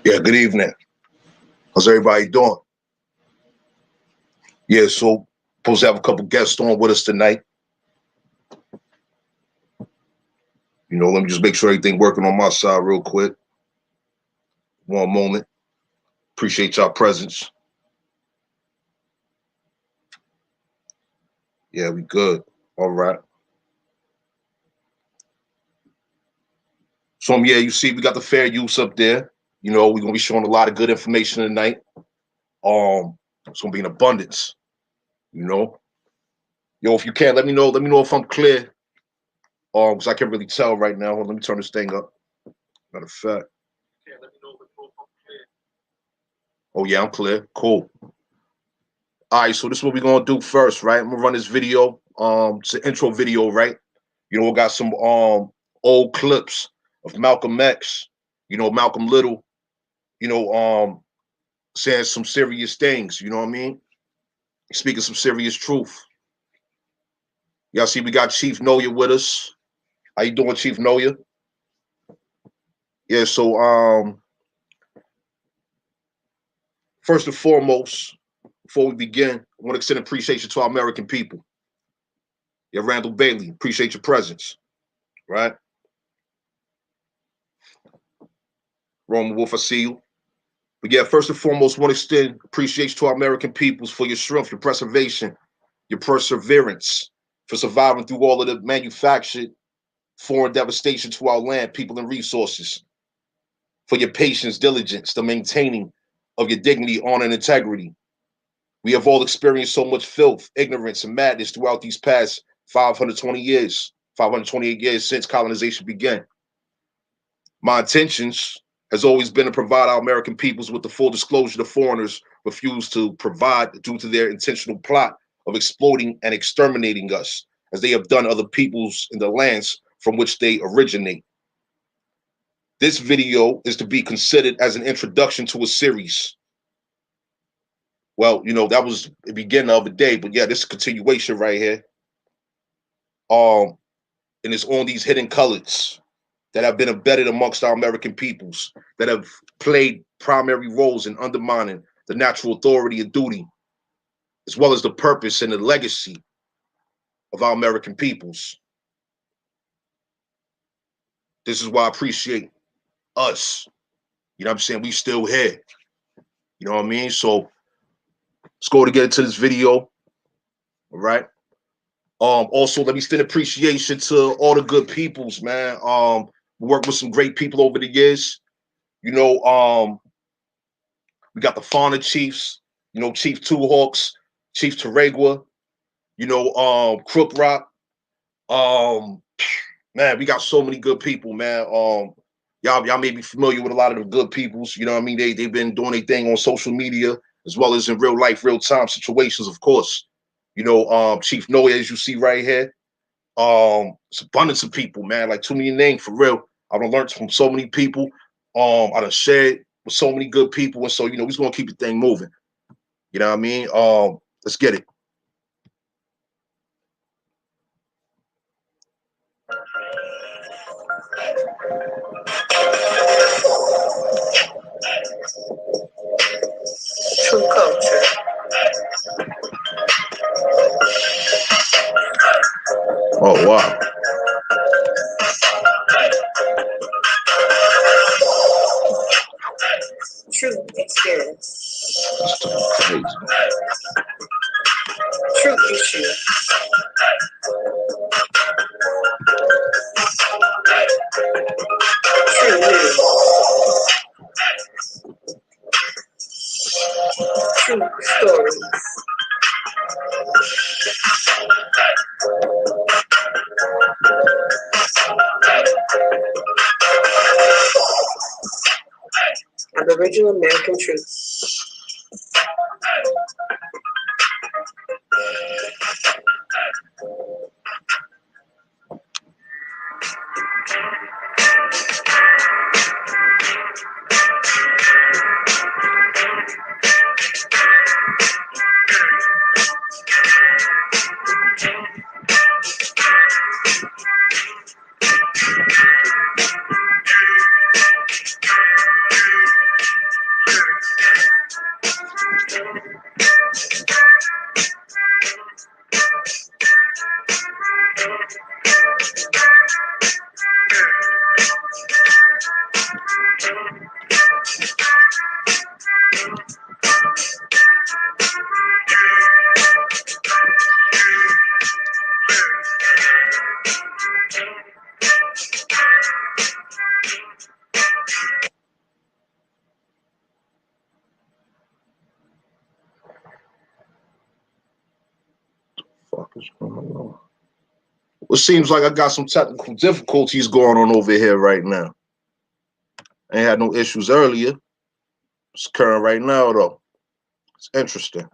Yeah, good evening. How's everybody doing? Yeah, so supposed to have a couple guests on with us tonight. Let me just make sure everything working on my side real quick. One moment. Appreciate y'all presence. Yeah, we good. All right. So yeah, you see we got the fair use up there. We're gonna be showing a lot of good information tonight. It's gonna be in abundance, you know. Yo, if you can, let me know if I'm clear. Because I can't really tell right now. Let me turn this thing up. Matter of fact. Yeah, let me know if I'm clear. Oh yeah, I'm clear. Cool. All right, so this is what we're gonna do first, right? I'm gonna run this video. It's an intro video, right? We got some old clips of Malcolm X, Malcolm Little, you know, um, saying some serious things, you know what I mean? Speaking some serious truth. Y'all see we got Chief Noya with us. How you doing, Chief Noya? Yeah, so first and foremost, before we begin, I want to extend appreciation to our American people. Yeah, Randall Bailey, appreciate your presence, right? Roman Wolf, I see you. But yeah, first and foremost, want to extend appreciation to our American peoples for your strength, your preservation, your perseverance, for surviving through all of the manufactured foreign devastation to our land, people, and resources, for your patience, diligence, the maintaining of your dignity, honor, and integrity. We have all experienced so much filth, ignorance, and madness throughout these past 520 years, 528 years since colonization began. My intentions has always been to provide our American peoples with the full disclosure the foreigners refuse to provide due to their intentional plot of exploiting and exterminating us, as they have done other peoples in the lands from which they originate. This video is to be considered as an introduction to a series. Well, that was the beginning of the day, but yeah, this is a continuation right here. And it's on these hidden colors that have been embedded amongst our American peoples, that have played primary roles in undermining the natural authority and duty, as well as the purpose and the legacy of our American peoples. This is why I appreciate us. You know what I'm saying? We still here. You know what I mean? So let's go to get into this video. All right. Also, let me extend appreciation to all the good peoples, man. We worked with some great people over the years. We got the Fauna Chiefs, Chief Two Hawks, Chief Terregua, Crook Rock. Man, we got so many good people, man. Y'all may be familiar with a lot of the good peoples. You know what I mean? They've been doing their thing on social media as well as in real life, real time situations, of course. Chief Noya, as you see right here. It's abundance of people, man. Like too many names for real. I've learned from so many people. I done shared with so many good people, and so we're just gonna keep the thing moving. You know what I mean? Let's get it. True culture. Oh wow. True experience. That's crazy. True issue. True news. True stories. Aboriginal American truths. It seems like I got some technical difficulties going on over here right now. I ain't had no issues earlier. It's occurring right now, though. It's interesting.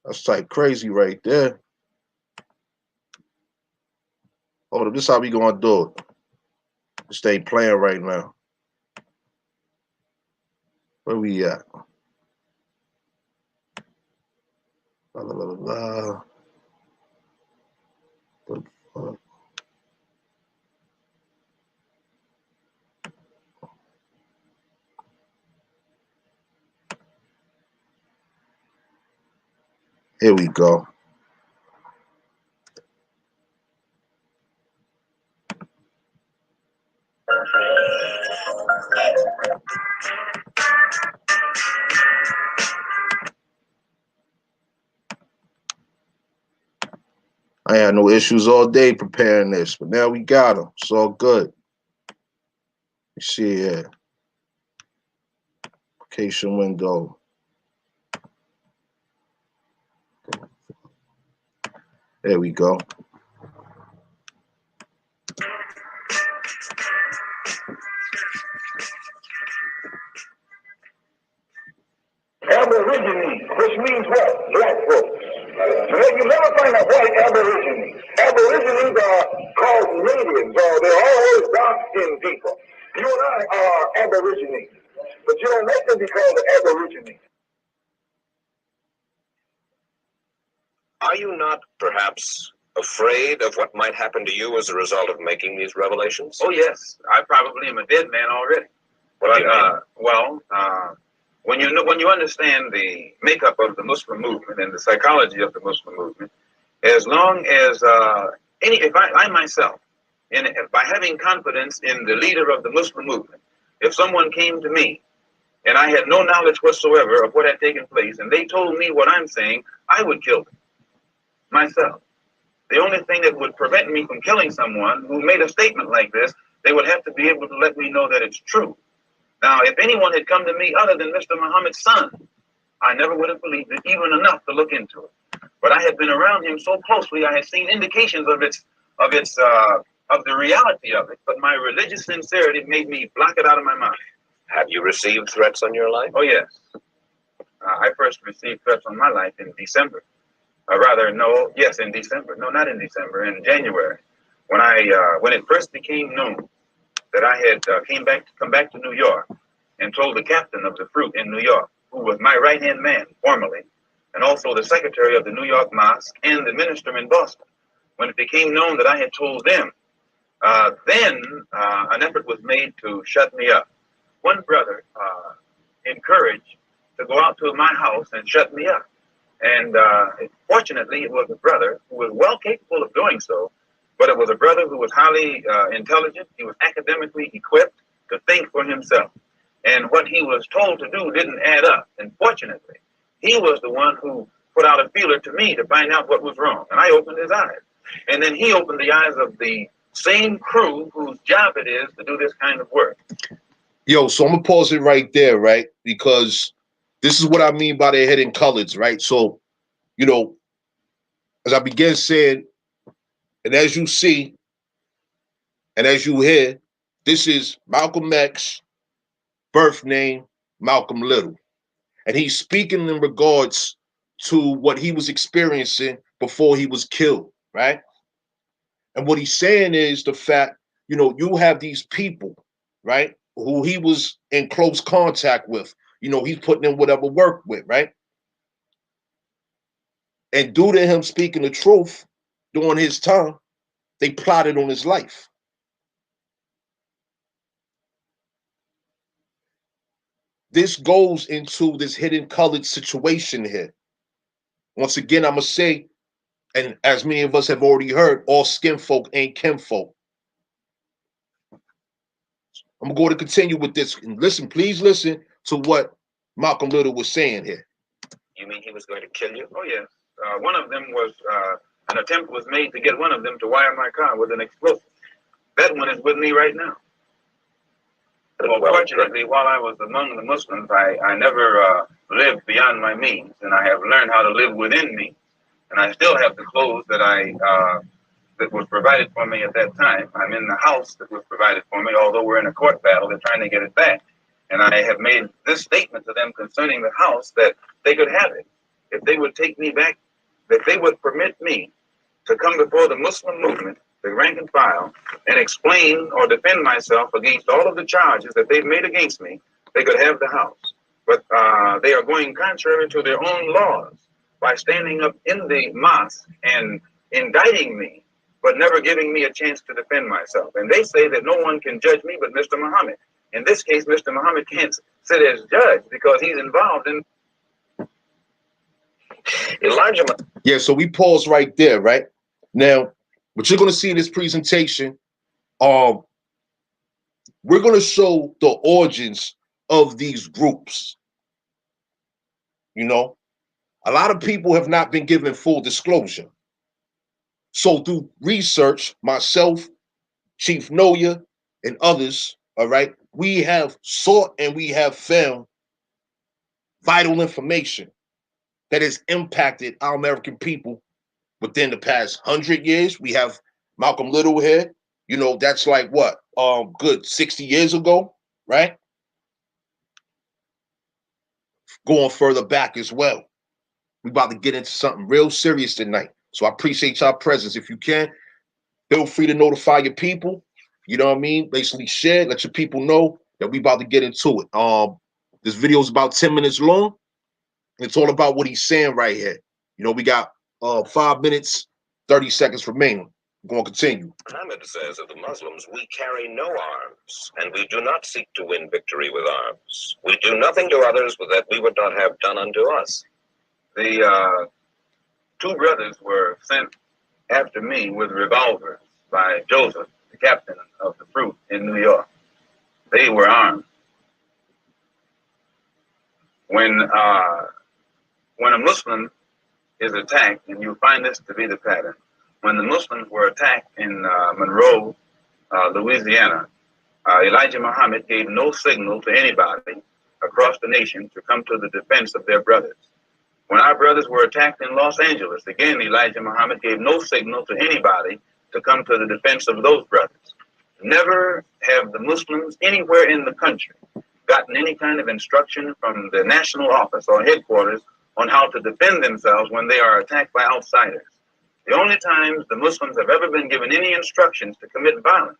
That's like crazy right there. Hold up, this is how we gonna do it. This ain't playing right now. Where we at? La, la, la, la, la. Here we go. I had no issues all day preparing this, but now we got them. It's all good. You see here. Application window. There we go. Aborigine, which means what? Black folks. You never find a white aborigine. Aborigines are called natives, or they're always dark-skinned people. You and I are aborigines, but you don't make them be called aborigines. Are you not, perhaps, afraid of what might happen to you as a result of making these revelations? Oh, yes. I probably am a dead man already. What do you mean? When you understand the makeup of the Muslim movement and the psychology of the Muslim movement, as long as if I myself, by having confidence in the leader of the Muslim movement, if someone came to me and I had no knowledge whatsoever of what had taken place, and they told me what I'm saying, I would kill them myself. The only thing that would prevent me from killing someone who made a statement like this, they would have to be able to let me know that it's true. Now, if anyone had come to me other than Mr. Muhammad's son, I never would have believed it, even enough to look into it. But I had been around him so closely, I had seen indications of the reality of it. But my religious sincerity made me block it out of my mind. Have you received threats on your life? Oh yes, I first received threats on my life in December. In December. No, not in December. In January, when it first became known that I had come back to New York and told the captain of the fruit in New York, who was my right-hand man formerly, and also the secretary of the New York Mosque and the minister in Boston. When it became known that I had told them, then an effort was made to shut me up. One brother encouraged to go out to my house and shut me up. And fortunately, it was a brother who was well capable of doing so, but it was a brother who was highly intelligent. He was academically equipped to think for himself. And what he was told to do didn't add up. And fortunately, he was the one who put out a feeler to me to find out what was wrong. And I opened his eyes. And then he opened the eyes of the same crew whose job it is to do this kind of work. Yo, so I'm going to pause it right there, right? Because this is what I mean by the hidden colors, right? So, as I began saying, and as you see, and as you hear, this is Malcolm X, birth name, Malcolm Little. And he's speaking in regards to what he was experiencing before he was killed, right? And what he's saying is the fact, you have these people, right, who he was in close contact with. He's putting in whatever work with, right? And due to him speaking the truth during his time, they plotted on his life. This goes into this hidden colored situation here. Once again, I'm going to say, and as many of us have already heard, all skin folk ain't kinfolk. I'm going to continue with this. And listen, please listen to what Malcolm Little was saying here. You mean he was going to kill you? Oh, yes. One of them was, an attempt was made to get one of them to wire my car with an explosive. That one is with me right now. Well, fortunately, while I was among the Muslims, I never lived beyond my means, and I have learned how to live within me. And I still have the clothes that was provided for me at that time. I'm in the house that was provided for me, although we're in a court battle, they're trying to get it back. And I have made this statement to them concerning the house that they could have it. If they would take me back, that they would permit me to come before the Muslim movement, the rank and file, and explain or defend myself against all of the charges that they've made against me, they could have the house. But they are going contrary to their own laws by standing up in the mosque and indicting me, but never giving me a chance to defend myself. And they say that no one can judge me but Mr. Muhammad. In this case, Mr. Muhammad can't sit as judge because he's involved in Elijah. Yeah, so we pause right there, right? Now, what you're going to see in this presentation, we're going to show the origins of these groups. You know, a lot of people have not been given full disclosure. So through research, myself, Chief Noya, and others, all right, we have sought and we have found vital information that has impacted our American people within the past 100 years. We have Malcolm Little here. You know, that's like what? Good 60 years ago, right? Going further back as well. We're about to get into something real serious tonight. So I appreciate y'all presence. If you can, feel free to notify your people. You know what I mean? Basically share, let your people know that we about to get into it. This video is about 10 minutes long. It's all about what he's saying right here. You know, we got 5 minutes, 30 seconds remaining. We're going to continue. Muhammad says of the Muslims, we carry no arms, and we do not seek to win victory with arms. We do nothing to others that we would not have done unto us. The two brothers were sent after me with revolvers by Joseph, the captain of the fruit in New York. They were armed. When a Muslim is attacked, and you find this to be the pattern, when the Muslims were attacked in Monroe, Louisiana, Elijah Muhammad gave no signal to anybody across the nation to come to the defense of their brothers. When our brothers were attacked in Los Angeles, again, Elijah Muhammad gave no signal to anybody to come to the defense of those brothers. Never have the Muslims anywhere in the country gotten any kind of instruction from the national office or headquarters on how to defend themselves when they are attacked by outsiders. The only times the Muslims have ever been given any instructions to commit violence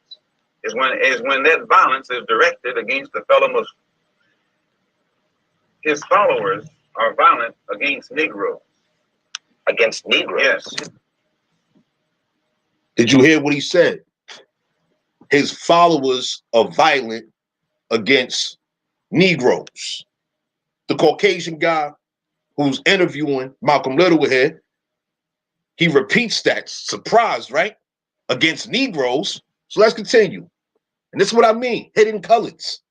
is when that violence is directed against a fellow Muslim. His followers are violent against Negroes. Against Negroes? Yes. Did you hear what he said? His followers are violent against Negroes. The Caucasian guy who's interviewing Malcolm Little here, he repeats that. Surprised, right? Against Negroes. So let's continue. And this is what I mean. Hidden colors.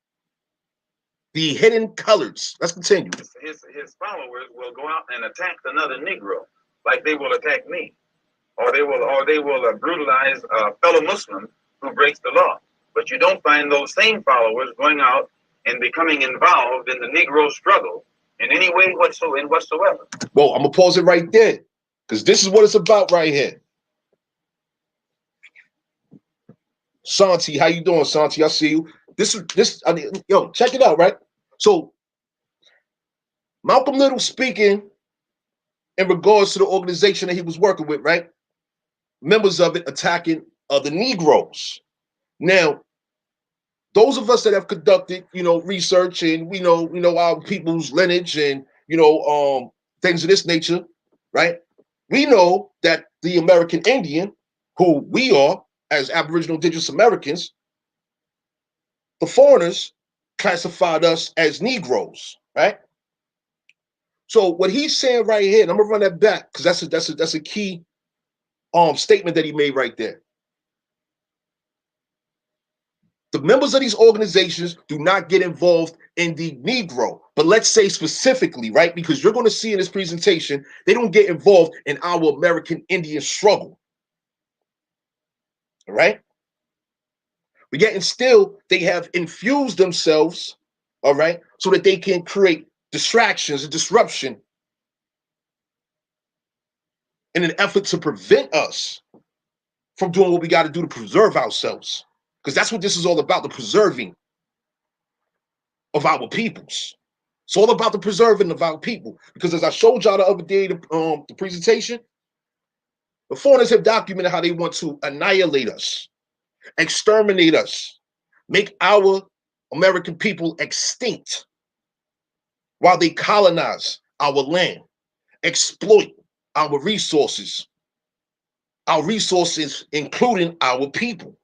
The hidden colors. Let's continue. His followers will go out and attack another Negro, like they will attack me, or they will brutalize a fellow Muslim who breaks the law. But you don't find those same followers going out and becoming involved in the Negro struggle in any way whatsoever. Well, I'm gonna pause it right there, because this is what it's about right here. Santi, how you doing, Santi? I see you. I mean, yo, check it out, right? So Malcolm Little speaking in regards to the organization that he was working with, right? Members of it attacking the Negroes. Now, those of us that have conducted, research and we know our people's lineage and things of this nature, right? We know that the American Indian, who we are as Aboriginal Indigenous Americans, the foreigners classified us as Negroes, right? So what he's saying right here, and I'm gonna run that back because that's a key statement that he made right there. The members of these organizations do not get involved in the Negro, but let's say specifically, right? Because you're going to see in this presentation, they don't get involved in our American Indian struggle, all right? But yet and still, they have infused themselves, all right, so that they can create distractions and disruption in an effort to prevent us from doing what we got to do to preserve ourselves. Because that's what this is all about, the preserving of our peoples. It's all about the preserving of our people. Because as I showed y'all the other day, the presentation, the foreigners have documented how they want to annihilate us, exterminate us, make our American people extinct while they colonize our land, exploit our resources including our people.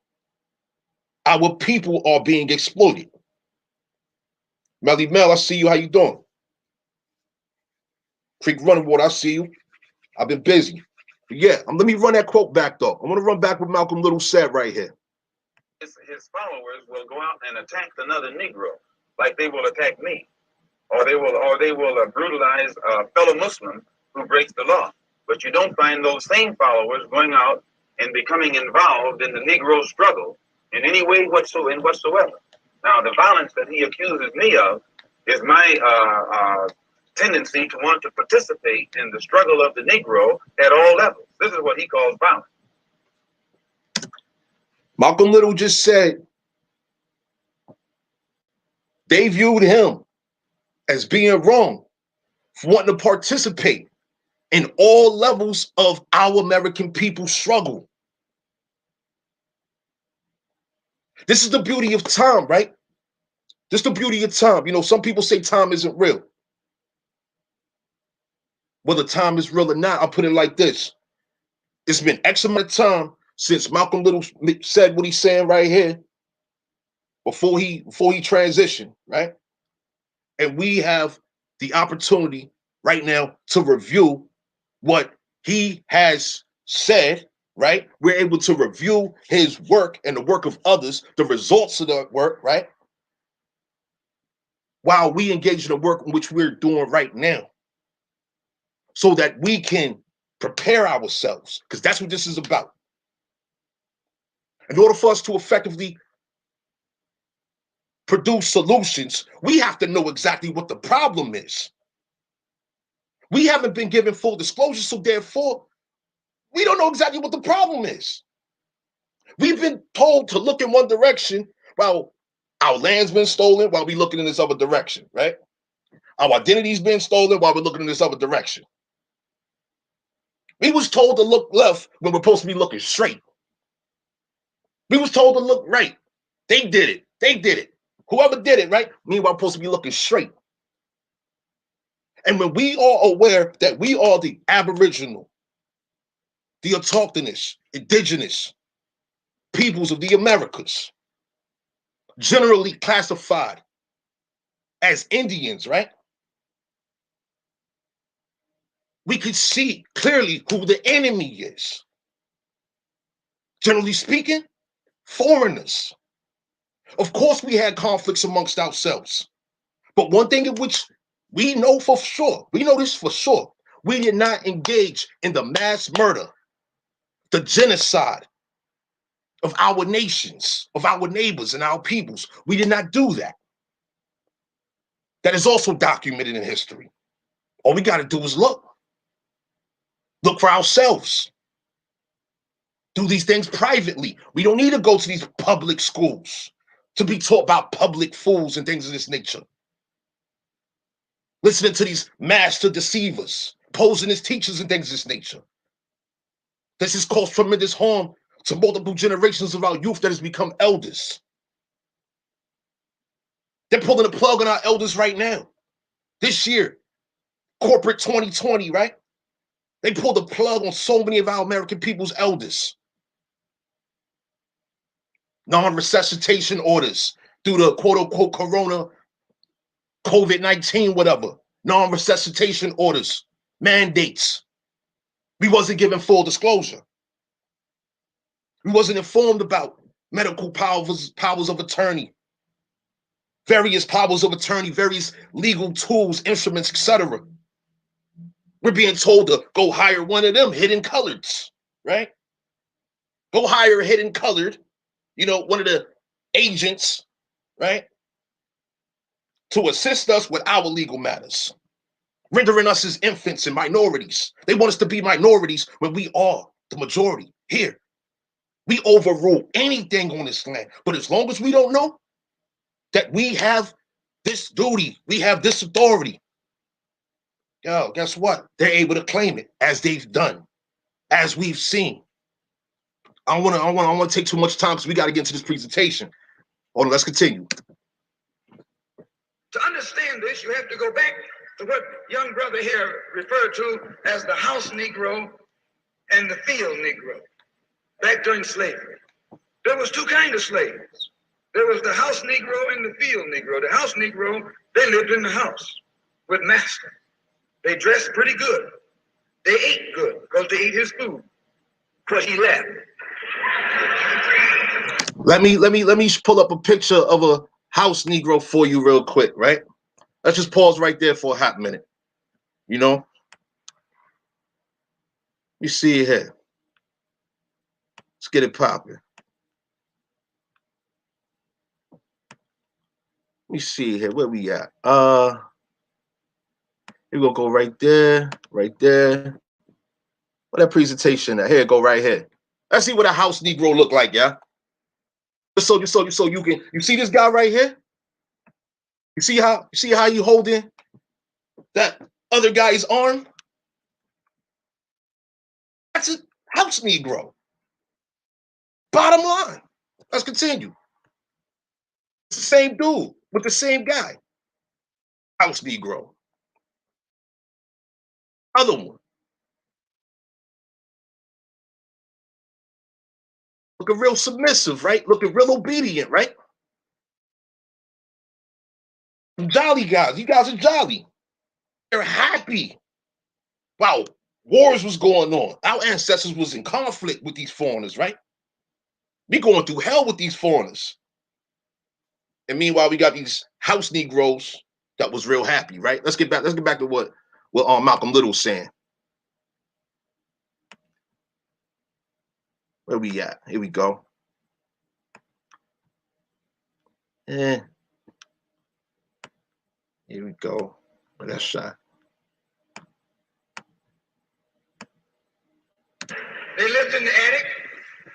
Our people are being exploited. Melly Mel, I see you. How you doing? Creek Running Water, I see you. I've been busy. But yeah, let me run that quote back though. I want to run back what Malcolm Little said right here. His followers will go out and attack another Negro like they will attack me, or they will brutalize a fellow Muslim who breaks the law. But you don't find those same followers going out and becoming involved in the Negro struggle in any way whatsoever. Now, the violence that he accuses me of is my tendency to want to participate in the struggle of the Negro at all levels. This is what he calls violence. Malcolm Little just said they viewed him as being wrong for wanting to participate in all levels of our American people's struggle. This is the beauty of time, right? This is the beauty of time. You know, some people say time isn't real. Whether time is real or not, I'll put it like this. It's been X amount of time since Malcolm Little said what he's saying right here before he transitioned, right? And we have the opportunity right now to review what he has said, right? We're able to review his work and the work of others, the results of the work, right? While we engage in the work in which we're doing right now, so that we can prepare ourselves, because that's what this is about. In order for us to effectively produce solutions, we have to know exactly what the problem is. We haven't been given full disclosure, so therefore, we don't know exactly what the problem is. We've been told to look in one direction while our land's been stolen, while we're looking in this other direction, right? Our identity's been stolen while we're looking in this other direction. We was told to look left when we're supposed to be looking straight. We was told to look right. They did it. They did it. Whoever did it, right? Meanwhile, we're supposed to be looking straight. And when we are aware that we are the Aboriginal, the autochthonous, indigenous peoples of the Americas, generally classified as Indians, right? We could see clearly who the enemy is. Generally speaking, foreigners. Of course, we had conflicts amongst ourselves. But one thing in which we know for sure, we know this for sure, we did not engage in the mass murder, the genocide of our nations, of our neighbors and our peoples. We did not do that. That is also documented in history. All we got to do is look. Look for ourselves. Do these things privately. We don't need to go to these public schools to be taught about public fools and things of this nature. Listening to these master deceivers, posing as teachers and things of this nature. This has caused tremendous harm to multiple generations of our youth that has become elders. They're pulling the plug on our elders right now. This year, corporate 2020, right? They pulled the plug on so many of our American people's elders. Non-resuscitation orders due to quote-unquote corona, COVID-19, whatever. Non-resuscitation orders, mandates. We wasn't given full disclosure. We wasn't informed about medical powers of attorney, various powers of attorney, various legal tools, instruments, etc. We're being told to go hire one of them hidden coloreds, right? Go hire a hidden colored, one of the agents, right, to assist us with our legal matters, rendering us as infants and minorities. They want us to be minorities when we are the majority here. We overrule anything on this land. But as long as we don't know that we have this duty, we have this authority, yo, guess what? They're able to claim it as they've done, as we've seen. I don't want to take too much time because we got to get into this presentation. Hold on, let's continue. To understand this, you have to go back to what young brother here referred to as the house Negro and the field Negro. Back during slavery, there was two kinds of slaves. There was the house Negro and the field Negro. The house Negro, they lived in the house with master. They dressed pretty good. They ate good because they ate his food, what he left. Let me pull up a picture of a house Negro for you real quick, right? Let's just pause right there for a hot minute. You know? You see it here. Let's get it popping. Let me see here. Where we at? We're gonna go right there, right there. What that presentation at? Here, go right here. Let's see what a house Negro look like, yeah. So you see this guy right here? You see how you holding that other guy's arm? That's a house Negro. Bottom line. Let's continue. It's the same dude with the same guy. House Negro. Other one. Looking real submissive, right? Looking real obedient, right? Jolly guys. You guys are jolly. They're happy. Wow. Wars was going on. Our ancestors was in conflict with these foreigners, right? We going through hell with these foreigners. And meanwhile, we got these house Negroes that was real happy, right? Let's get back to what Malcolm Little's saying. Where we at? Here we go. Here we go. That shot. They lived in the attic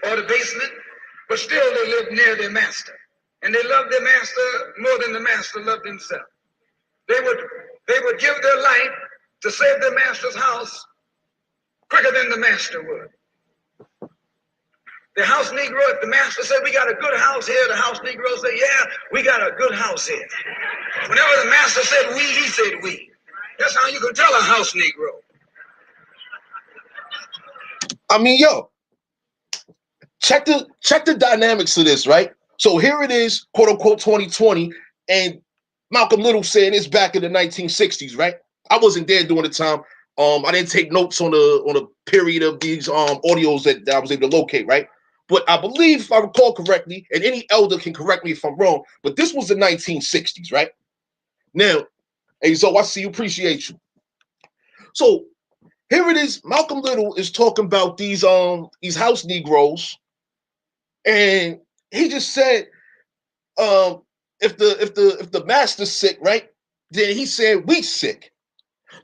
or the basement, but still they lived near their master. And they loved their master more than the master loved himself. They would give their life to save their master's house quicker than the master would. The house Negro, if the master said, we got a good house here, the house Negro said, yeah, we got a good house here. Whenever the master said we, he said we. That's how you can tell a house Negro. I mean, yo, check the dynamics of this, right? So here it is, quote unquote 2020, and Malcolm Little saying it's back in the 1960s, right? I wasn't there during the time. I didn't take notes on the period of these audios that I was able to locate, right? But I believe, if I recall correctly, and any elder can correct me if I'm wrong, but this was the 1960s, right? Now, hey, so I see you, appreciate you. So here it is. Malcolm Little is talking about these house Negroes, and he just said, if the master's sick, right? Then he said we sick.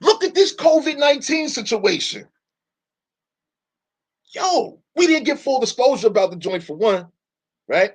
Look at this COVID-19 situation. Yo, we didn't get full disclosure about the joint for one, right?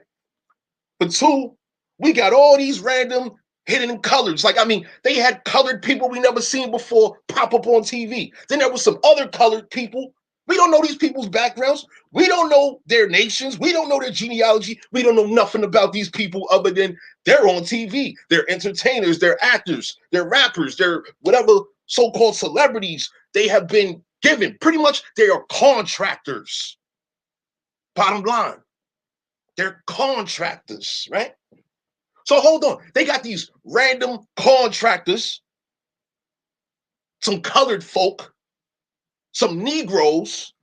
But two, we got all these random hidden colors. Like, I mean, they had colored people we never seen before pop up on TV. Then there was some other colored people. We don't know these people's backgrounds. We don't know their nations. We don't know their genealogy. We don't know nothing about these people other than they're on TV. They're entertainers. They're actors. They're rappers. They're whatever so-called celebrities they have been given. Pretty much, they are contractors. Bottom line, they're contractors, right? So hold on. They got these random contractors, some colored folk, some Negroes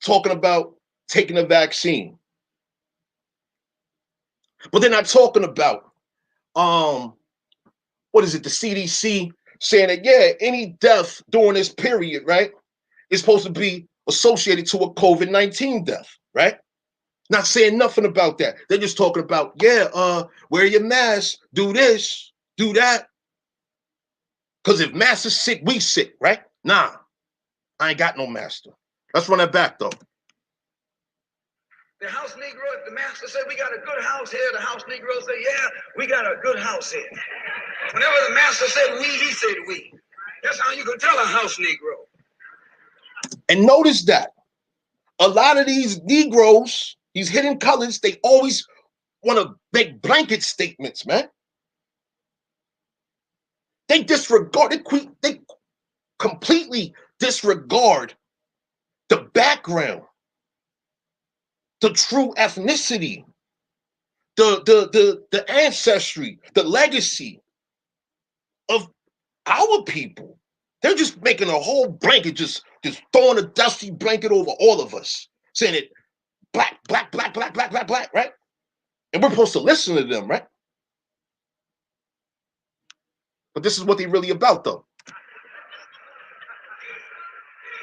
talking about taking a vaccine. But they're not talking about what is it, the CDC saying that, yeah, any death during this period, right, is supposed to be associated to a COVID-19 death, right? Not saying nothing about that. They're just talking about, yeah, wear your mask, do this, do that. Because if master's sick, we sick, right? Nah, I ain't got no master. Let's run that back, though. The house Negro, if the master said we got a good house here, the house Negro say, yeah, we got a good house here. Whenever the master said we, he said we. That's how you can tell a house Negro. And notice that a lot of these Negroes, these hidden colors, they always want to make blanket statements, man. They disregard, they completely disregard the background, the true ethnicity, the ancestry, the legacy of our people. They're just making a whole blanket, just throwing a dusty blanket over all of us, saying it black, black, black, black, black, black, black, right? And we're supposed to listen to them, right? But this is what they're really about, though.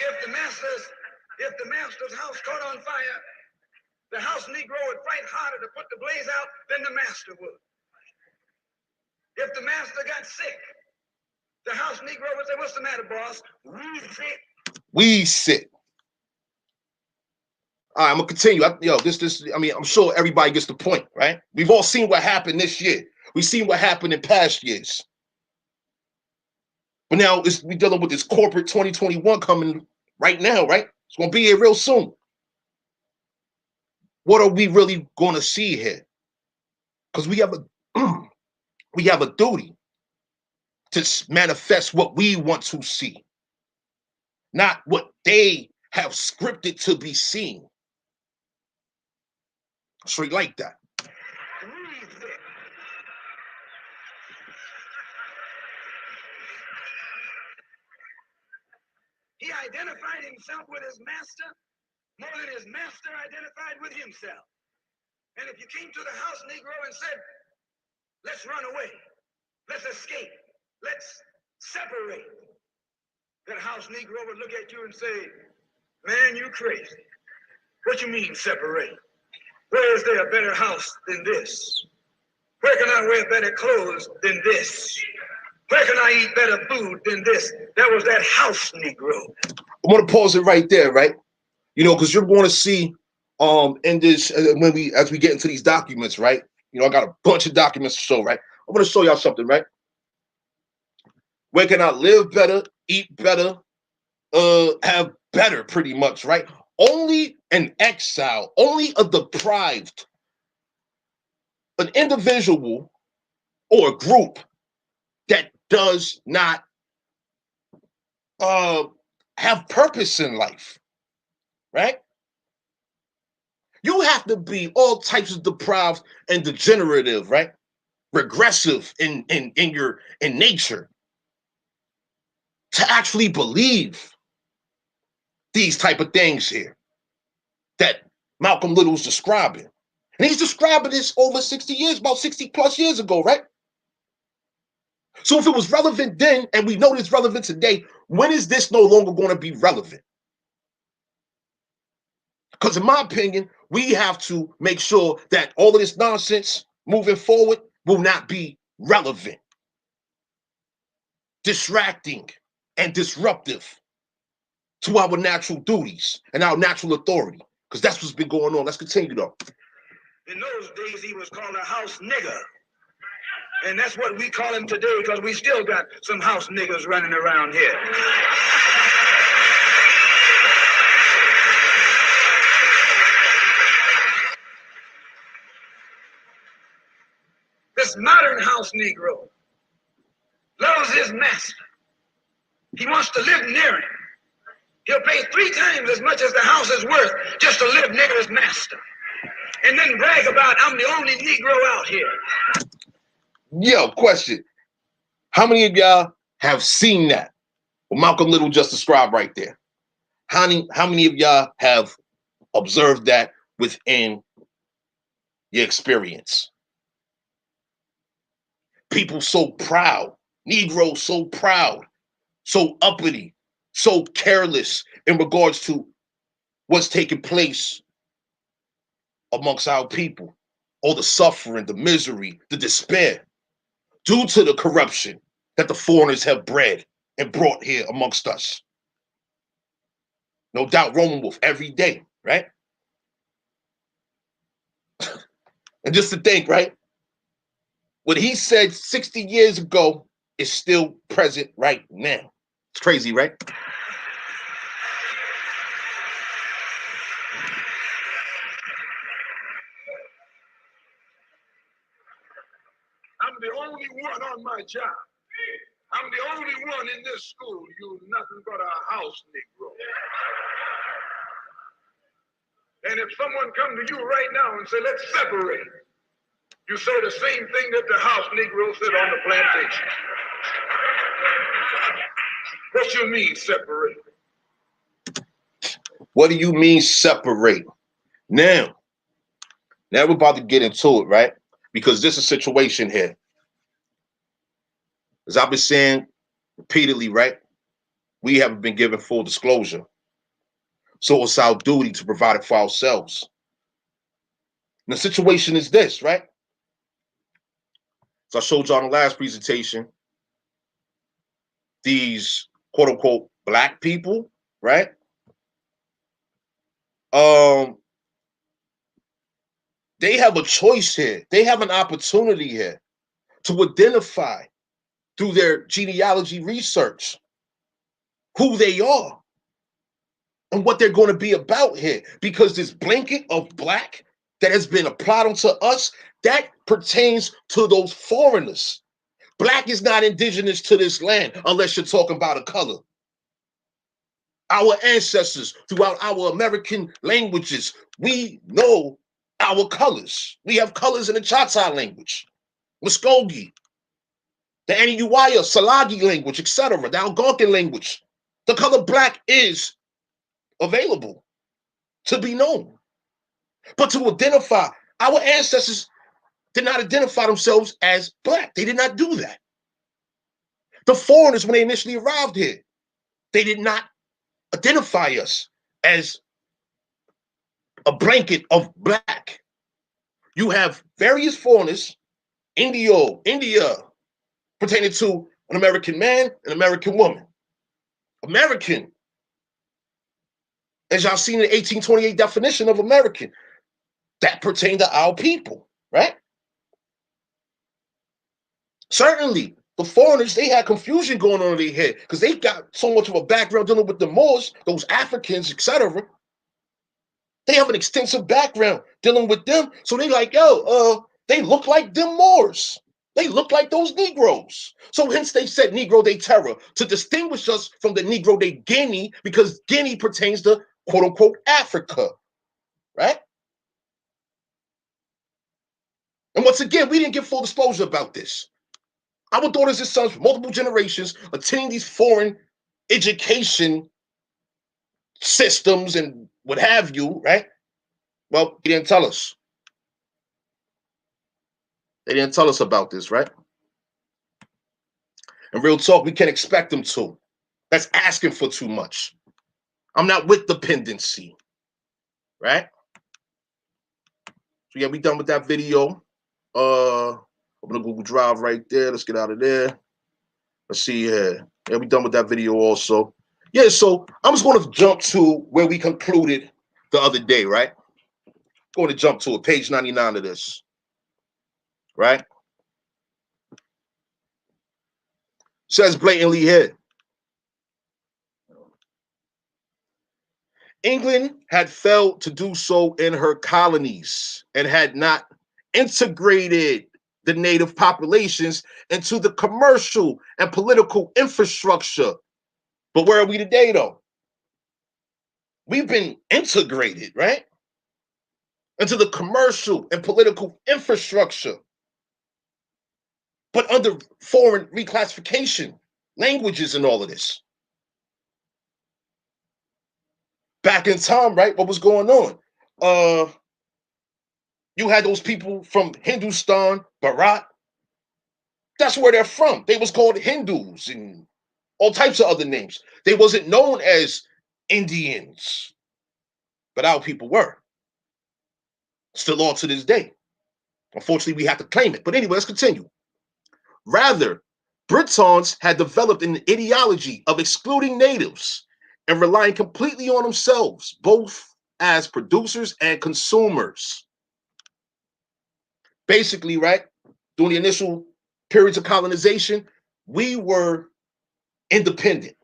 If the master's house caught on fire, the house Negro would fight harder to put the blaze out than the master would. If the master got sick, the house Negro would say, what's the matter, boss? We sick. We sick. All right, I'm gonna continue. I mean, I'm sure everybody gets the point, right? We've all seen what happened this year. We've seen what happened in past years. But now we're dealing with this corporate 2021 coming right now, right? It's gonna be here real soon. What are we really gonna see here? Because we have a duty to manifest what we want to see, not what they have scripted to be seen. Straight like that. He identified himself with his master more than his master identified with himself. And if you came to the house Negro and said, let's run away, let's escape, let's separate, that house Negro would look at you and say, man, you crazy. What you mean separate? Where is there a better house than this? Where can I wear better clothes than this? Where can I eat better food than this? That was that house Negro. I want to pause it right there, right? You know, because you're going to see in this as we get into these documents, right? You know, I got a bunch of documents to show, right? I'm going to show y'all something, right? Where can I live better, eat better, have better, pretty much, right? Only an exile, only a deprived, an individual or a group that does not have purpose in life, right? You have to be all types of deprived and degenerative, right? Regressive in nature to actually believe these type of things here that Malcolm Little is describing. And he's describing this over 60 years, about 60 plus years ago, right? So if it was relevant then, and we know it's relevant today, when is this no longer going to be relevant? Because in my opinion, we have to make sure that all of this nonsense moving forward will not be relevant, distracting, and disruptive to our natural duties and our natural authority. Because that's what's been going on. Let's continue, though. In those days, he was called a house nigger. And that's what we call him today, because we still got some house niggers running around here. This modern house Negro loves his master. He wants to live near him. He'll pay 3 times as much as the house is worth just to live near his master. And then brag about, I'm the only Negro out here. Yo, question. How many of y'all have seen that? What Malcolm Little just described right there. How many of y'all have observed that within your experience? People so proud, Negroes so proud, so uppity, so careless in regards to what's taking place amongst our people, all the suffering, the misery, the despair, due to the corruption that the foreigners have bred and brought here amongst us. No doubt, Roman Wolf every day, right? And just to think, right? What he said 60 years ago is still present right now. It's crazy, right? I'm the only one on my job. I'm the only one in this school. You nothing but a house Negro. And if someone come to you right now and say, let's separate, you say the same thing that the house Negro said on the plantation. What you mean separate? What do you mean separate? Now we're about to get into it, right? Because this is a situation here. As I've been saying repeatedly, right? We haven't been given full disclosure. So it's our duty to provide it for ourselves. And the situation is this, right? So I showed y'all in the last presentation, these quote unquote black people, right? They have a choice here. They have an opportunity here to identify through their genealogy research who they are and what they're going to be about here. Because this blanket of black that has been applied onto us, that pertains to those foreigners. Black is not indigenous to this land unless you're talking about a color. Our ancestors, throughout our American languages, we know our colors. We have colors in the Choctaw language, Muskogee, the Aniuwaya, Salagi language, etc., the Algonquin language. The color black is available to be known. But to identify, our ancestors did not identify themselves as black. They did not do that. The foreigners, when they initially arrived here, they did not identify us as a blanket of black. You have various foreigners, India, pertaining to an American man, an American woman. American, as y'all seen in the 1828 definition of American, that pertained to our people, right? Certainly, the foreigners, they had confusion going on in their head because they got so much of a background dealing with the Moors, those Africans, etc. They have an extensive background dealing with them. So they like, they look like them Moors. They look like those Negroes. So hence they said Negro de terra to distinguish us from the Negro de Guinea, because Guinea pertains to quote unquote Africa, right? And once again, we didn't get full disclosure about this. Our daughters and sons from multiple generations attending these foreign education systems and what have you, right? Well, he didn't tell us. They didn't tell us about this, right? And real talk, we can't expect them to. That's asking for too much. I'm not with dependency, right? So yeah, we done with that video. Open the Google Drive right there. Let's get out of there. Let's see here. Yeah, we done with that video also. Yeah, so I'm just going to jump to where we concluded the other day, right? Going to jump to it, page 99 of this, right? Says blatantly here, England had failed to do so in her colonies and had not integrated the native populations into the commercial and political infrastructure. But where are we today, though? We've been integrated, right? Into the commercial and political infrastructure, but under foreign reclassification, languages and all of this. Back in time, right, what was going on? You had those people from Hindustan, Bharat. That's where they're from. They was called Hindus and all types of other names. They wasn't known as Indians, but our people were. Still on to this day. Unfortunately, we have to claim it. But anyway, let's continue. Rather, Britons had developed an ideology of excluding natives and relying completely on themselves, both as producers and consumers. Basically, right, during the initial periods of colonization, we were independent.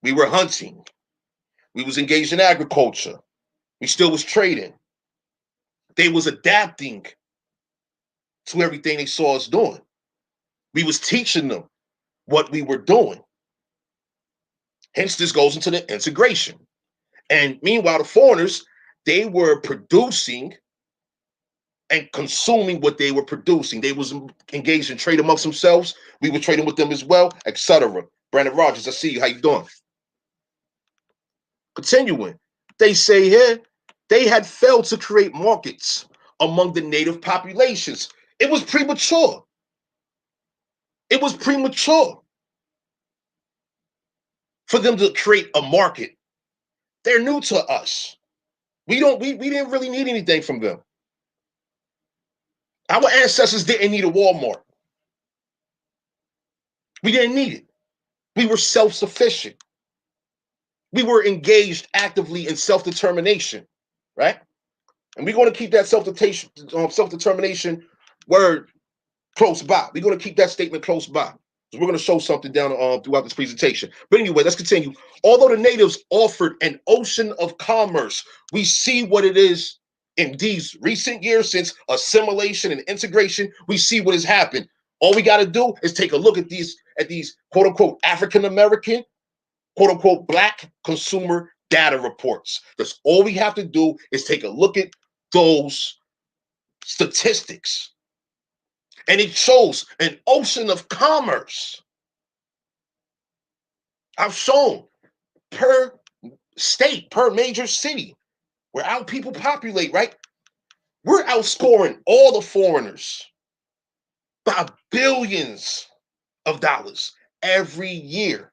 We were hunting. We was engaged in agriculture. We still was trading. They was adapting to everything they saw us doing. We was teaching them what we were doing. Hence, this goes into the integration. And meanwhile, the foreigners, they were producing and consuming what they were producing. They was engaged in trade amongst themselves. We were trading with them as well, etc. Brandon Rogers, I see you. How you doing? Continuing, they say here, they had failed to create markets among the native populations. It was premature. It was premature for them to create a market. They're new to us. We didn't really need anything from them. Our ancestors didn't need a Walmart. We didn't need it. We were self-sufficient. We were engaged actively in self-determination, right? And we're going to keep that self-determination word close by. We're going to keep that statement close by. We're going to show something down throughout this presentation. But anyway, let's continue. Although the natives offered an ocean of commerce, we see what it is in these recent years since assimilation and integration. We see what has happened. All we got to do is take a look at these quote unquote African American, quote unquote Black consumer data reports. That's all we have to do is take a look at those statistics. And it shows an ocean of commerce. I've shown per state, per major city, where our people populate, right? We're outscoring all the foreigners by billions of dollars every year.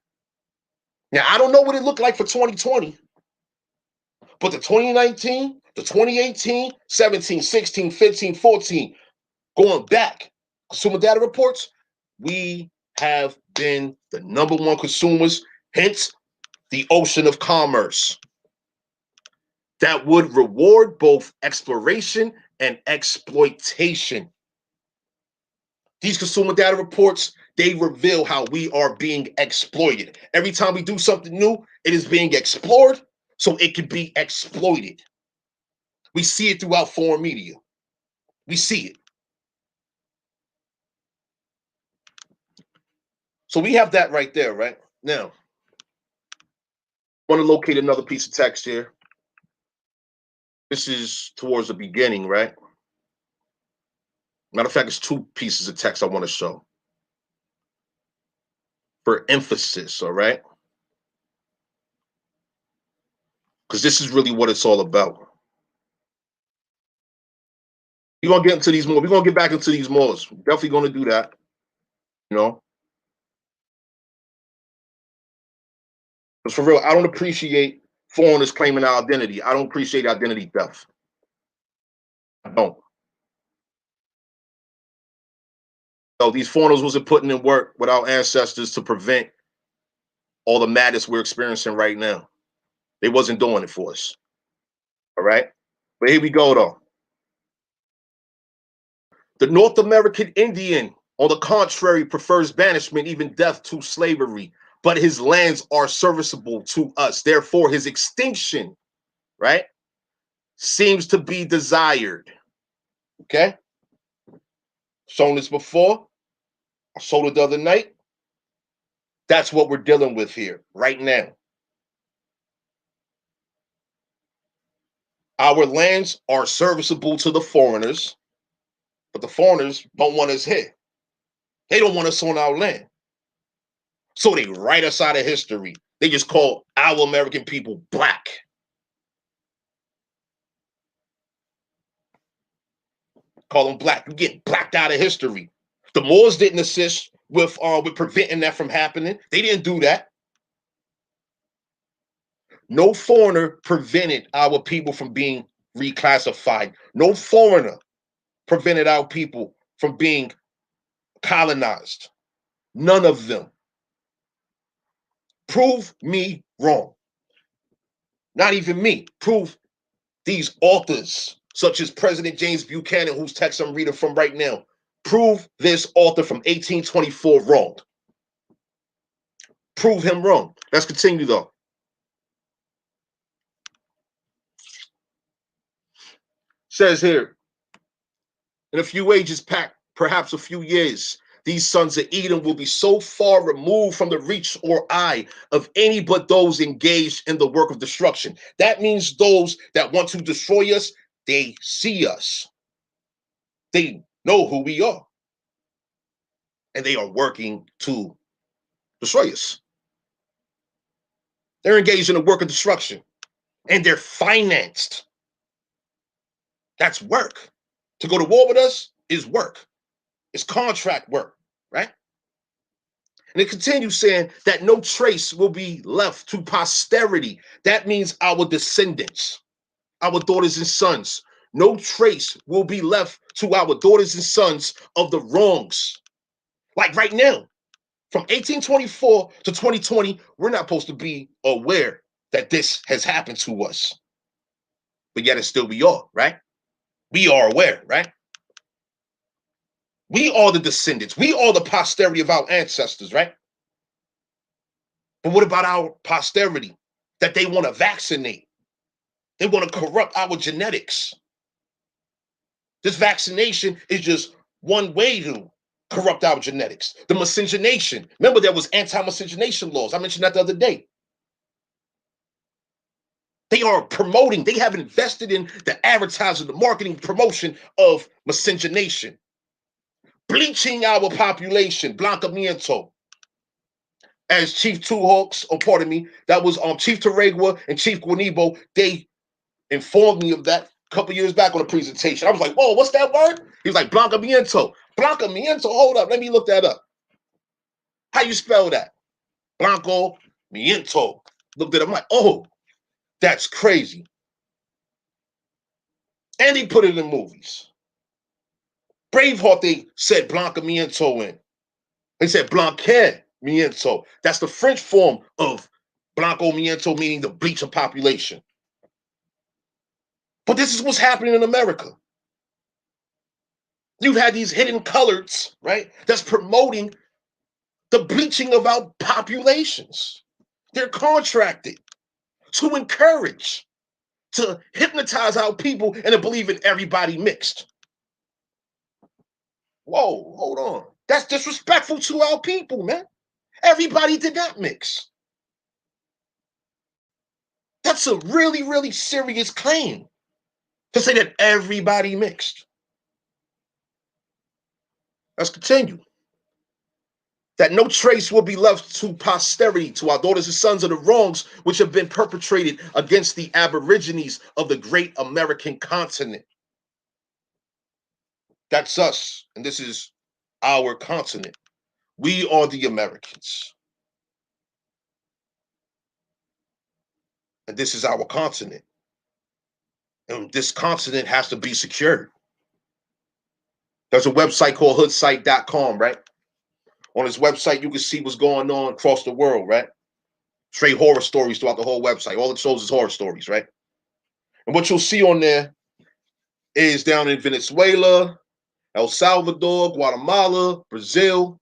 Now, I don't know what it looked like for 2020, but the 2019, the 2018, 17, 16, 15, 14, going back, consumer data reports, we have been the #1 consumers, hence the ocean of commerce that would reward both exploration and exploitation. These consumer data reports, they reveal how we are being exploited. Every time we do something new, it is being explored so it can be exploited. We see it throughout foreign media. We see it. So we have that right there, right? Now, I want to locate another piece of text here. This is towards the beginning, right? Matter of fact, it's 2 pieces of text I want to show for emphasis, all right? Because this is really what it's all about. We're going to get into these more. We're going to get back into these more. Definitely going to do that, you know? Because for real, I don't appreciate foreigners claiming our identity. I don't appreciate identity theft. I don't. So these foreigners wasn't putting in work with our ancestors to prevent all the madness we're experiencing right now. They wasn't doing it for us. All right? But here we go, though. The North American Indian, on the contrary, prefers banishment, even death, to slavery. But his lands are serviceable to us. Therefore, his extinction, right, seems to be desired. Okay? Shown this before. I showed it the other night. That's what we're dealing with here right now. Our lands are serviceable to the foreigners, but the foreigners don't want us here. They don't want us on our land. So they write us out of history. They just call our American people black. Call them black. You get blacked out of history. The Moors didn't assist with preventing that from happening. They didn't do that. No foreigner prevented our people from being reclassified. No foreigner prevented our people from being colonized. None of them. Prove me wrong. Not even me. Prove these authors, such as President James Buchanan, whose text I'm reading from right now. Prove this author from 1824 wrong. Prove him wrong. Let's continue though. Says here, in a few ages, perhaps a few years, these sons of Edom will be so far removed from the reach or eye of any but those engaged in the work of destruction. That means those that want to destroy us, they see us. They know who we are. And they are working to destroy us. They're engaged in the work of destruction. And they're financed. That's work. To go to war with us is work. It's contract work, right? And it continues saying that no trace will be left to posterity. That means our descendants, our daughters and sons. No trace will be left to our daughters and sons of the wrongs. Like right now, from 1824 to 2020, we're not supposed to be aware that this has happened to us. But yet it's still we are, right? We are aware, right? We are the descendants. We are the posterity of our ancestors, right? But what about our posterity that they want to vaccinate? They want to corrupt our genetics. This vaccination is just one way to corrupt our genetics. The miscegenation. Remember, there was anti-miscegenation laws. I mentioned that the other day. They are promoting, they have invested in the advertising, the marketing, promotion of miscegenation. Bleaching our population, blancamiento. As Chief Two Hawks, or pardon me, that was Chief Terregua and Chief Guanibo, they informed me of that a couple years back on a presentation. I was like, whoa, what's that word? He was like, blancamiento. Blancamiento, hold up, let me look that up. How you spell that? Blanco miento. Looked at it, I'm like, oh, that's crazy. And they put it in movies. Braveheart, they said blancamiento in. They said blanquemiento. That's the French form of blanco miento, meaning the bleach of population. But this is what's happening in America. You've had these hidden colors, right? That's promoting the bleaching of our populations. They're contracted to encourage, to hypnotize our people and to believe in everybody mixed. Whoa, hold on. That's disrespectful to our people, man. Everybody did not mix. That's a really, really serious claim to say that everybody mixed. Let's continue. That no trace will be left to posterity, to our daughters and sons, of the wrongs which have been perpetrated against the aborigines of the great American continent. That's us, and this is our continent. We are the Americans. And this is our continent. And this continent has to be secured. There's a website called hoodsite.com, right? On this website, you can see what's going on across the world, right? Straight horror stories throughout the whole website. All it shows is horror stories, right? And what you'll see on there is down in Venezuela, El Salvador, Guatemala, Brazil,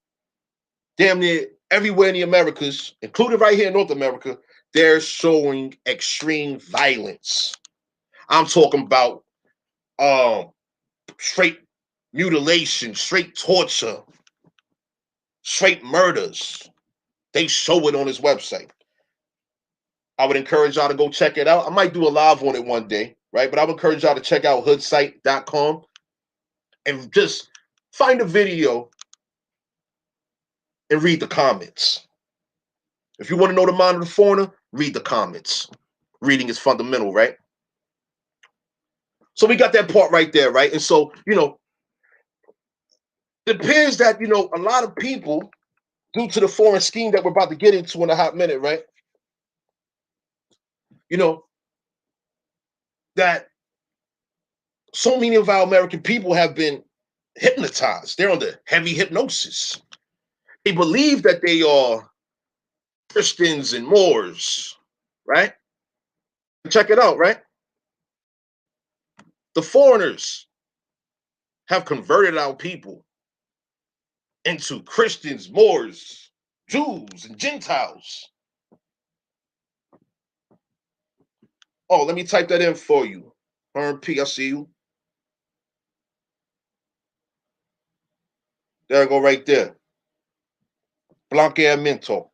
damn near everywhere in the Americas, including right here in North America, they're showing extreme violence. I'm talking about straight mutilation, straight torture, straight murders. They show it on his website. I would encourage y'all to go check it out. I might do a live on it one day, right? But I would encourage y'all to check out hoodsite.com and just find a video and read the comments. If you want to know the mind of the foreigner, read the comments. Reading is fundamental, right? So we got that part right there, right? And so, it appears that, a lot of people, due to the foreign scheme that we're about to get into in a hot minute, right? That so many of our American people have been hypnotized. They're under heavy hypnosis. They believe that they are Christians and Moors, right? Check it out, right? The foreigners have converted our people into Christians, Moors, Jews, and Gentiles. Oh, let me type that in for you. RP, I see you. There I go right there. Blanqueamiento.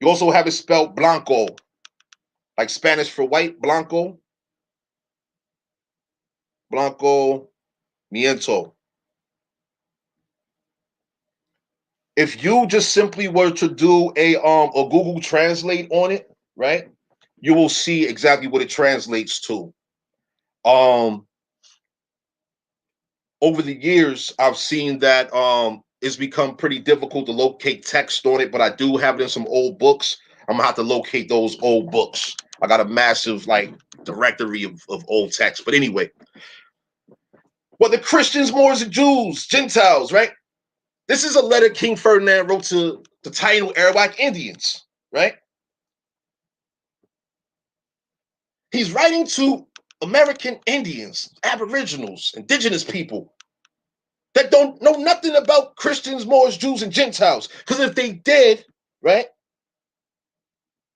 You also have it spelled blanco, like Spanish for white, blanco. Blanco miento. If you just simply were to do a Google Translate on it, right, you will see exactly what it translates to. Over the years, I've seen that it's become pretty difficult to locate text on it, but I do have it in some old books. I'm gonna have to locate those old books. I got a massive like directory of old texts. But anyway, well, the Christians, Moors, and Jews, Gentiles, right? This is a letter King Ferdinand wrote to the Taino Arawak Indians, right? He's writing to American Indians, Aboriginals, indigenous people that don't know nothing about Christians, Moors, Jews, and Gentiles. Because if they did, right,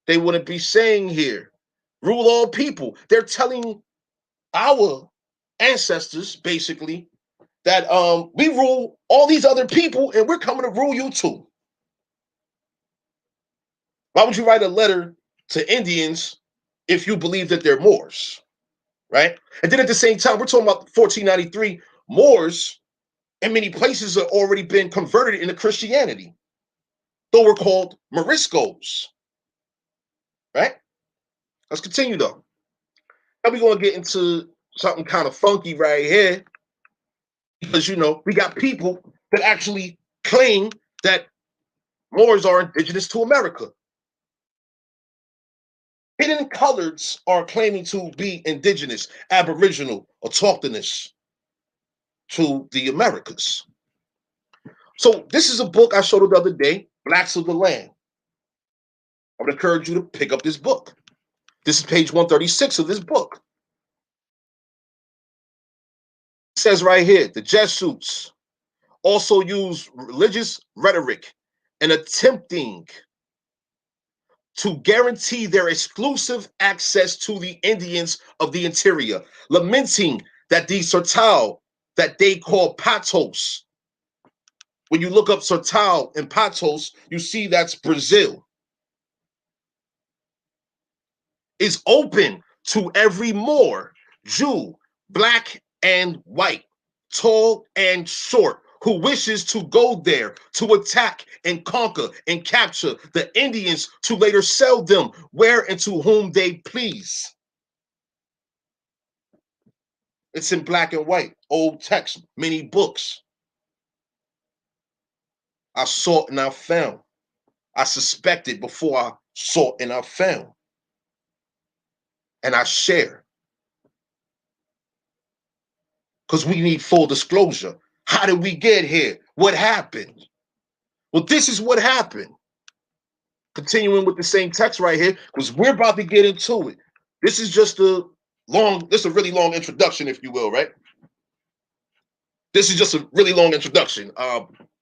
they wouldn't be saying here, rule all people. They're telling our ancestors, basically, that we rule all these other people and we're coming to rule you too. Why would you write a letter to Indians if you believe that they're Moors, right? And then at the same time, we're talking about 1493, Moors in many places have already been converted into Christianity, though we're called Moriscos, right? Let's continue though. Now we're going to get into something kind of funky right here because, you know, we got people that actually claim that Moors are indigenous to America. Hidden coloreds are claiming to be indigenous, aboriginal, autochthonous to the Americas. So this is a book I showed the other day, Blacks of the Land. I would encourage you to pick up this book. This is page 136 of this book. It says right here, the Jesuits also use religious rhetoric in attempting to guarantee their exclusive access to the Indians of the interior, lamenting that the Sertão that they call Patos, when you look up Sertão and Patos, you see that's Brazil, is open to every Moor, Jew, black and white, tall and short, who wishes to go there to attack and conquer and capture the Indians to later sell them where and to whom they please. It's in black and white, old text, many books. I sought and I found. I suspected before I sought and I found. And I share. Because we need full disclosure. How did we get here? What happened? Well, this is what happened. Continuing with the same text right here, because we're about to get into it. This is just a really long introduction, if you will, right? This is just a really long introduction.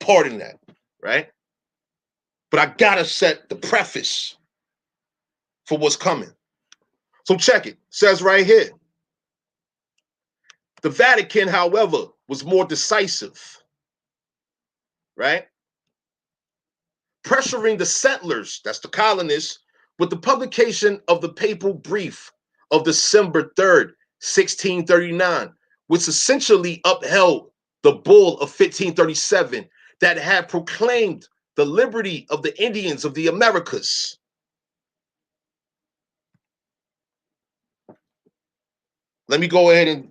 Pardon that, right? But I gotta set the preface for what's coming. So check it. It says right here. The Vatican, however, was more decisive, right? Pressuring the settlers, that's the colonists, with the publication of the papal brief of December 3rd, 1639, which essentially upheld the bull of 1537 that had proclaimed the liberty of the Indians of the Americas. Let me go ahead and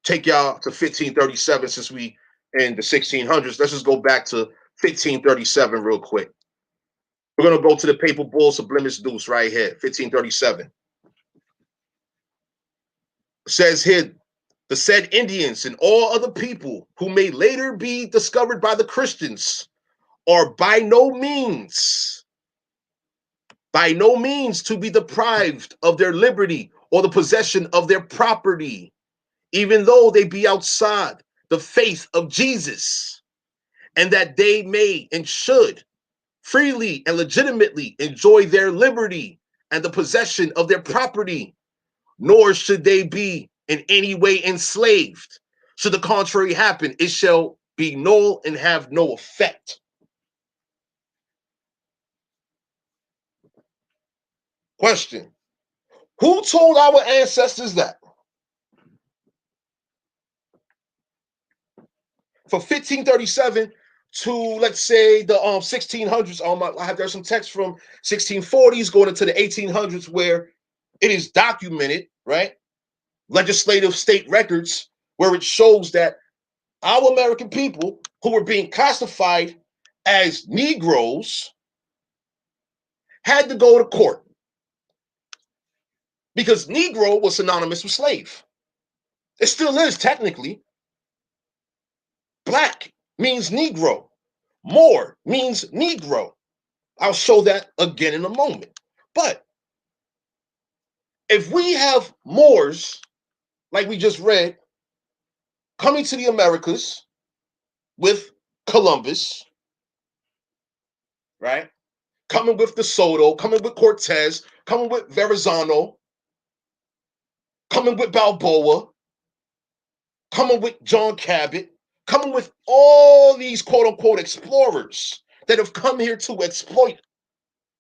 take y'all to 1537 since we in the 1600s. Let's just go back to 1537 real quick. We're going to go to the papal bull sublimis deus right here, 1537. It says here, The said Indians and all other people who may later be discovered by the Christians are by no means to be deprived of their liberty or the possession of their property, even though they be outside the faith of Jesus, and that they may and should freely and legitimately enjoy their liberty and the possession of their property, nor should they be in any way enslaved. Should the contrary happen, it shall be null and have no effect. Question: who told our ancestors that? From 1537 to, let's say, the 1600s, I have there's some text from 1640s going into the 1800s where it is documented, right? Legislative state records where it shows that our American people who were being classified as Negroes had to go to court because Negro was synonymous with slave. It still is technically. Black means Negro. Moor means Negro. I'll show that again in a moment. But if we have Moors, like we just read, coming to the Americas with Columbus, right? Coming with De Soto, coming with Cortez, coming with Verrazano, coming with Balboa, coming with John Cabot, coming with all these quote-unquote explorers that have come here to exploit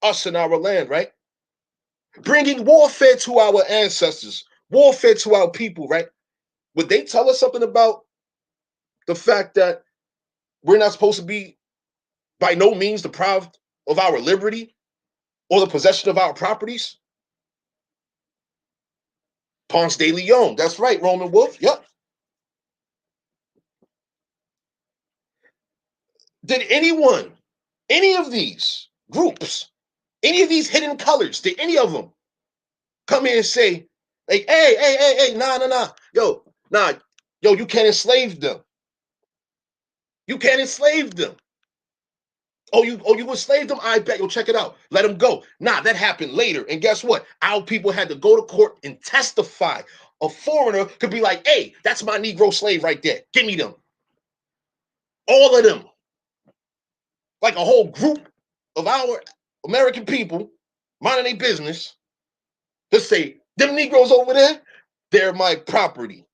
us in our land, right? Bringing warfare to our ancestors, warfare to our people, right? Would they tell us something about the fact that we're not supposed to be by no means deprived of our liberty or the possession of our properties? Ponce de Leon, that's right, Roman Wolf, yep. Did anyone, any of these groups, any of these hidden colors, did any of them come in and say, like, hey, nah, yo, you can't enslave them. You can't enslave them. Oh, you enslaved them? I bet. Yo, check it out. Let them go. Nah, that happened later. And guess what? Our people had to go to court and testify. A foreigner could be like, hey, that's my Negro slave right there. Give me them. All of them. Like a whole group of our American people minding their business. Let's say, them Negroes over there, they're my property.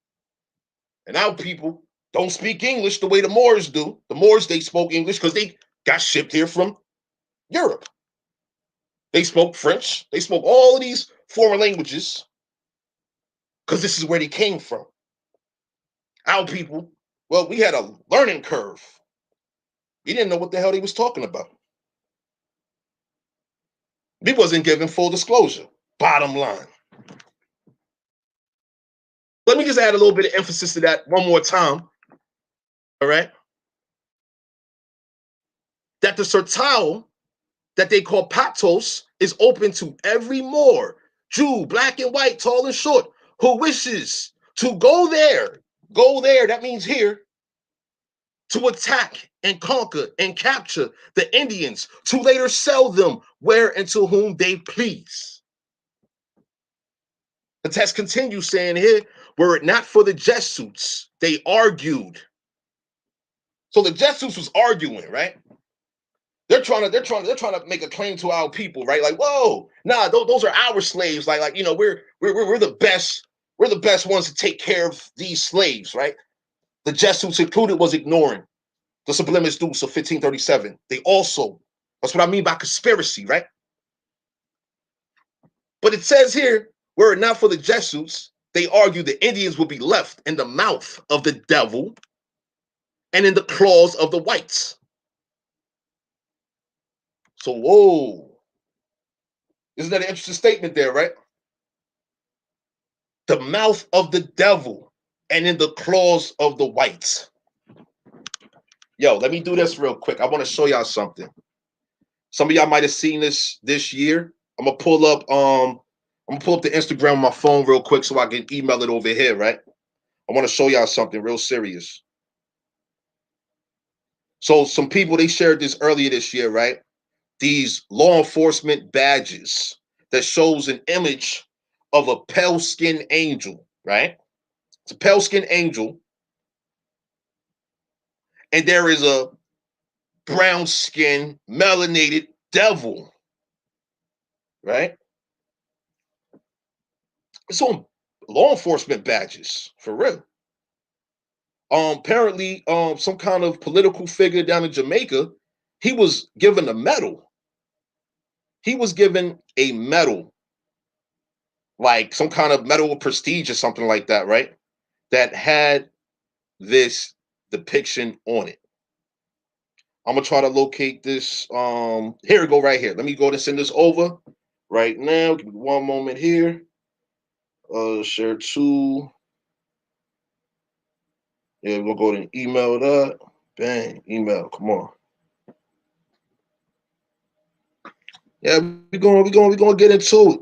And our people don't speak English the way the Moors do. The Moors, they spoke English because they got shipped here from Europe. They spoke French. They spoke all of these foreign languages because this is where they came from. Our people, well, we had a learning curve. We didn't know what the hell they was talking about. We wasn't given full disclosure, bottom line. Let me just add a little bit of emphasis to that one more time, all right? That the Sertao that they call Patos is open to every Moor, Jew, black and white, tall and short, who wishes to go there, that means here, to attack and conquer and capture the Indians, to later sell them where and to whom they please. The text continues saying here, were it not for the Jesuits, they argued. So the Jesuits was arguing, right? They're trying to make a claim to our people, right? Like, whoa, nah, those are our slaves. Like, you know, we're the best. We're the best ones to take care of these slaves, right? The Jesuits included was ignoring the Sublimis Deus of 1537. They also, that's what I mean by conspiracy, right? But it says here, were it not for the Jesuits, they argue the Indians would be left in the mouth of the devil and in the claws of the whites. So, whoa. Isn't that an interesting statement there, right? The mouth of the devil and in the claws of the whites. Yo, let me do this real quick. I want to show y'all something. Some of y'all might have seen this year. I'm gonna pull up the Instagram on my phone real quick so I can email it over here, right? I want to show y'all something real serious. So some people, they shared this earlier this year, right? These law enforcement badges that shows an image of a pale-skinned angel, right? It's a pale-skinned angel, and there is a brown-skinned, melanated devil, right? It's on law enforcement badges, for real. Apparently, some kind of political figure down in Jamaica, he was given a medal. He was given a medal, like some kind of medal of prestige or something like that, right? That had this depiction on it. I'm gonna try to locate this. Here we go, right here. Let me go and send this over right now. Give me one moment here. Share to. Yeah, we'll go ahead and email that. Bang, email. Come on. Yeah, we're gonna get into it.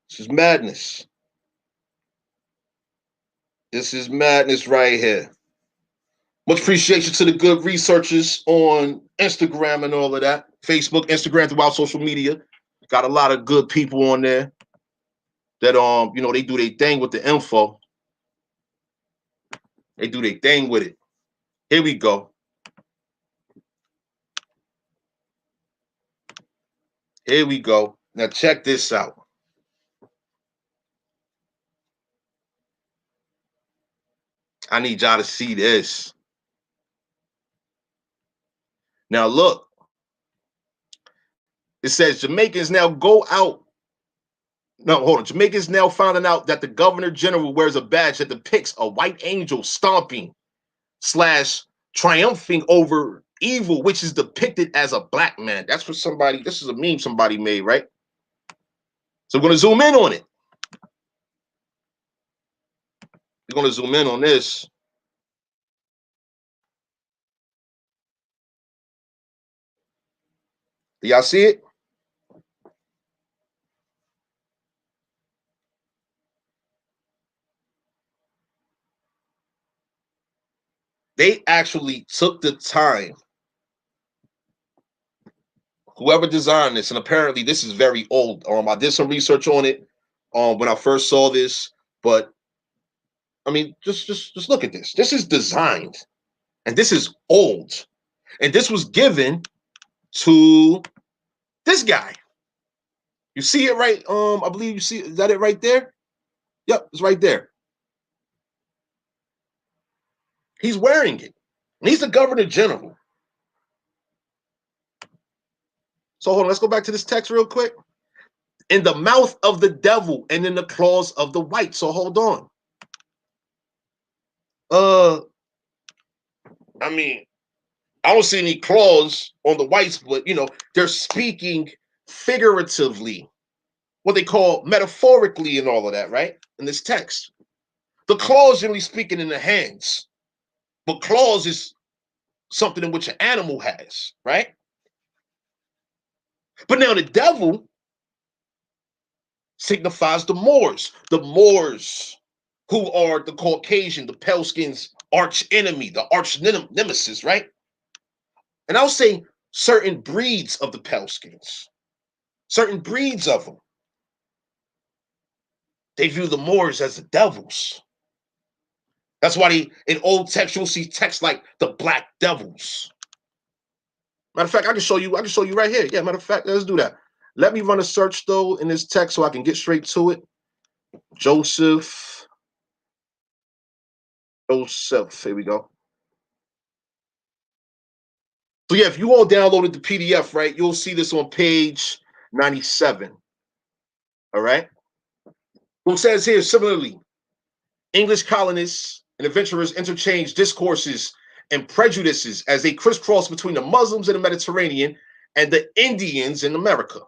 This is madness. This is madness right here. Much appreciation to the good researchers on Instagram and all of that. Facebook, Instagram, throughout social media. Got a lot of good people on there that they do their thing with the info. They do their thing with it. Here we go. Here we go. Now check this out. I need y'all to see this. Now look. It says Jamaicans now go out. No, hold on. Jamaicans now finding out that the governor general wears a badge that depicts a white angel stomping / triumphing over evil, which is depicted as a black man. That's what this is a meme somebody made, right? So we're going to zoom in on it. We're going to zoom in on this. Do y'all see it? They actually took the time. Whoever designed this, and apparently this is very old. I did some research on it when I first saw this, but I mean, just look at this. This is designed, and this is old, and this was given to this guy. You see it right? I believe you see. Is that it right there? Yep, it's right there. He's wearing it, and he's the governor general. So hold on, let's go back to this text real quick. In the mouth of the devil and in the claws of the white. So hold on. I mean, I don't see any claws on the whites, but they're speaking figuratively, what they call metaphorically and all of that, right? In this text. The claws generally speaking in the hands, but claws is something in which an animal has, right? But now the devil signifies the Moors who are the Caucasian, the pale skins arch enemy, the arch nemesis, right? And I'll say certain breeds of the pale skins, certain breeds of them, they view the Moors as the devils. That's why in old text you'll see text like the black devils. Matter of fact, I can show you right here. Yeah, matter of fact, let's do that. Let me run a search though in this text so I can get straight to it. Joseph. Here we go. So yeah, if you all downloaded the PDF, right, you'll see this on page 97. All right. Well, it says here, similarly, English colonists and adventurers interchange discourses and prejudices as they crisscross between the Muslims in the Mediterranean and the Indians in America,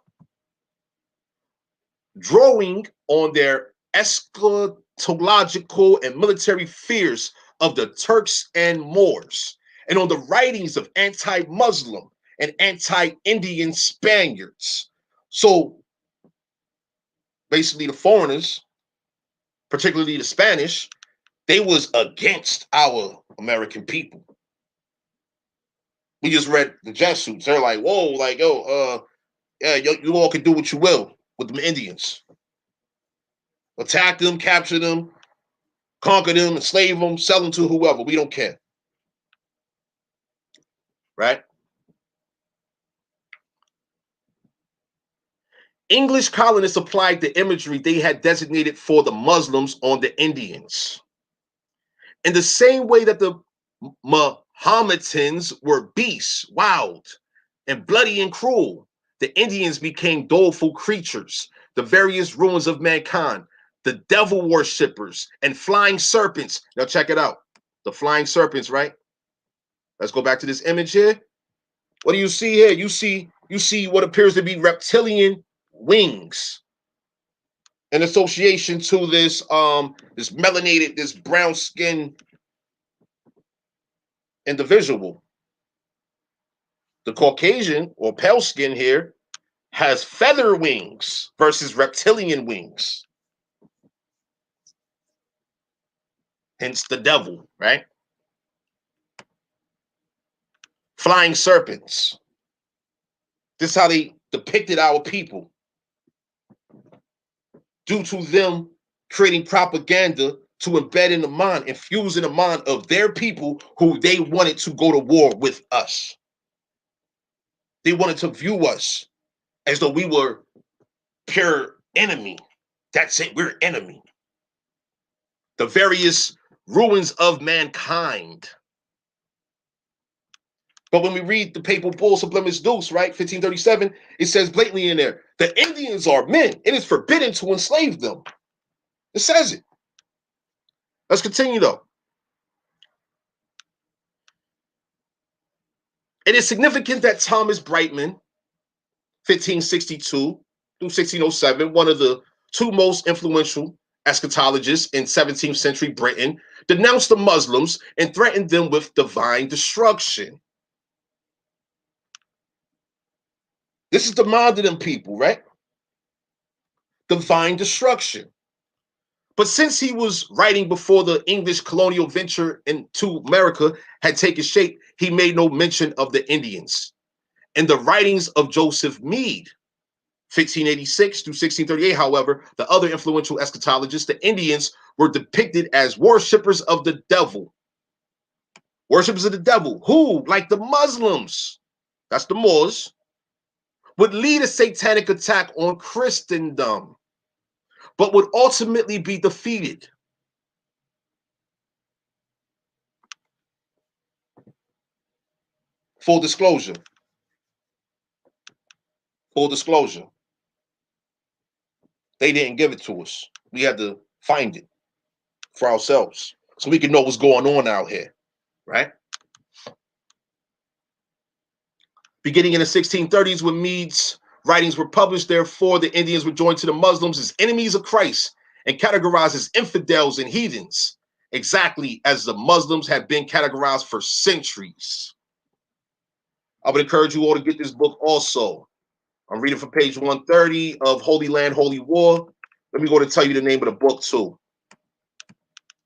drawing on their eschatological and military fears of the Turks and Moors, and on the writings of anti-Muslim and anti-Indian Spaniards. So basically the foreigners, particularly the Spanish, They was against our American people. We just read the Jesuits. They're like, whoa, like, yo, yeah, you all can do what you will with the Indians. Attack them, capture them, conquer them, enslave them, sell them to whoever. We don't care. Right? English colonists applied the imagery they had designated for the Muslims on the Indians. In the same way that the Mohammedans were beasts, wild, and bloody and cruel, the Indians became doleful creatures, the various ruins of mankind, the devil worshippers, and flying serpents. Now check it out. The flying serpents, right? Let's go back to this image here. What do you see here? You see what appears to be reptilian wings in association to this this melanated, this brown skin individual. The Caucasian or pale skin here has feather wings versus reptilian wings. Hence the devil, right? Flying serpents. This is how they depicted our people. Due to them creating propaganda to embed in the mind, infuse in the mind of their people who they wanted to go to war with us. They wanted to view us as though we were pure enemy. That's it, we're enemy. The various ruins of mankind. But when we read the Papal Bull Sublimis Deus, right, 1537, it says blatantly in there, the Indians are men. It is forbidden to enslave them. It says it. Let's continue though. It is significant that Thomas Brightman, 1562 through 1607, one of the two most influential eschatologists in 17th century Britain, denounced the Muslims and threatened them with divine destruction. This is the mind of them people, right? Divine destruction. But since he was writing before the English colonial venture into America had taken shape, he made no mention of the Indians. In the writings of Joseph Mead, 1586 to 1638, however, the other influential eschatologists, the Indians were depicted as worshippers of the devil. Worshippers of the devil, who, like the Muslims, that's the Moors, would lead a satanic attack on Christendom, but would ultimately be defeated. Full disclosure. Full disclosure. They didn't give it to us. We had to find it for ourselves so we can know what's going on out here, right? Beginning in the 1630s, when Mead's writings were published, therefore, the Indians were joined to the Muslims as enemies of Christ and categorized as infidels and heathens, exactly as the Muslims had been categorized for centuries. I would encourage you all to get this book also. I'm reading from page 130 of Holy Land, Holy War. Let me go to tell you the name of the book too.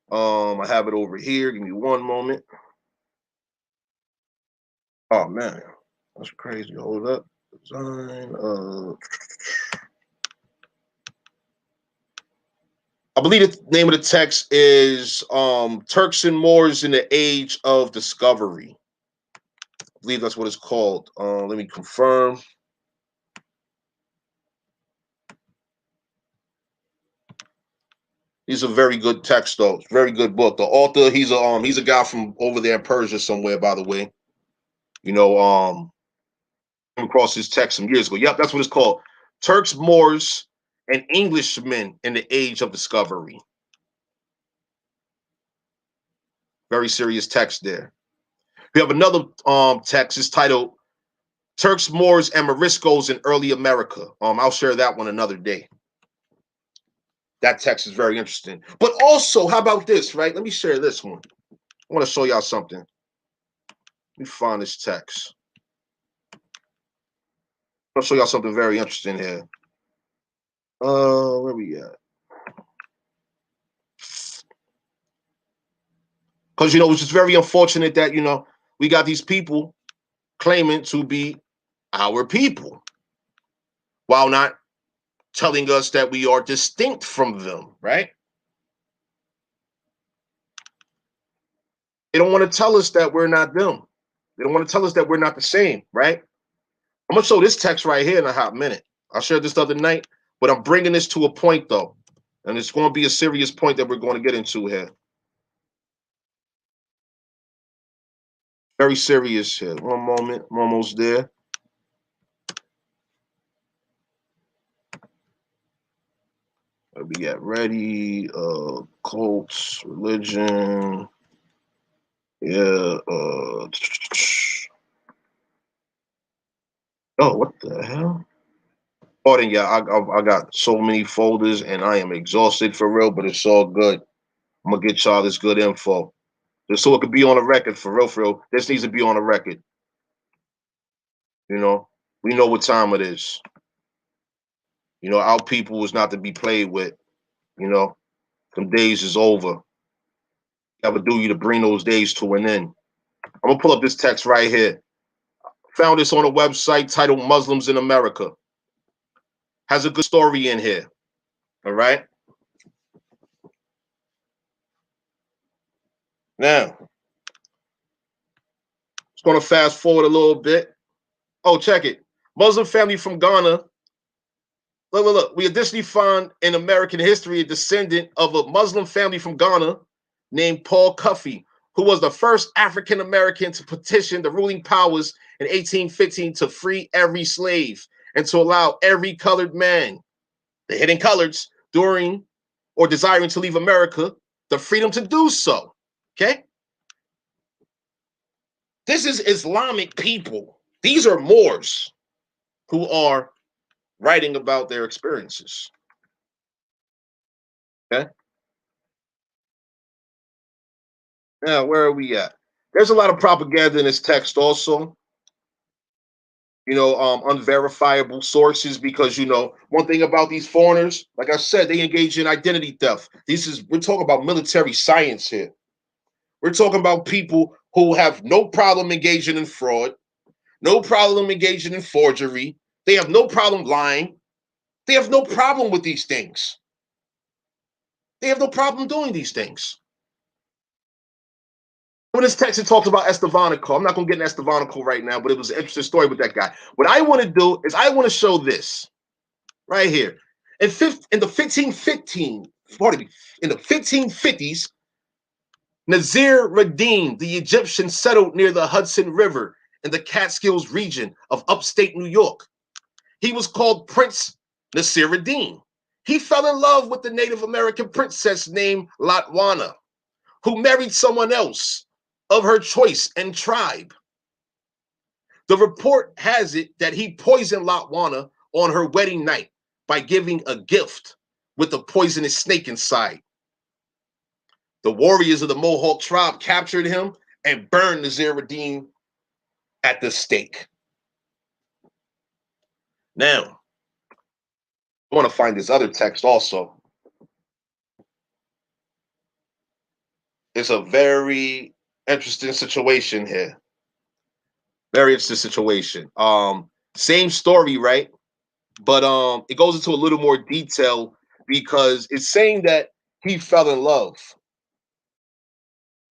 I have it over here. Give me one moment. Oh man, that's crazy. Hold up. Design. I believe the name of the text is Turks and Moors in the Age of Discovery. I believe that's what it's called. Let me confirm. He's a very good text, though. Very good book. The author, he's a guy from over there in Persia somewhere, by the way. You know, came across his text some years ago. Yep, that's what it's called. Turks, Moors, and Englishmen in the Age of Discovery. Very serious text there. We have another text. It's titled Turks, Moors, and Moriscos in Early America. I'll share that one another day. That text is very interesting. But also, how about this, right? Let me share this one. I want to show y'all something. Let me find this text. I'll show y'all something very interesting here. Where we at? Because, you know, it's just very unfortunate that, you know, we got these people claiming to be our people while not telling us that we are distinct from them, right? They don't want to tell us that we're not them. They don't want to tell us that we're not the same, right? I'm going to show this text right here in a hot minute. I shared this the other night, but I'm bringing this to a point, though. And it's going to be a serious point that we're going to get into here. Very serious here. One moment. I'm almost there. Where we at? Ready. Cults, religion. Yeah. Oh, what the hell? Pardon, yeah, I got so many folders and I am exhausted for real, but it's all good. I'm gonna get y'all this good info. Just so it could be on the record for real, for real. This needs to be on the record. You know, we know what time it is. You know, our people is not to be played with. You know, some days is over. I would do you to bring those days to an end. I'm gonna pull up this text right here. Found this on a website titled Muslims in America. Has a good story in here. All right. Now, just gonna fast forward a little bit. Oh, check it. Muslim family from Ghana. Look. We additionally find in American history a descendant of a Muslim family from Ghana named Paul Cuffey, who was the first African American to petition the ruling powers in 1815 to free every slave and to allow every colored man, the hidden coloreds, during or desiring to leave America, the freedom to do so. Okay? This is Islamic people. These are Moors who are writing about their experiences. Okay. Now, where are we at? There's a lot of propaganda in this text also. You know, unverifiable sources, because, you know, one thing about these foreigners, like I said, they engage in identity theft. We're talking about military science here. We're talking about people who have no problem engaging in fraud, no problem engaging in forgery. They have no problem lying. They have no problem with these things. They have no problem doing these things. When this text, it talks about Estevanico. I'm not going to get in Estevanico right now, but it was an interesting story with that guy. What I want to do is I want to show this right here. In the 1550s, Nazir Radim, the Egyptian, settled near the Hudson River in the Catskills region of upstate New York. He was called Prince Nasir Radim. He fell in love with the Native American princess named Latwana, who married someone else of her choice and tribe. The report has it that he poisoned Latwana on her wedding night by giving a gift with a poisonous snake inside. The warriors of the Mohawk tribe captured him and burned Nazir Radim at the stake. Now, I want to find this other text also. It's a very interesting situation here. Very interesting situation. Same story, right? But it goes into a little more detail because it's saying that he fell in love,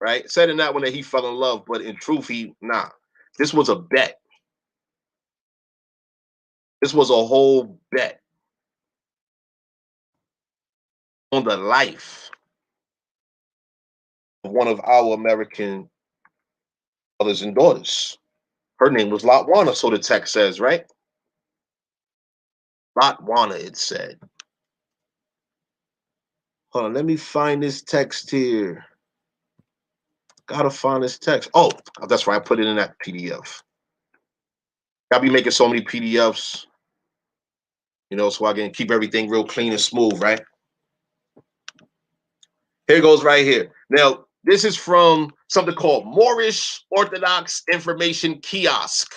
right? It said in that one that he fell in love, but in truth, this was a bet. This was a whole bet on the life of one of our American mothers and daughters. Her name was Latwana, so the text says, right? Latwana, it said. Hold on, let me find this text here. Gotta find this text. Oh, that's right. I put it in that PDF. I'll be making so many PDFs, you know, so I can keep everything real clean and smooth, right? Here goes right here. Now, this is from something called Moorish Orthodox Information Kiosk,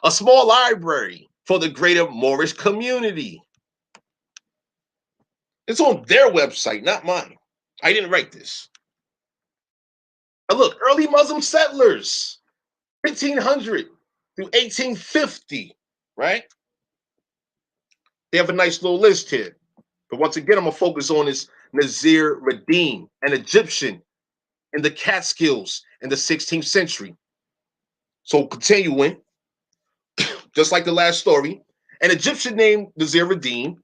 a small library for the greater Moorish community. It's on their website, not mine. I didn't write this. Now look, early Muslim settlers, 1500 through 1850, right? They have a nice little list here. But once again, I'm going to focus on this Nazir Radim, an Egyptian in the Catskills in the 16th century. So continuing, just like the last story, an Egyptian named Nazir Radim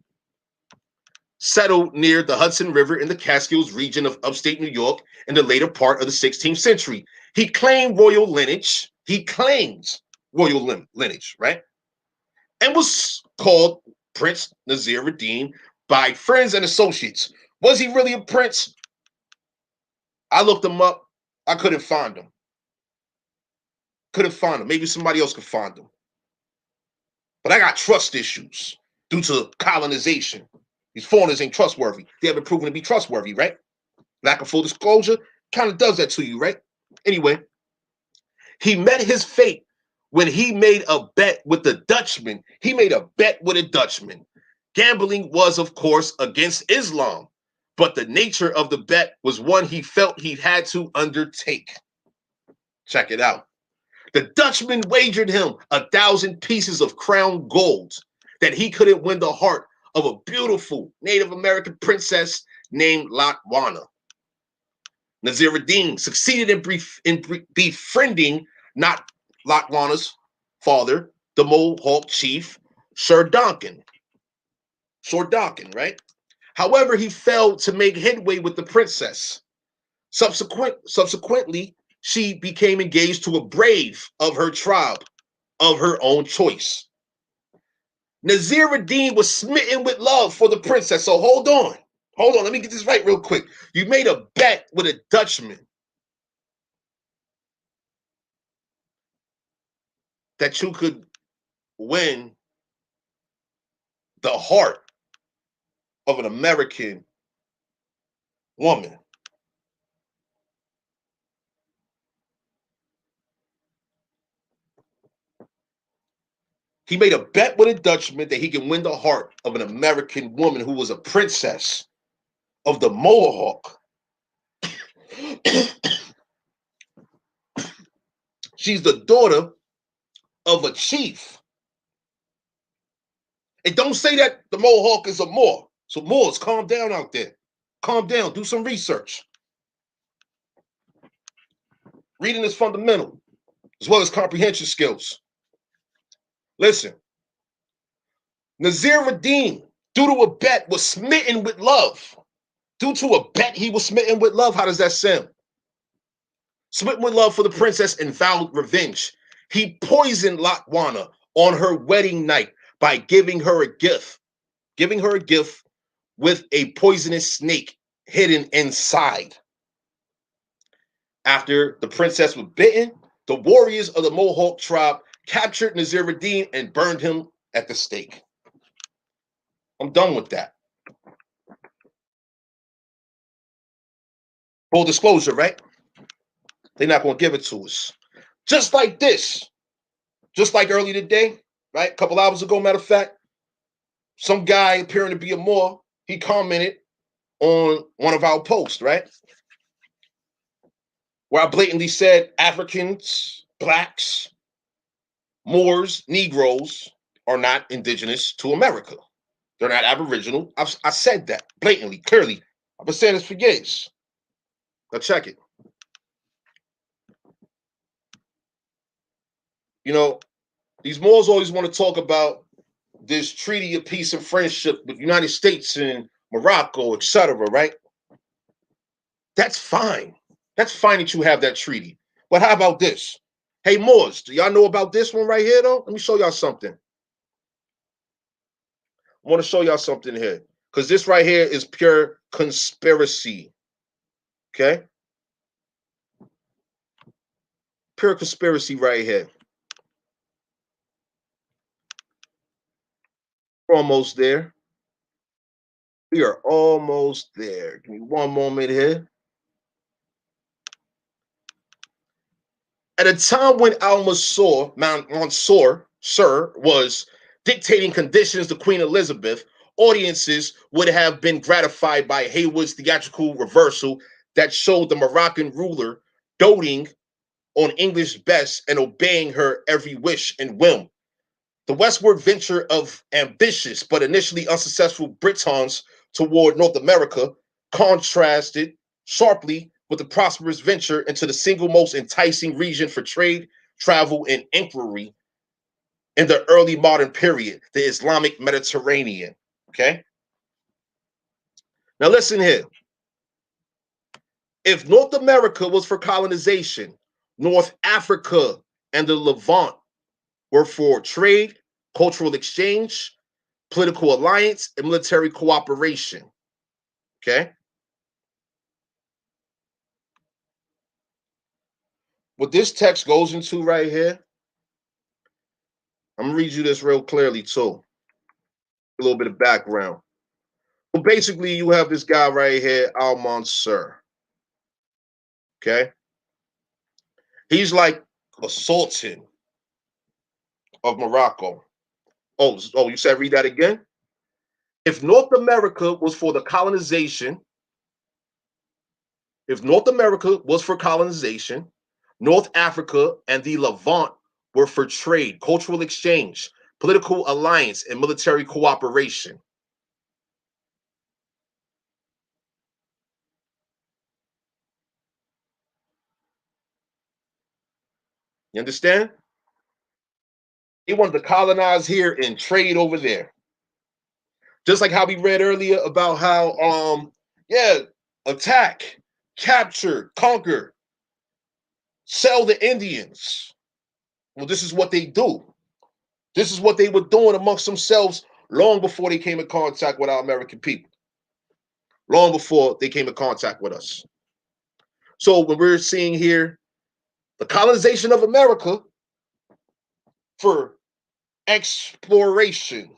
settled near the Hudson River in the Catskills region of upstate New York in the later part of the 16th century. He claimed royal lineage. He claims royal lineage, right? And was called Prince Nazir Radim by friends and associates. Was he really a prince? I looked him up. I couldn't find him. Couldn't find him. Maybe somebody else could find him. But I got trust issues due to colonization. These foreigners ain't trustworthy. They haven't proven to be trustworthy, right? Lack of full disclosure kind of does that to you, right? Anyway, he met his fate when he made a bet with the Dutchman. He made a bet with a Dutchman. Gambling was, of course, against Islam, but the nature of the bet was one he felt he had to undertake. Check it out. The Dutchman wagered him 1,000 pieces of crown gold that he couldn't win the heart of a beautiful Native American princess named Latwana. Nazir Radim succeeded in befriending not Latwana's father, the Mohawk chief, Sir Duncan. Sir Duncan, right? However, he failed to make headway with the princess. Subsequently, she became engaged to a brave of her tribe of her own choice. Nazir Radim was smitten with love for the princess. So hold on, let me get this right real quick. You made a bet with a Dutchman that you could win the heart of an American woman. He made a bet with a Dutchman that he can win the heart of an American woman who was a princess of the Mohawk. She's the daughter of a chief. And don't say that the Mohawk is a Moor. So Moors, calm down out there. Calm down. Do some research. Reading is fundamental, as well as comprehension skills. Listen. Nazir Radim, due to a bet, was smitten with love. Due to a bet, he was smitten with love. How does that sound? Smitten with love for the princess and vowed revenge. He poisoned Latwana on her wedding night by giving her a gift. Giving her a gift with a poisonous snake hidden inside. After the princess was bitten, the warriors of the Mohawk tribe captured Nazir Radim and burned him at the stake. I'm done with that. Full disclosure, right? They're not going to give it to us. Just like this. Just like early today, right? A couple hours ago, matter of fact, some guy appearing to be a Moor, he commented on one of our posts, right? Where I blatantly said Africans, blacks, Moors, Negroes are not indigenous to America. They're not Aboriginal. I said that blatantly, clearly. I've been saying this for years. Now check it. You know, these Moors always want to talk about this treaty of peace and friendship with the United States and Morocco, etc., right? That's fine. That's fine that you have that treaty. But how about this? Hey, Moors, do y'all know about this one right here, though? Let me show y'all something. I want to show y'all something here, because this right here is pure conspiracy. Okay? Pure conspiracy right here. We're almost there. We are almost there. Give me one moment here. At a time when Monsieur, Sir, was dictating conditions to Queen Elizabeth, audiences would have been gratified by Haywood's theatrical reversal that showed the Moroccan ruler doting on English best and obeying her every wish and whim. The westward venture of ambitious but initially unsuccessful Britons toward North America contrasted sharply with the prosperous venture into the single most enticing region for trade, travel, and inquiry in the early modern period, the Islamic Mediterranean. Okay? Now listen here. If North America was for colonization, North Africa and the Levant were for trade, cultural exchange, political alliance, and military cooperation. Okay? What this text goes into right here, I'm gonna read you this real clearly too. A little bit of background. Well, basically, you have this guy right here, Al-Mansur. Okay? He's like a sultan of Morocco. Oh, you said read that again? If North America was for the colonization, if North America was for colonization, North Africa and the Levant were for trade, cultural exchange, political alliance, and military cooperation. You understand? They wanted to colonize here and trade over there. Just like how we read earlier about how attack, capture, conquer, sell the Indians. Well, this is what they do. This is what they were doing amongst themselves long before they came in contact with our American people. Long before they came in contact with us. So when we're seeing here the colonization of America for exploration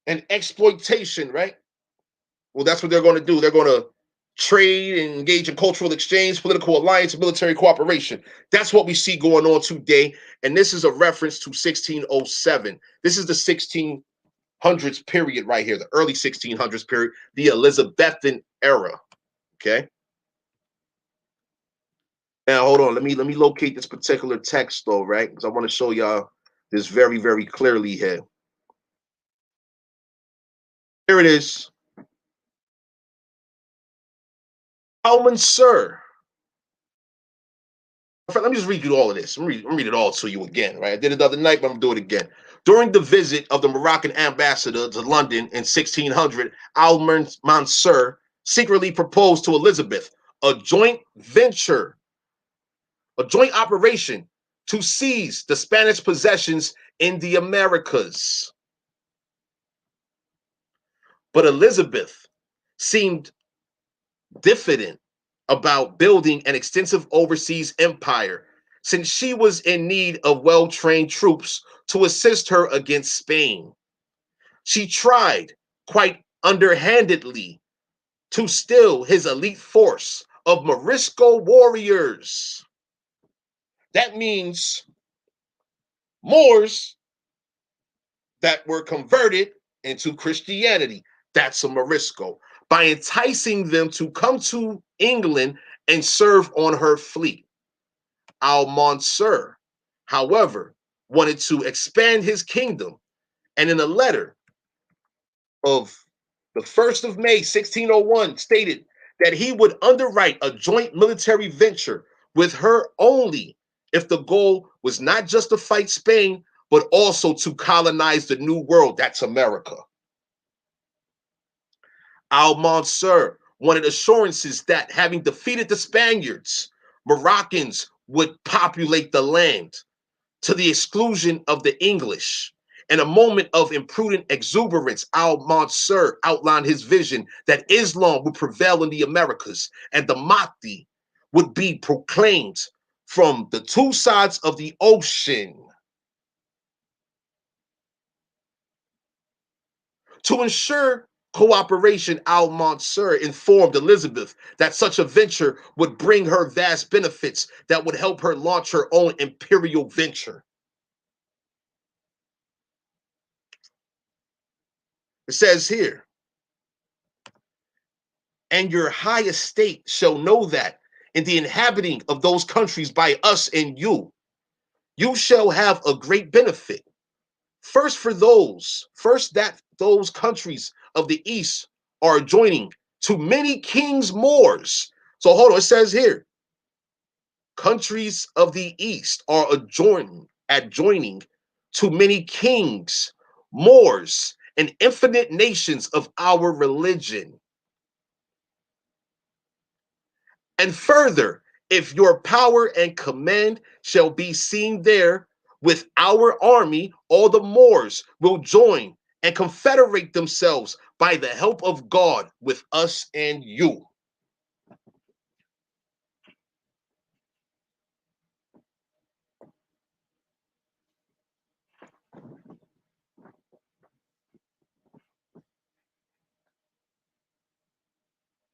and exploitation, right? Well, that's what they're going to do. They're going to trade and engage in cultural exchange, political alliance, and military cooperation. That's what we see going on today. And this is a reference to 1607. This is the 1600s period right here, the early 1600s period, the Elizabethan era. Okay. Now, hold on. Let me locate this particular text, though, right? Because I want to show y'all this very, very clearly here. Here it is. Al-Mansur. Let me just read you all of this. Let me read it all to you again, right? I did it the other night, but I'm going to do it again. During the visit of the Moroccan ambassador to London in 1600, Al-Mansur secretly proposed to Elizabeth a joint venture, a joint operation to seize the Spanish possessions in the Americas. But Elizabeth seemed diffident about building an extensive overseas empire, since she was in need of well-trained troops to assist her against Spain. She tried, quite underhandedly, to still his elite force of Morisco warriors. That means Moors that were converted into Christianity. That's a Morisco. By enticing them to come to England and serve on her fleet. Al-Mansur, however, wanted to expand his kingdom, and in a letter of the 1st of May, 1601, stated that he would underwrite a joint military venture with her only if the goal was not just to fight Spain, but also to colonize the New World. That's America. Al-Mansur wanted assurances that, having defeated the Spaniards, Moroccans would populate the land to the exclusion of the English. In a moment of imprudent exuberance, Al-Mansur outlined his vision that Islam would prevail in the Americas and the Mahdi would be proclaimed from the two sides of the ocean. To ensure cooperation, Al-Mansur informed Elizabeth that such a venture would bring her vast benefits that would help her launch her own imperial venture. It says here, and your high estate shall know that in the inhabiting of those countries by us and you shall have a great benefit. First that those countries of the east are adjoining to many kings Moors. So hold on, it says here, countries of the east are adjoining to many kings, Moors, and infinite nations of our religion. And further, if your power and command shall be seen there with our army, all the Moors will join and confederate themselves by the help of God with us and you.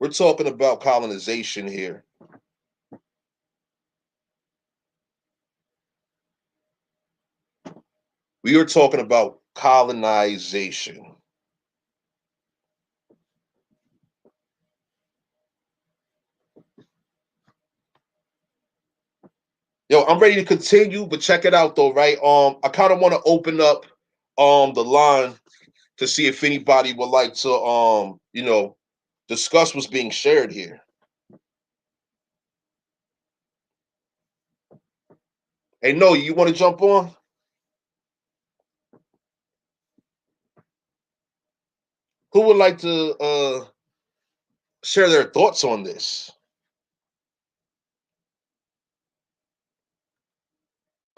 We're talking about colonization here. We are talking about colonization. Yo, I'm ready to continue, but check it out though, right? I kind of want to open up the line to see if anybody would like to discuss what's being shared here. Hey, no, you want to jump on? Who would like to share their thoughts on this?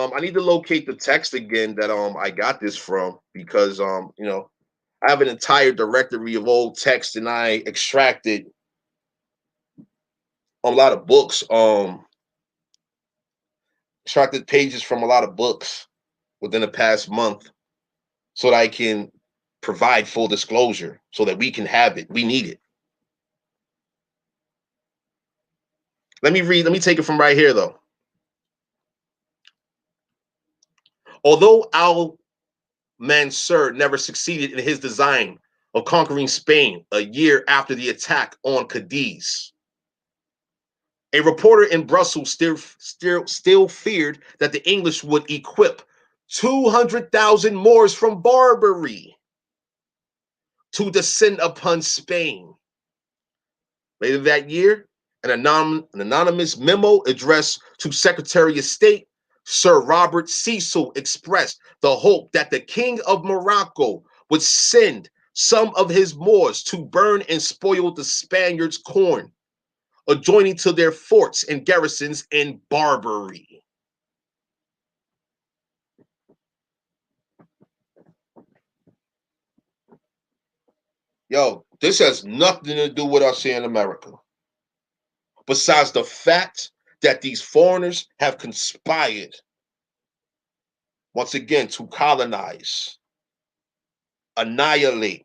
I need to locate the text again that I got this from because I have an entire directory of old text and I extracted a lot of books, extracted pages from a lot of books within the past month so that I can provide full disclosure so that we can have it. We need it. Let me take it from right here though. Although Al-Mansur never succeeded in his design of conquering Spain a year after the attack on Cadiz, a reporter in Brussels still feared that the English would equip 200,000 Moors from Barbary to descend upon Spain. Later that year, an anonymous memo addressed to Secretary of State Sir Robert Cecil expressed the hope that the King of Morocco would send some of his Moors to burn and spoil the Spaniards' corn, adjoining to their forts and garrisons in Barbary. Yo, this has nothing to do with us here in America. Besides the fact that these foreigners have conspired once again to colonize, annihilate,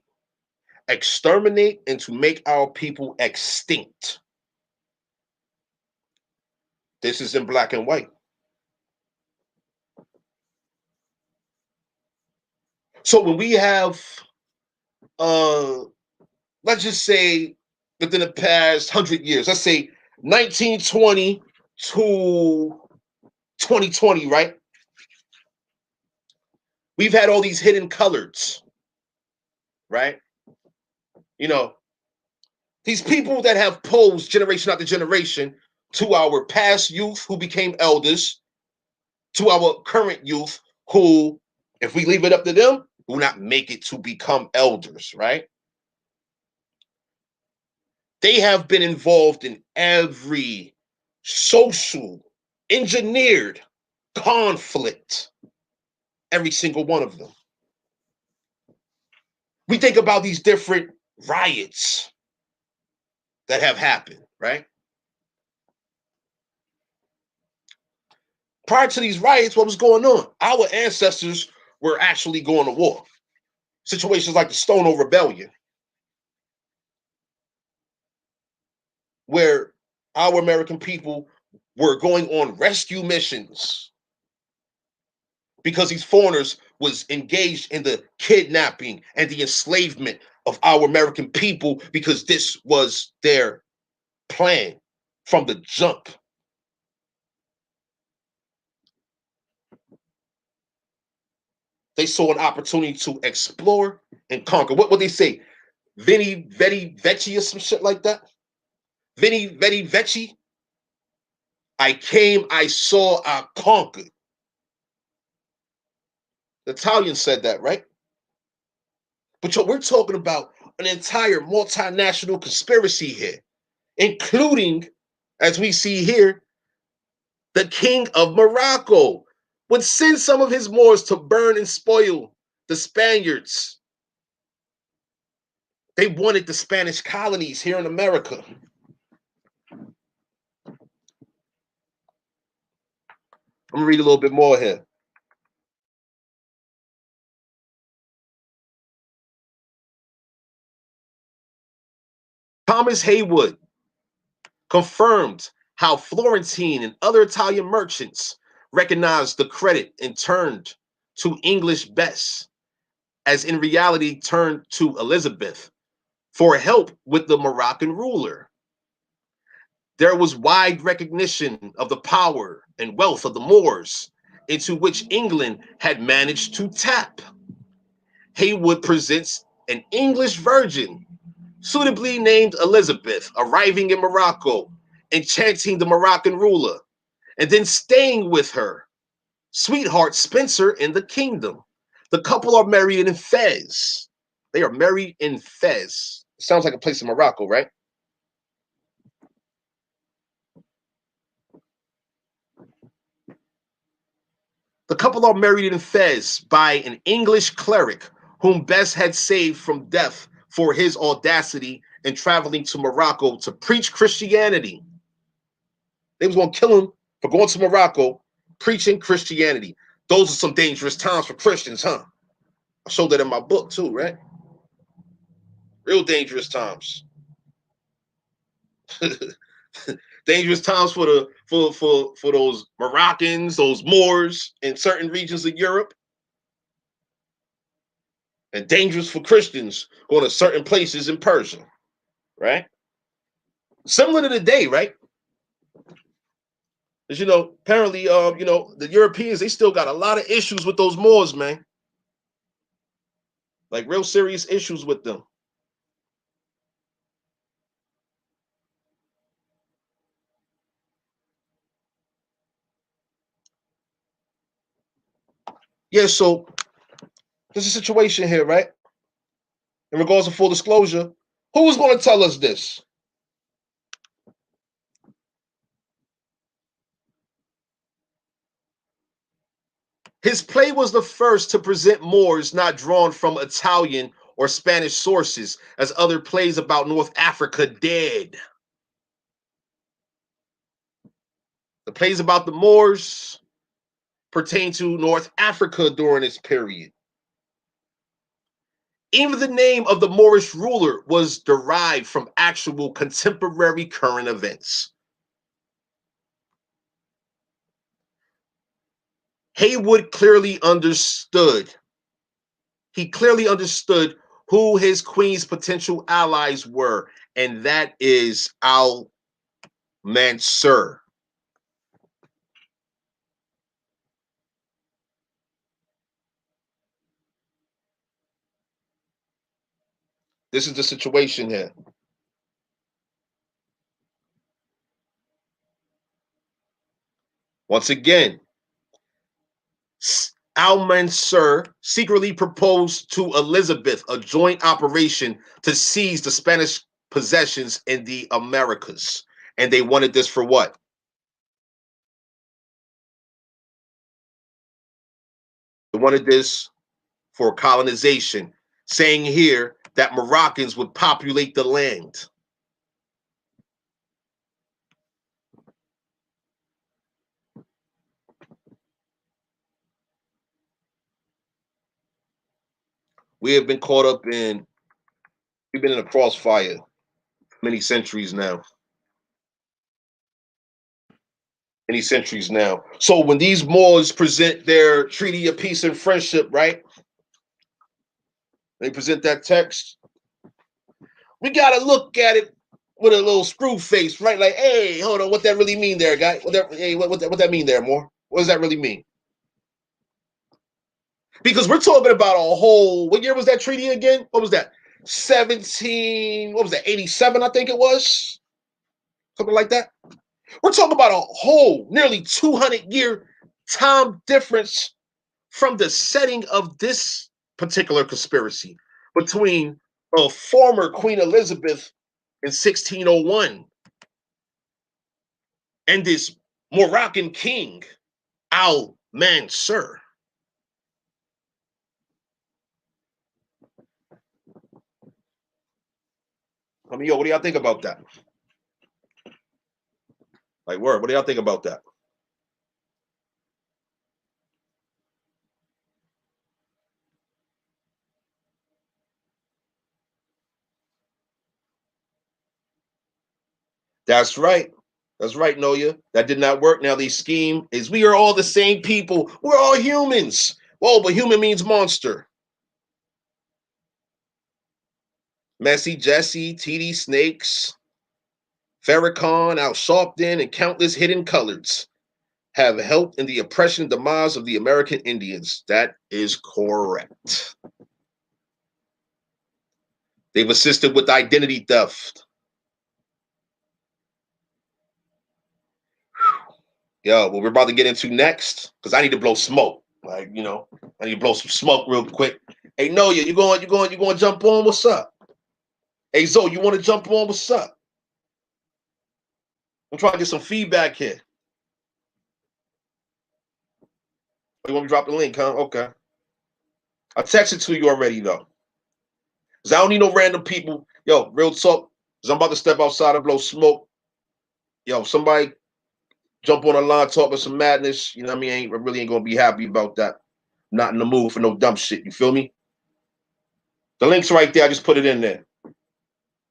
exterminate, and to make our people extinct. This is in black and white. So when we have let's just say within the past 100 years, let's say 1920 to 2020, right? We've had all these hidden colors, right? You know, these people that have posed generation after generation to our past youth who became elders, to our current youth who, if we leave it up to them, will not make it to become elders, right? They have been involved in every social, engineered conflict, every single one of them. We think about these different riots that have happened, right? Prior to these riots, what was going on? Our ancestors were actually going to war. Situations like the Stono Rebellion, where our American people were going on rescue missions because these foreigners was engaged in the kidnapping and the enslavement of our American people because this was their plan. from the jump. They saw an opportunity to explore and conquer. What they say? Veni, Vedi, Vecchi or some shit like that? Veni, Vedi, Vecchi? I came, I saw, I conquered. The Italian said that, right? But we're talking about an entire multinational conspiracy here, including, as we see here, the king of Morocco would send some of his Moors to burn and spoil the Spaniards. They wanted the Spanish colonies here in America. I'm going to read a little bit more here. Thomas Haywood confirmed how Florentine and other Italian merchants recognized the credit and turned to English best, as in reality turned to Elizabeth for help with the Moroccan ruler. There was wide recognition of the power and wealth of the Moors, into which England had managed to tap. Haywood presents an English virgin, suitably named Elizabeth, arriving in Morocco, enchanting the Moroccan ruler, and then staying with her sweetheart Spencer in the kingdom. The couple are married in Fez. They are married in Fez. Sounds like a place in Morocco, right? The couple are married in Fez by an English cleric whom Bess had saved from death for his audacity in traveling to Morocco to preach Christianity. They was going to kill him for going to Morocco, preaching Christianity. Those are some dangerous times for Christians, huh? I showed that in my book too, right? Real dangerous times. Dangerous times for those Moroccans, those Moors in certain regions of Europe. And dangerous for Christians going to certain places in Persia, right? Similar to today, right? Because apparently, the Europeans, they still got a lot of issues with those Moors, man. Like real serious issues with them. Yeah, so there's a situation here, right? In regards to full disclosure, who's going to tell us this? His play was the first to present Moors not drawn from Italian or Spanish sources, as other plays about North Africa did. The plays about the Moors pertain to North Africa during this period. Even the name of the Moorish ruler was derived from actual contemporary current events. Haywood clearly understood. He clearly understood who his queen's potential allies were, and that is Al-Mansur. This is the situation here. Once again, Al-Mansur secretly proposed to Elizabeth a joint operation to seize the Spanish possessions in the Americas. And they wanted this for what? They wanted this for colonization, saying here that Moroccans would populate the land. We have been caught up in, we've been in a crossfire many centuries now. Many centuries now. So when these Moors present their treaty of peace and friendship, right? They present that text. We got to look at it with a little screw face, right? Like, hey, hold on, what that really mean there, guy? What that mean there, more? What does that really mean? Because we're talking about a whole, what year was that treaty again? What was that? 87, I think it was. Something like that. We're talking about a whole nearly 200-year time difference from the setting of this particular conspiracy between a former Queen Elizabeth in 1601 and this Moroccan king, Al Mansur. I mean, yo, what do y'all think about that? Like, word, what do y'all think about that? That's right. That's right, Noya. That did not work. Now the scheme is we are all the same people. We're all humans. Whoa, but human means monster. Messy Jesse, TD Snakes, Farrakhan, Al Sharpton, and countless hidden colors have helped in the oppression and demise of the American Indians. That is correct. They've assisted with identity theft. Yo, what we're about to get into next, because I need to blow smoke. Like, you know, I need to blow some smoke real quick. Hey, Noya, you going to jump on? What's up? Hey, Zoe, you want to jump on? What's up? I'm trying to get some feedback here. You want me to drop the link, huh? Okay. I texted to you already, though. Because I don't need no random people. Yo, real talk. Because I'm about to step outside and blow smoke. Yo, somebody jump on a line talking some madness. You know what I mean? I really ain't going to be happy about that. Not in the mood for no dumb shit. You feel me? The link's right there. I just put it in there.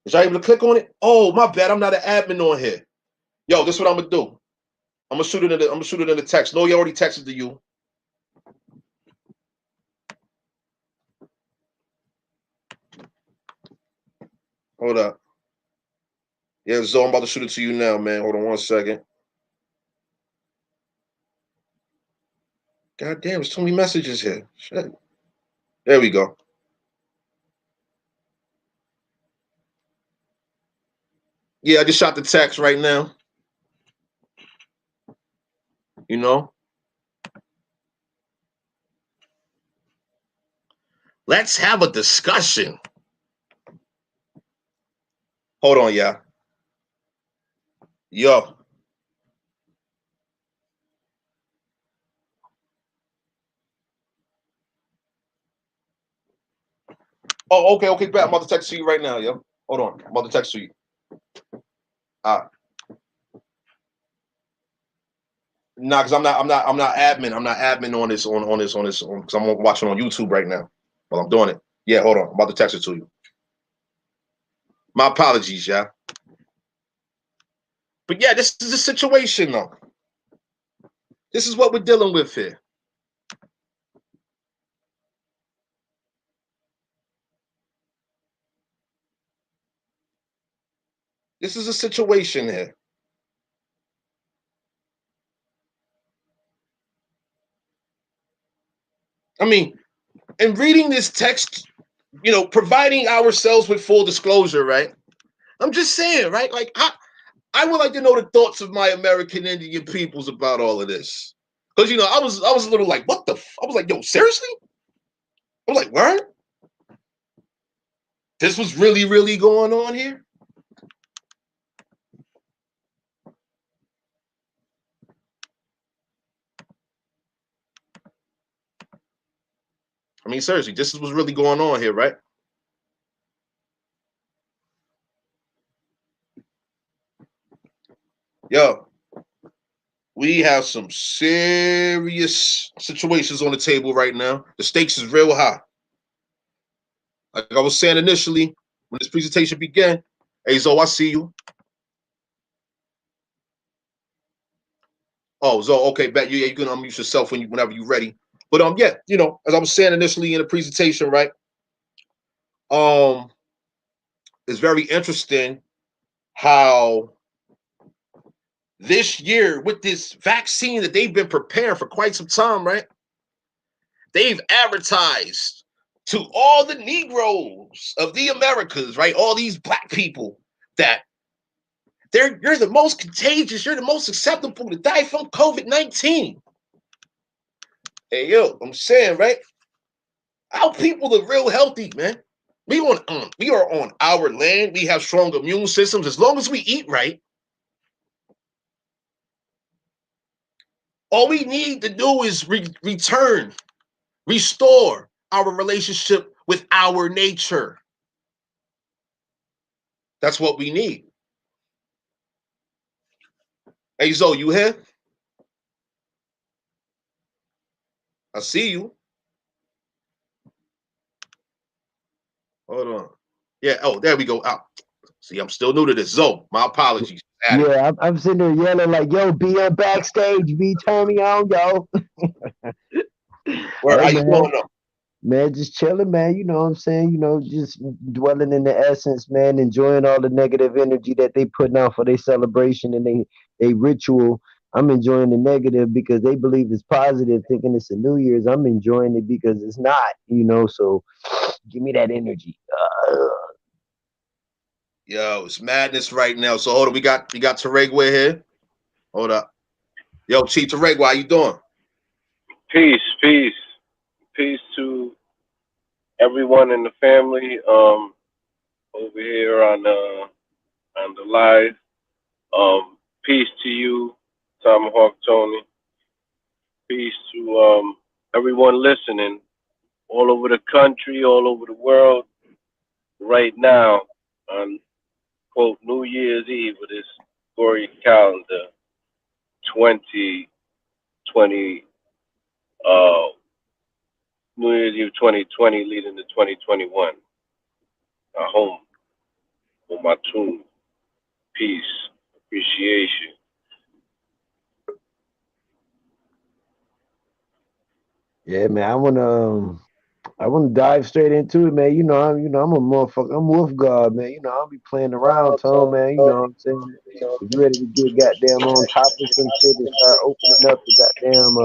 Is y'all able to click on it? Oh, my bad. I'm not an admin on here. Yo, this is what I'm going to do. I'm going to shoot it in the text. No, you already texted to you. Hold up. Yeah, Zoe, I'm about to shoot it to you now, man. Hold on 1 second. God damn, there's too many messages here. Shit. There we go. Yeah, I just shot the text right now. You know? Let's have a discussion. Hold on, yeah. Yo. Oh, okay, bet. I'm about to text to you right now, yo. Hold on. I'm about to text to you. Nah, because I'm not admin. I'm not admin on this because I'm watching on YouTube right now while I'm doing it. Yeah, hold on. I'm about to text it to you. My apologies, yeah. But yeah, this is a situation though. This is what we're dealing with here. This is a situation here. I mean, in reading this text, you know, providing ourselves with full disclosure, right? I'm just saying, right? Like, I would like to know the thoughts of my American Indian peoples about all of this. Because, you know, I was a little like, what the? I was like, yo, seriously? I was like, what? This was really, really going on here? I mean, seriously, this was really going on here, right? Yo, we have some serious situations on the table right now. The stakes is real high. Like I was saying initially, when this presentation began, hey, Zoe, I see you. Oh, Zoe, okay, bet you. Yeah, you can unmute yourself whenever you're ready. But yeah, you know, as I was saying initially in the presentation, right? It's very interesting how this year with this vaccine that they've been preparing for quite some time, right? They've advertised to all the Negroes of the Americas, right? All these black people that you're the most contagious, you're the most susceptible to die from COVID-19. Hey, yo, I'm saying, right? Our people are real healthy, man. We are on our land. We have strong immune systems. As long as we eat right, all we need to do is restore our relationship with our nature. That's what we need. Hey, Zoe, you here? I see you. Hold on. Yeah. Oh, there we go. Oh, see, I'm still new to this. Zoe, my apologies. Yeah, I'm sitting there yelling like, "Yo, be on backstage, be turn me on, yo." Where Hey are you man, going up? man, just chilling, man. You know what I'm saying? Just dwelling in the essence, man, enjoying all the negative energy that they putting out for their celebration and they ritual. I'm enjoying the negative because they believe it's positive, thinking it's a New Year's. I'm enjoying it because it's not. So give me that energy. Yo, it's madness right now. So hold on, we got Teregua here. Hold up. Yo, Chief Teregua, how you doing? Peace, peace to everyone in the family. Over here on the live. Peace to you, Tomahawk Tony. Peace to everyone listening all over the country, all over the world, right now on quote New Year's Eve of this Gregorian calendar, 2020. New Year's Eve 2020 leading to 2021. Home, on my tune, peace, appreciation. Yeah, man. I wanna dive straight into it, man. I'm a motherfucker. I'm Wolf God, man. I'll be playing around, Tone, man. You know what I'm saying? If you ready to get goddamn on top of some shit and start opening up the goddamn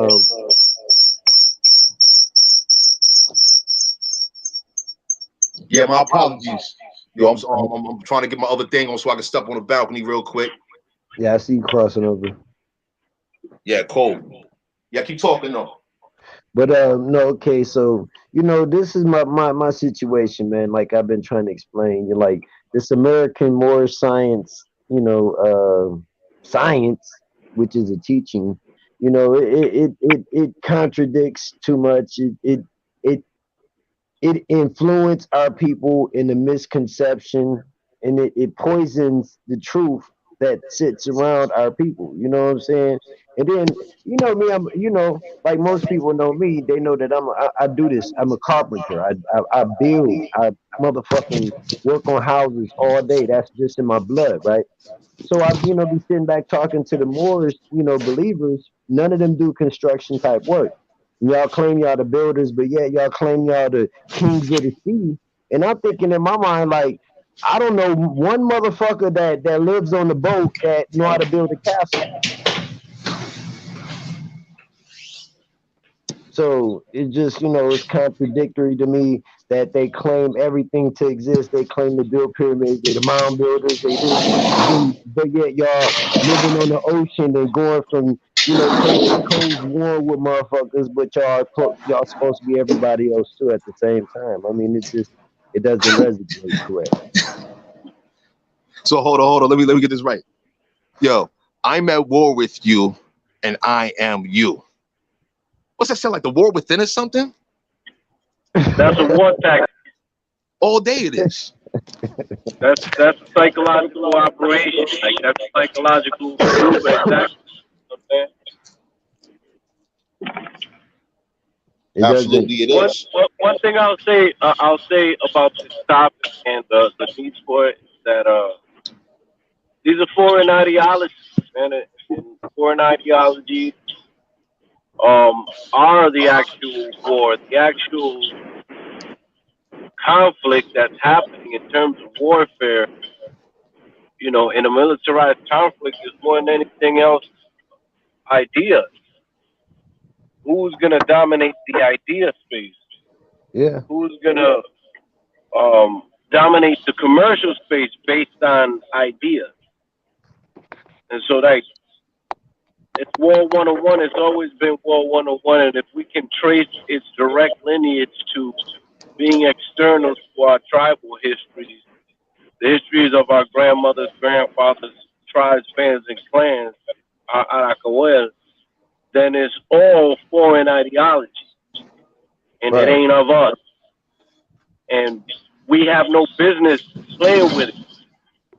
Yeah, my apologies. Yo, I'm trying to get my other thing on so I can step on the balcony real quick. Yeah, I see you crossing over. Yeah, cool. Yeah, keep talking though. But no, okay, so this is my situation, man. Like I've been trying to explain, you like this American Moorish science, science, which is a teaching, it contradicts too much. It it influenced our people in the misconception, and it poisons the truth that sits around our people. You know what I'm saying? And then me, I'm like most people know me. They know that I do this. I'm a carpenter. I build. I motherfucking work on houses all day. That's just in my blood, right? So I, be sitting back talking to the Moors, believers. None of them do construction type work. Y'all claim y'all the builders, but yet y'all claim y'all the kings of the sea. And I'm thinking in my mind, like, I don't know one motherfucker that lives on the boat that know how to build a castle. So it just, it's contradictory to me that they claim everything to exist. They claim to build pyramids, they the mound builders, they this, but yet y'all living on the ocean and going from, coast to coast, war with motherfuckers, but y'all supposed to be everybody else too at the same time. I mean, it doesn't resonate correct. So hold on. Let me get this right. Yo, I'm at war with you, and I am you. What's that sound like? The war within or something? That's a war tactic. All day it is. That's a psychological operation. Like that's a psychological maneuver. Exactly. It Absolutely, it is. One thing I'll say about this topic and the need for it is that these are foreign ideologies, man, and foreign ideologies are the actual war, the actual conflict that's happening in terms of warfare you know, in a militarized conflict is more than anything else ideas. Who's gonna dominate the idea space? Yeah. Who's gonna dominate the commercial space based on ideas? And so, like, it's War 101. It's always been War 101. And if we can trace its direct lineage to being external to our tribal histories, the histories of our grandmothers, grandfathers, tribes, bands, and clans, our Arakawel, then it's all foreign ideology. And it Right. ain't of us. And we have no business playing with it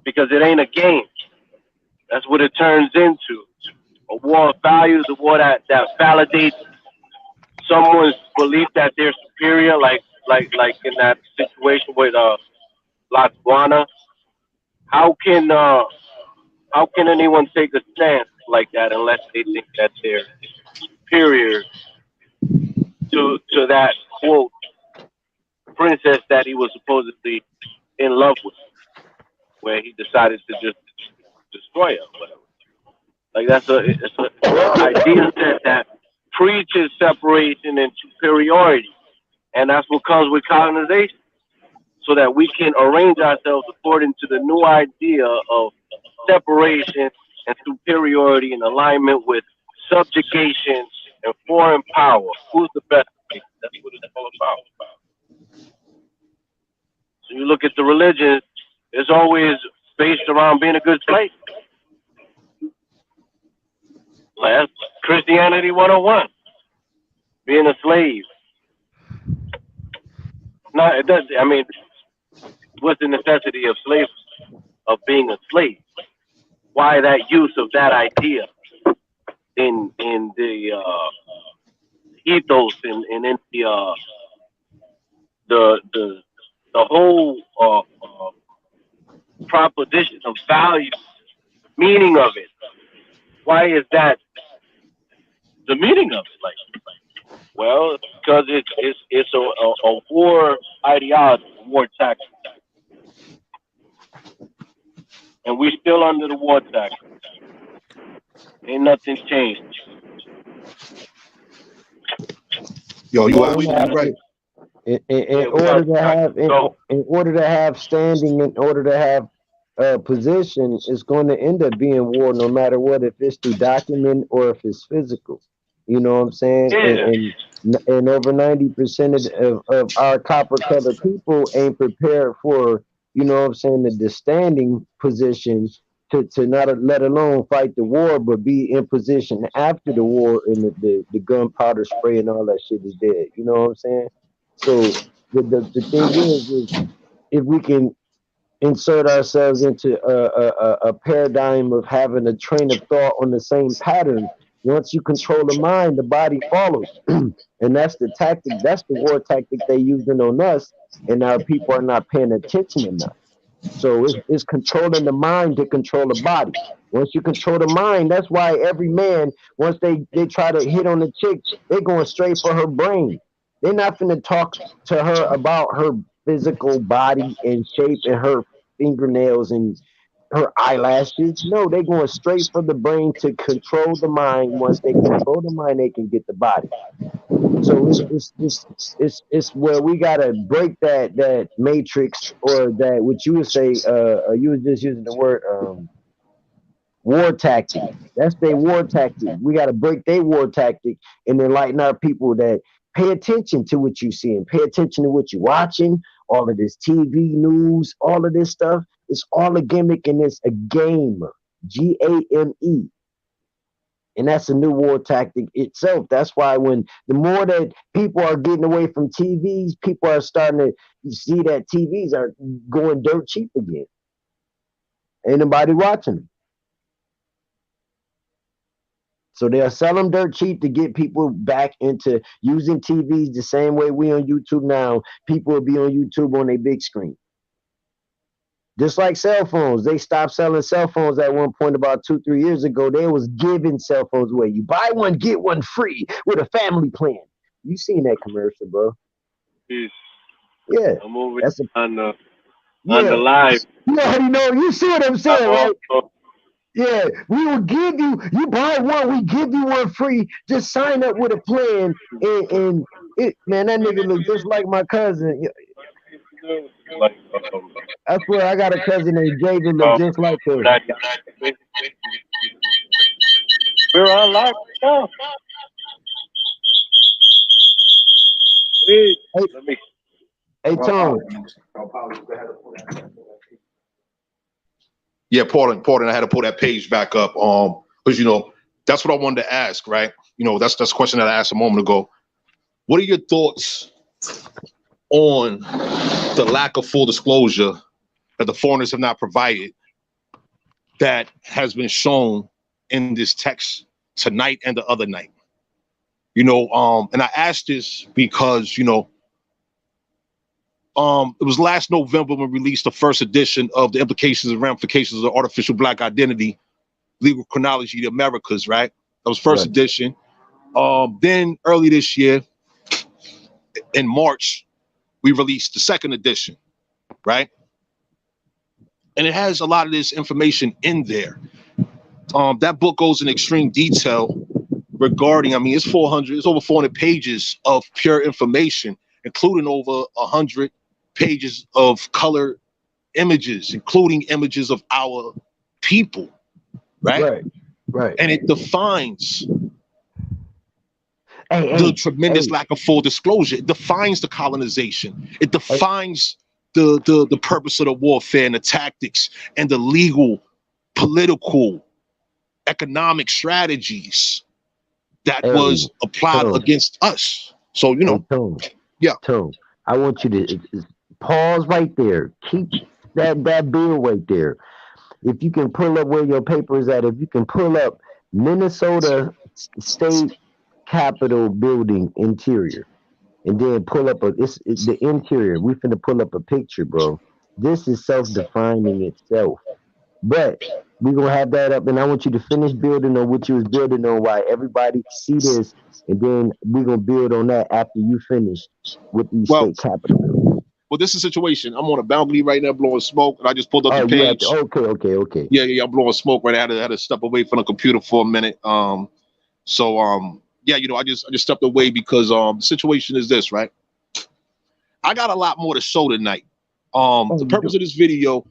because it ain't a game. That's what it turns into. A war of values, a war that validates someone's belief that they're superior, like in that situation with Latswana. How can anyone take a stance like that unless they think that they're superior to that quote princess that he was supposedly in love with, where he decided to just destroy her, whatever. Like it's a idea set that preaches separation and superiority, and that's what comes with colonization, so that we can arrange ourselves according to the new idea of separation and superiority in alignment with subjugation and foreign power. Who's the best? That's what it's all about. So you look at the religion, it's always based around being a good slave. Like that's Christianity 101, being a slave. No, it does. I mean, what's the necessity of slavery, of being a slave? Why that use of that idea in the ethos and in the the whole proposition of value, meaning of it? Why is that the meaning of it? Like, well, because it's a war ideology, a war tactic, and we still under the war tactic. Ain't nothing changed. Yo, you One absolutely have right. in We order got to have go. in order to have standing, in order to have a position, it's going to end up being war, no matter what, if it's through document or if it's physical. You know what I'm saying? Yeah, And over 90% of our copper colored people ain't prepared for, you know what I'm saying, the standing position to not let alone fight the war, but be in position after the war, and the gunpowder spray and all that shit is dead. You know what I'm saying? So the thing is if we can insert ourselves into a paradigm of having a train of thought on the same pattern. Once you control the mind, the body follows. And that's the tactic, that's the war tactic they using on us, and our people are not paying attention enough. So it's controlling the mind to control the body. Once you control the mind, that's why every man, once they try to hit on the chick, they're going straight for her brain. They're not finna talk to her about her physical body and shape and her fingernails and her eyelashes. No, they're going straight for the brain to control the mind. Once they control the mind, they can get the body. So it's where we gotta break that matrix, or that, what you would say, you was just using the word war tactic. That's their war tactic. We gotta break their war tactic and enlighten our people that pay attention to what you see and pay attention to what you're watching. All of this TV news, all of this stuff, it's all a gimmick and it's a game. GAME. And that's a new war tactic itself. That's why when the more that people are getting away from TVs, people are starting to see that TVs are going dirt cheap again. Ain't nobody watching them. So they'll sell them dirt cheap to get people back into using TVs the same way we on YouTube now. People will be on YouTube on a big screen. Just like cell phones, they stopped selling cell phones at one point about 2, 3 years ago. They was giving cell phones away. You buy one, get one free with a family plan. You seen that commercial, bro? peace. Yeah, I'm over that's a on Yeah, Underlined. you already know. You see what I'm saying, right? Also, Yeah, we will give you. You buy one, we give you one free. Just sign up with a plan, and it, man, that nigga look just like my cousin. like, I swear, I got a cousin named Javen, look just like her. we're on live now. Hey, Hey, let me. hey, Tone. Yeah, Portland, I had to pull that page back up. Because that's what I wanted to ask, right? That's a question that I asked a moment ago. What are your thoughts on the lack of full disclosure that the foreigners have not provided that has been shown in this text tonight and the other night? And I asked this because, it was last November when we released the first edition of the implications and ramifications of artificial Black identity, legal chronology of the Americas, right? That was first edition. Then early this year, in March, we released the second edition, right? And it has a lot of this information in there. That book goes in extreme detail regarding, it's over 400 pages of pure information, including over 100 pages of color images, including images of our people, right? Right. And it defines Hey, the tremendous lack of full disclosure. It defines the colonization. It defines the purpose of the warfare and the tactics and the legal, political, economic strategies that was applied against us. So, yeah. Tone, I want you to pause right there. Keep that bill right there. If you can pull up where your paper is at, if you can pull up Minnesota State Capitol building interior, and then pull up it's the interior. We finna pull up a picture, bro. This is self-defining itself. But we're gonna have that up, and I want you to finish building on what you was building on, why everybody see this, and then we're gonna build on that after you finish with these state capitol. Well, this is a situation. I'm on a balcony right now blowing smoke, and I just pulled up the page. Okay. Yeah, I'm blowing smoke right now. I had to step away from the computer for a minute. I just stepped away because the situation is this, right? I got a lot more to show tonight. The purpose of this video,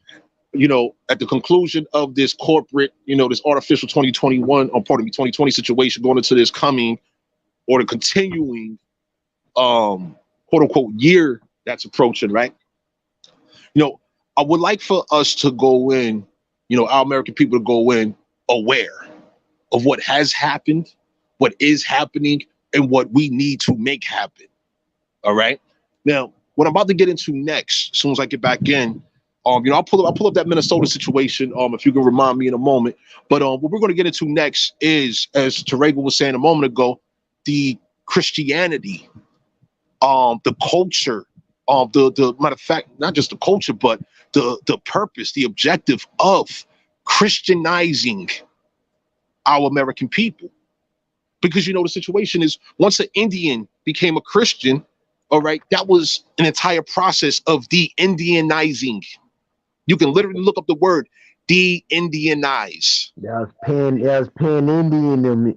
at the conclusion of this corporate, this artificial 2020 situation going into this coming or the continuing quote unquote year that's approaching, right? I would like for us to go in, our American people to go in aware of what has happened, what is happening, and what we need to make happen. All right. Now, what I'm about to get into next, as soon as I get back in, I'll pull up that Minnesota situation, if you can remind me in a moment. But what we're going to get into next is, as Terega was saying a moment ago, the Christianity, the culture, the matter of fact, not just the culture, but the purpose, the objective of Christianizing our American people. Because the situation is, once an Indian became a Christian, all right, that was an entire process of de-Indianizing. You can literally look up the word de-Indianize. That's pan-Indian.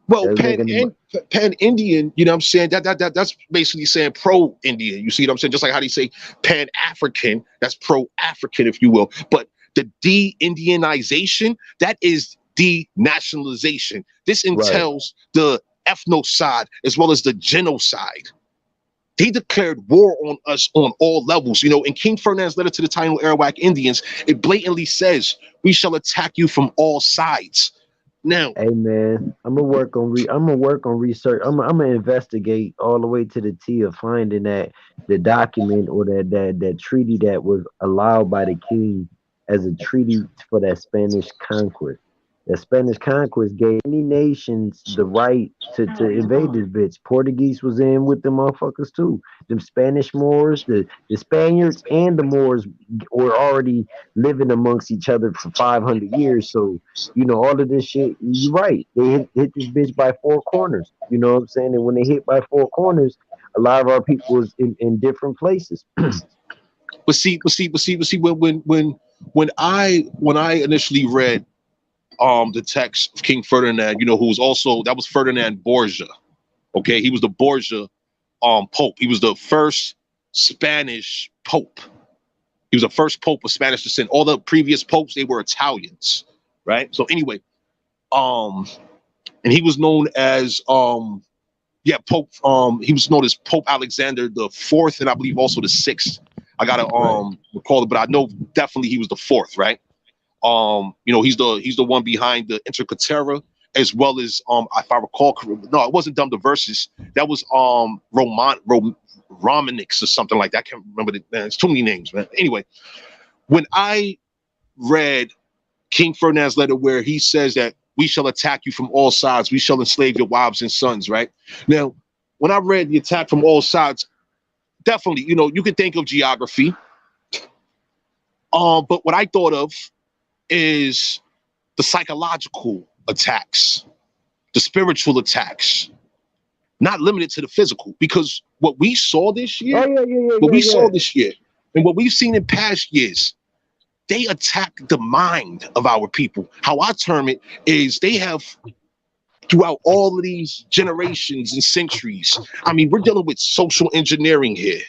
Well, pan-Indian, you know what I'm saying? That's basically saying pro-Indian. You see what I'm saying? Just like how they say pan-African, that's pro-African, if you will. But the de-Indianization, that is denationalization. This entails the ethnocide as well as the genocide. They declared war on us on all levels. In King Ferdinand's letter to the Taino Arawak Indians, it blatantly says, "We shall attack you from all sides." Now, hey man, I'm gonna work on research. I'm gonna investigate all the way to the T of finding the document or that treaty that was allowed by the king as a treaty for that Spanish conquest. The Spanish conquest gave many nations the right to invade this bitch. Portuguese was in with them motherfuckers too. Them Spanish Moors, the Spaniards and the Moors were already living amongst each other for 500 years. So, all of this shit, you're right. They hit this bitch by four corners. You know what I'm saying? And when they hit by four corners, a lot of our people is in different places. When I initially read the text of King Ferdinand, you know, who was also, that was Ferdinand Borgia. Okay, he was the Borgia Pope. He was the first Spanish Pope. He was the first Pope of Spanish descent. All the previous popes, they were Italians, right? So anyway, and he was known as Pope. He was known as Pope Alexander the Fourth, and I believe also the Sixth. I gotta recall it, but I know definitely he was the fourth, right? You know, he's the one behind the Intercaterra, as well as if I recall correctly, no, it wasn't Dumb the Verses. That was Romanix or something like that. I can't remember the man. It's too many names, man. Anyway, when I read King Ferdinand's letter where he says that we shall attack you from all sides, we shall enslave your wives and sons, right? Now, when I read the attack from all sides, definitely, you know, you could think of geography. But what I thought of is the psychological attacks, the spiritual attacks, not limited to the physical, because what we saw this year, saw this year, and what we've seen in past years, they attack the mind of our people. How I term it is they have, throughout all of these generations and centuries, I mean, we're dealing with social engineering here.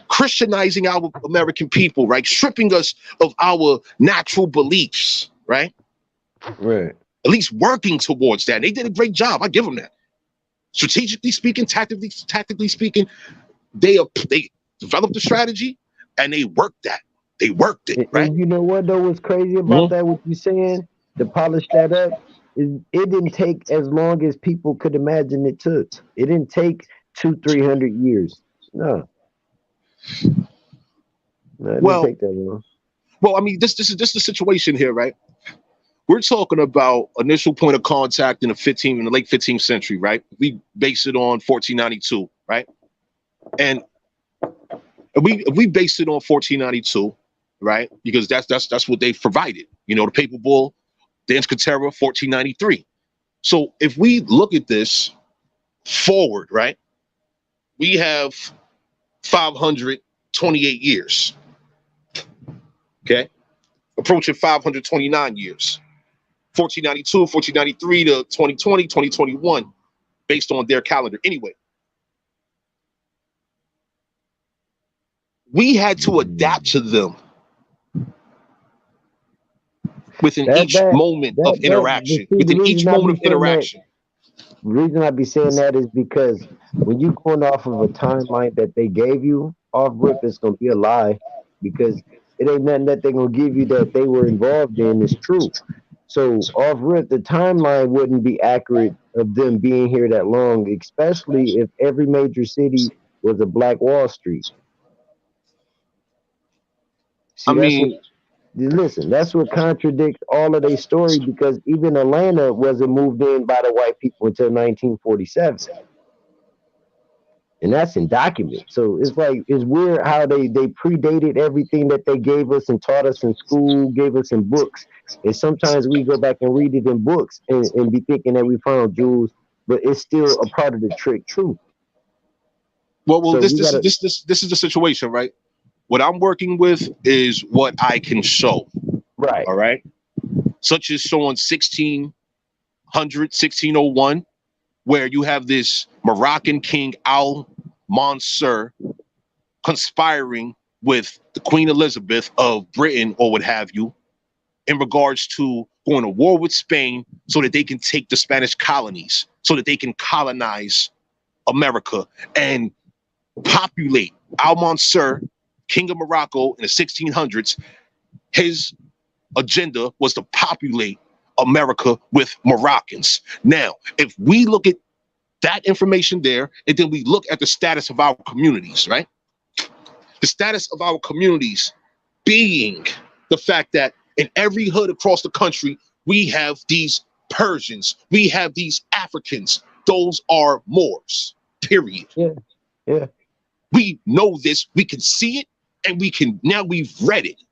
Christianizing our American people, right? Stripping us of our natural beliefs, right? Right. At least working towards that. And they did a great job. I give them that. Strategically speaking, tactically speaking, they developed the strategy and they worked that. They worked it, right? And you know what though was crazy about that, what you saying, to polish that up, is it didn't take as long as people could imagine it took. It didn't take 200-300 years. No. No, it didn't take that long. Well, I mean, this is the situation here, right? We're talking about initial point of contact in the late 15th century, right? We base it on 1492, right? And we base it on 1492, right? Because that's what they've provided. You know, the Papal Bull, the Intercaterra, 1493. So if we look at this forward, right, we have 528 years. Okay, approaching 529 years. 1492, 1493 to 2020, 2021, based on their calendar. Anyway, we had to adapt to them within each moment of interaction. Within each moment of interaction. The reason I be saying that is because when you going off of a timeline that they gave you, off rip, it's gonna be a lie, because it ain't nothing that they're gonna give you that they were involved in is true. So off rip, the timeline wouldn't be accurate of them being here that long, especially if every major city was a Black Wall Street. See, listen, that's what contradicts all of their story, because even Atlanta wasn't moved in by the white people until 1947. And that's in documents. So it's like, it's weird how they predated everything that they gave us and taught us in school, gave us in books. And sometimes we go back and read it in books and be thinking that we found jewels, but it's still a part of the trick too. Well, so this is the situation, right? What I'm working with is what I can show. Right. All right. Such as showing 1600, 1601, where you have this Moroccan king Al-Mansur conspiring with the Queen Elizabeth of Britain, or what have you, in regards to going to war with Spain so that they can take the Spanish colonies, so that they can colonize America and populate. Al-Mansur, King of Morocco in the 1600s, his agenda was to populate America with Moroccans. Now, if we look at that information there, and then we look at the status of our communities, right? The status of our communities being the fact that in every hood across the country, we have these Persians, we have these Africans. Those are Moors, period. Yeah. We know this, we can see it, and we've read it.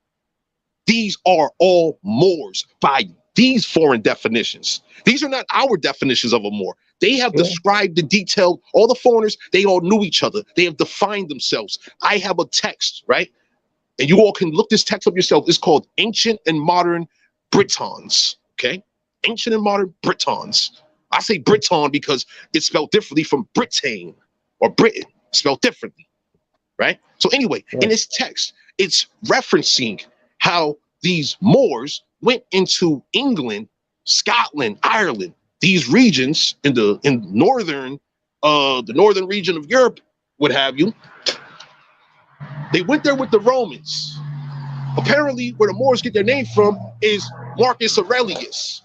These are all Moors by these foreign definitions. These are not our definitions of a Moor. They have described the detailed, all the foreigners, they all knew each other. They have defined themselves. I have a text, right? And you all can look this text up yourself. It's called Ancient and Modern Britons, okay? Ancient and Modern Britons. I say Briton because it's spelled differently from Britain or Britain, spelled differently, right? So anyway, in this text, it's referencing how these Moors went into England, Scotland, Ireland, these regions in the northern region of Europe, what have you. They went there with the Romans. Apparently, where the Moors get their name from is Marcus Aurelius.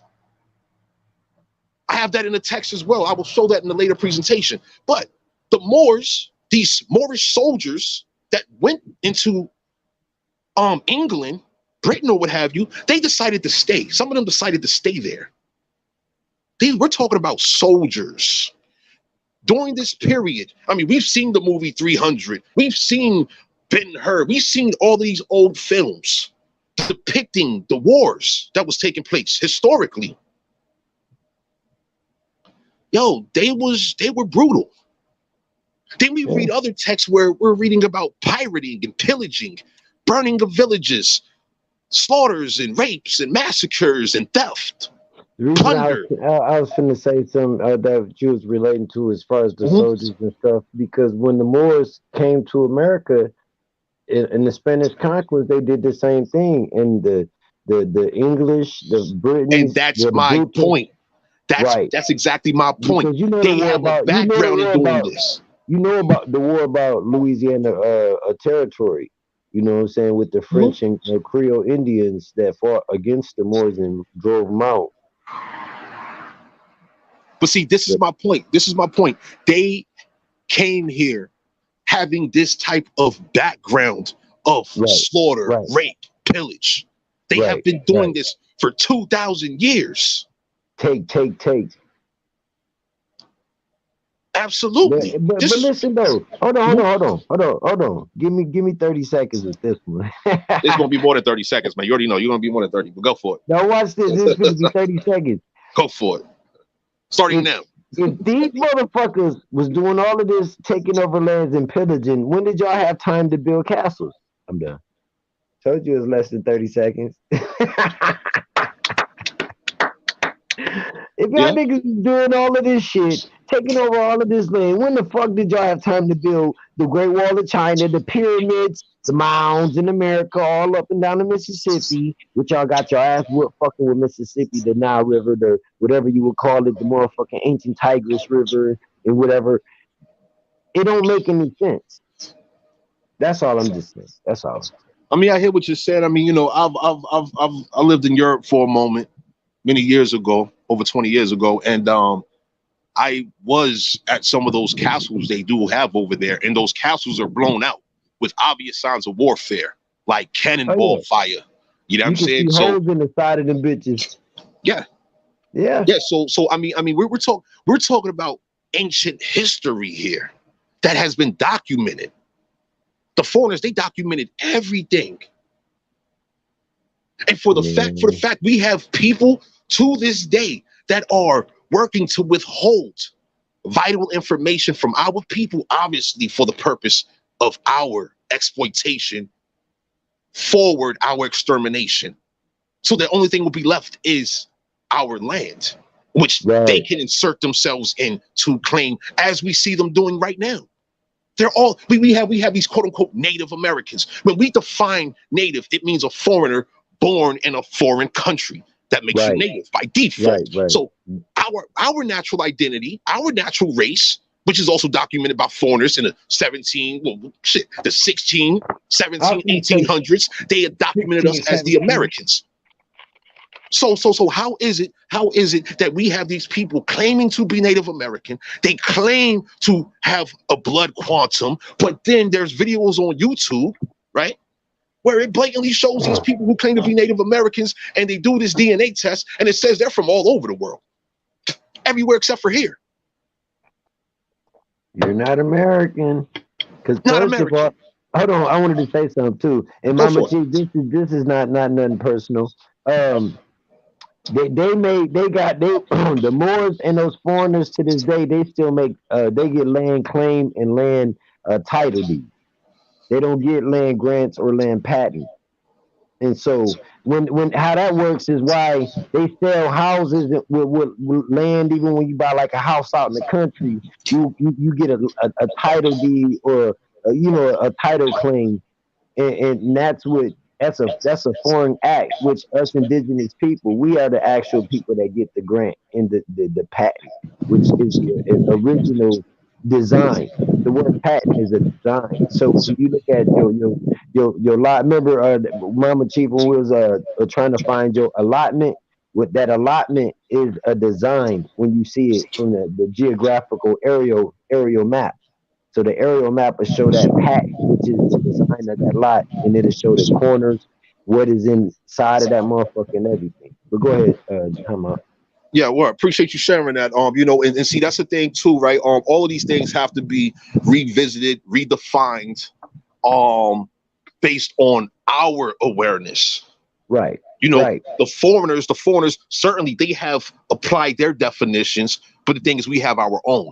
I have that in the text as well. I will show that in a later presentation. But the Moors, these Moorish soldiers that went into England, Britain, or what have you, they decided to stay. Some of them decided to stay there. We're talking about soldiers. During this period, I mean, we've seen the movie 300. We've seen Ben-Hur. We've seen all these old films depicting the wars that was taking place historically. Yo, they were brutal. Then we read other texts where we're reading about pirating and pillaging, burning of villages, slaughters and rapes and massacres and theft. Plunder. I was finna say something that you was relating to as far as the soldiers and stuff, because when the Moors came to America in the Spanish conquest, they did the same thing. And the English, the Britons, and that's my point. That's exactly my point. You know they have a background in doing this. You know about the war about Louisiana territory. You know what I'm saying, with the French and Creole Indians that fought against the Moors and drove them out. But see, this is my point. This is my point. They came here having this type of background of slaughter, rape, pillage. They have been doing this for 2,000 years. Take. Absolutely. But listen though. Hold on. Give me 30 seconds with this one. It's gonna be more than 30 seconds, man. You already know you're gonna be more than 30, but go for it. Now watch this. This is gonna be 30 seconds. Go for it. Starting now. If these motherfuckers was doing all of this, taking over lands and pillaging, when did y'all have time to build castles? I'm done. Told you it was less than 30 seconds. If y'all niggas was doing all of this shit, taking over all of this land, when the fuck did y'all have time to build the Great Wall of China, the pyramids, the mounds in America, all up and down the Mississippi, which y'all got your ass whooped fucking with Mississippi, the Nile River, the whatever you would call it, the motherfucking ancient Tigris River and whatever. It don't make any sense. That's all I'm just saying. That's all. I mean, I hear what you said. I mean, you know, I lived in Europe for a moment many years ago, over 20 years ago, and I was at some of those castles they do have over there, and those castles are blown out with obvious signs of warfare, like cannonball fire. You know what I'm saying? So holes in the side of them bitches. Yeah. So I mean, we're talking about ancient history here that has been documented. The foreigners, they documented everything. And for the fact we have people to this day that are working to withhold vital information from our people, obviously for the purpose of our exploitation, forward our extermination. So the only thing will be left is our land, which they can insert themselves in to claim, as we see them doing right now. They're all, we have these quote unquote Native Americans. When we define Native, it means a foreigner born in a foreign country. That makes you Native by default. So our natural identity, our natural race, which is also documented by foreigners in the 16, 17, 1800s, they had documented us as the Americans. So how is it that we have these people claiming to be Native American? They claim to have a blood quantum, but then there's videos on YouTube, right, where it blatantly shows these people who claim to be Native Americans, and they do this DNA test, and it says they're from all over the world, everywhere except for here. You're not American. Because first of all, hold on, I wanted to say something too. And Mama G, this is not nothing personal. The Moors and those foreigners to this day, they still make they get land claim and land title deed. They don't get land grants or land patent. And so when how that works is why they sell houses with land. Even when you buy like a house out in the country, you get a title deed or a title claim, and that's a foreign act, which us indigenous people, we are the actual people that get the grant and the patent, which is the original design. The word patent is a design. So when you look at your lot, remember Mama Chief, when we was trying to find your allotment, with that allotment is a design when you see it from the geographical aerial map. So the aerial map will show that pattern, which is the design of that lot, and it'll show the corners, what is inside of that motherfucker, and everything. But go ahead, Hama. Yeah, well, appreciate you sharing that. And see, that's the thing too, right? All of these things have to be revisited, redefined, based on our awareness. Right. Right. The foreigners certainly they have applied their definitions, but the thing is, we have our own.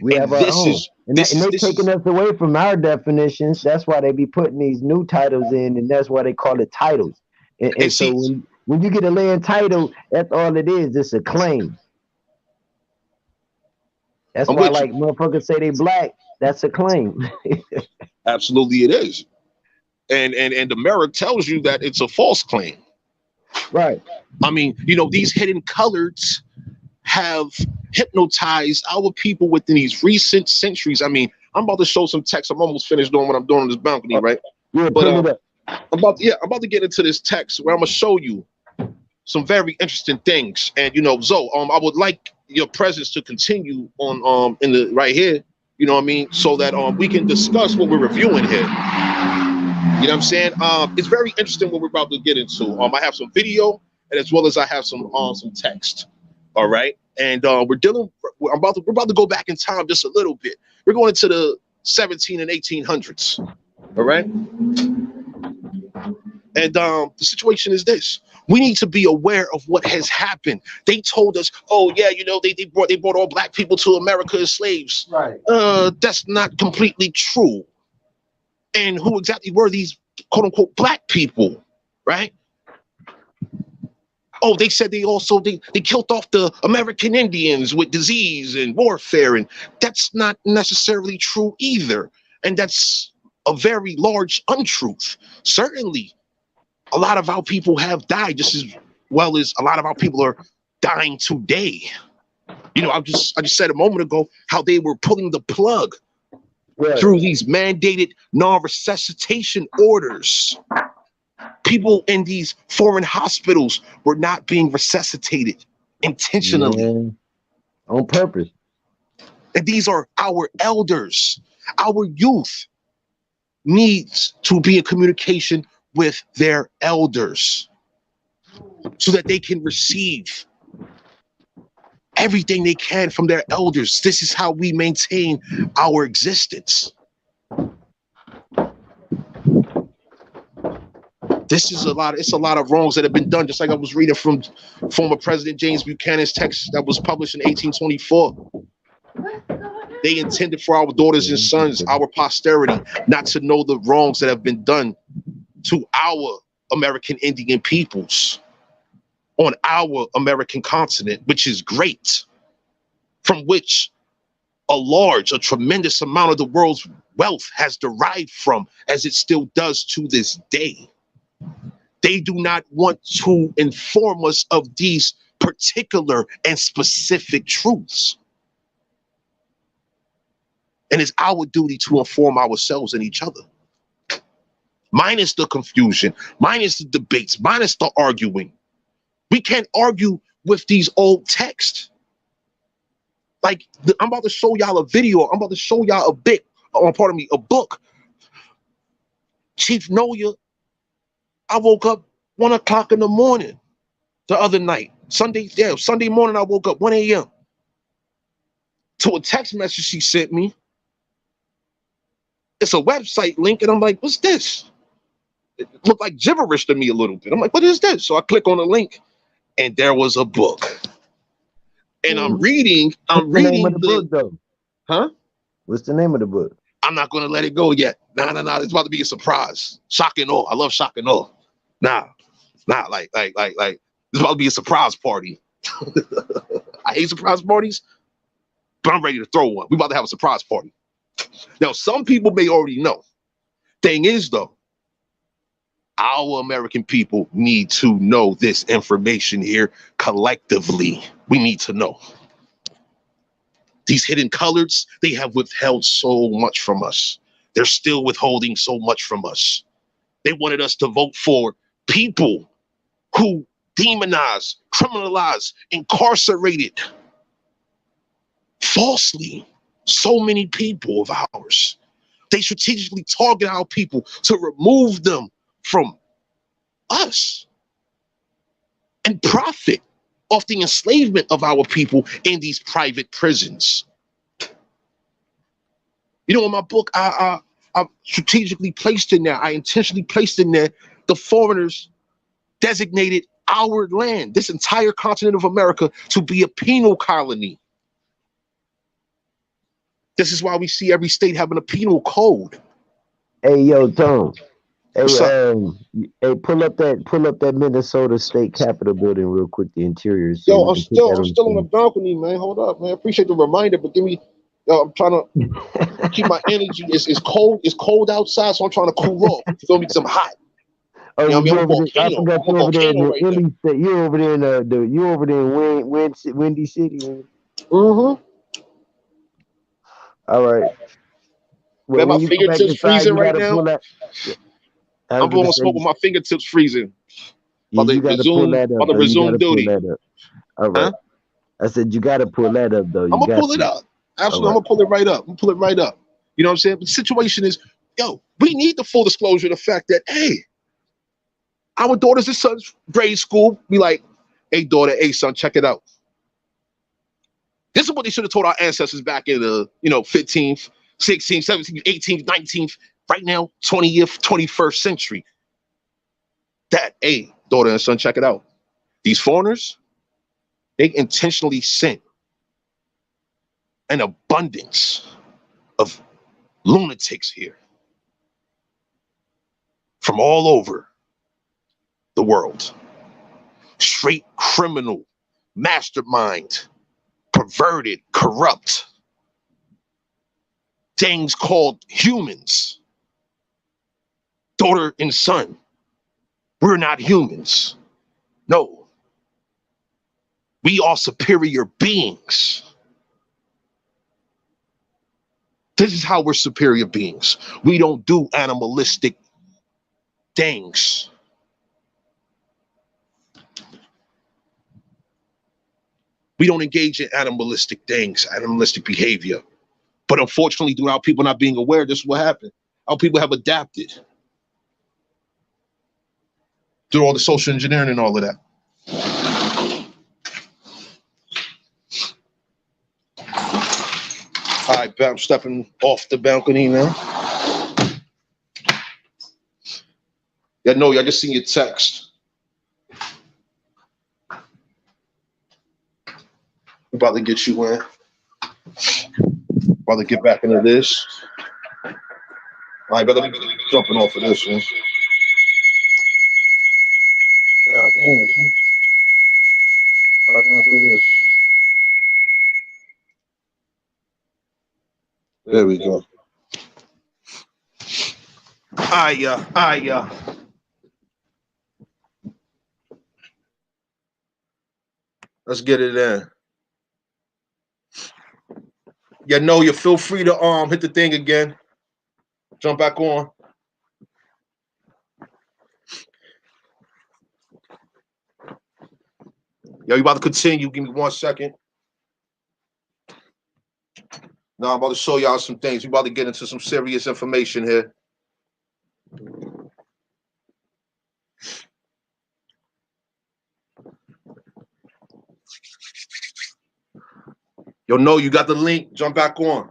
We have our own. And they're taking us away from our definitions. That's why they be putting these new titles in, and that's why they call it titles. And so when you get a land title, that's all it is. It's a claim. That's why, like, motherfuckers say they black. That's a claim. Absolutely, it is. And the mirror tells you that it's a false claim. Right. I mean, these hidden colors have hypnotized our people within these recent centuries. I mean, I'm about to show some text. I'm almost finished doing what I'm doing on this balcony, right? Yeah, but I'm about to get into this text where I'm gonna show you some very interesting things. And Zoe, I would like your presence to continue on in the right here, you know what I mean, so that we can discuss what we're reviewing here. You know what I'm saying? It's very interesting what we're about to get into. I have some video, and as well as I have some text. All right, and we're about to go back in time just a little bit. We're going into the 17 and 1800s. All right, and the situation is this: we need to be aware of what has happened. They told us, oh yeah, they brought all black people to America as slaves. Right. That's not completely true. And who exactly were these quote unquote black people, right? Oh, they said they killed off the American Indians with disease and warfare, and that's not necessarily true either. And that's a very large untruth. Certainly, a lot of our people have died just as well as a lot of our people are dying today. I just said a moment ago how they were pulling the plug through these mandated non-resuscitation orders. People in these foreign hospitals were not being resuscitated intentionally. On purpose. And these are our elders. Our youth needs to be in communication with their elders so that they can receive everything they can from their elders. This is how we maintain our existence. It's a lot of wrongs that have been done, just like I was reading from former President James Buchanan's text that was published in 1824. They intended for our daughters and sons, our posterity, not to know the wrongs that have been done to our American Indian peoples on our American continent, which is great, from which a tremendous amount of the world's wealth has derived from, as it still does to this day. They do not want to inform us of these particular and specific truths. And it's our duty to inform ourselves and each other. Minus the confusion, minus the debates, minus the arguing. We can't argue with these old texts. Like, I'm about to show y'all a video. I'm about to show y'all a book. Chief Noya, I woke up 1 o'clock in the morning the other night. Sunday morning, I woke up 1 a.m. to a text message she sent me. It's a website link, and I'm like, what's this? It looked like gibberish to me a little bit. I'm like, what is this? So I click on the link, and there was a book. And I'm What's reading the name of the the, book, though? huh? What's the name of the book? I'm not going to let it go yet. Nah. It's about to be a surprise. Shock and awe. I love shock and awe. Nah, like, it's about to be a surprise party. I hate surprise parties, but I'm ready to throw one. We about to have a surprise party. Now, some people may already know. Thing is, though, our American people need to know this information here collectively. We need to know. These hidden colors, they have withheld so much from us. They're still withholding so much from us. They wanted us to vote for people who demonize, criminalize, incarcerated falsely so many people of ours. They strategically target our people to remove them from us and profit off the enslavement of our people in these private prisons. You know, in my book, I strategically placed in there, I intentionally placed in there the foreigners designated our land, this entire continent of America, to be a penal colony. This is why we see every state having a penal code. Hey, yo, Tom. Hey, What's up? hey, pull up that Minnesota State Capitol building real quick, the interior, so Yo, we can put that I'm on still on the balcony, man. Hold up, man. Appreciate the reminder, but give me. Yo, I'm trying to the keep my energy. It's cold. It's cold outside, so I'm trying to cool off. You feel me? 'Cause I'm hot. Oh, You know what I mean? you I'm a over there? I volcano. forgot I'm a you over there in volcano the right now. Illy State. You over there in you over there in Windy City. Man. Mm-hmm. All right. Well, Man, my when you go back fingertips inside, freezing you right gotta now. pull that. I was I'm gonna blowing say, smoke with my fingertips freezing. yeah, you gotta pull that up, About to though. You resume gotta pull duty. that up. All right. Huh? I said you gotta pull that up, though. I'm You gonna got pull it to. up. All Absolutely, I'm right. gonna pull it right up. I'm gonna pull it right up. You know what I'm saying? But the situation is, yo, we need the full disclosure of the fact that, hey, our daughter's and son's grade school. Be like, hey, daughter, hey, son, check it out. This is what they should have told our ancestors back in the, 15th, 16th, 17th, 18th, 19th, right now, 20th, 21st century. That, hey, daughter and son, check it out. These foreigners, they intentionally sent an abundance of lunatics here from all over the world. Straight criminal, mastermind, perverted, corrupt things called humans. Daughter and son, we're not humans. No, we are superior beings. This is how we're superior beings. We don't do animalistic things. We don't engage in animalistic things, animalistic behavior. But unfortunately, due to our people not being aware, this is what happened. Our people have adapted through all the social engineering and all of that. All right, I'm stepping off the balcony now. Yeah, no, I just seen your text. We about to get you in. About to get back into this. All right, but let me jumping off of this one. God damn. How can I do this? There we go. Let's get it in. Yeah, no, you feel free to hit the thing again. Jump back on. Yo, you about to continue. Give me 1 second. Now I'm about to show y'all some things. We about to get into some serious information here. Yo, no, you got the link. Jump back on.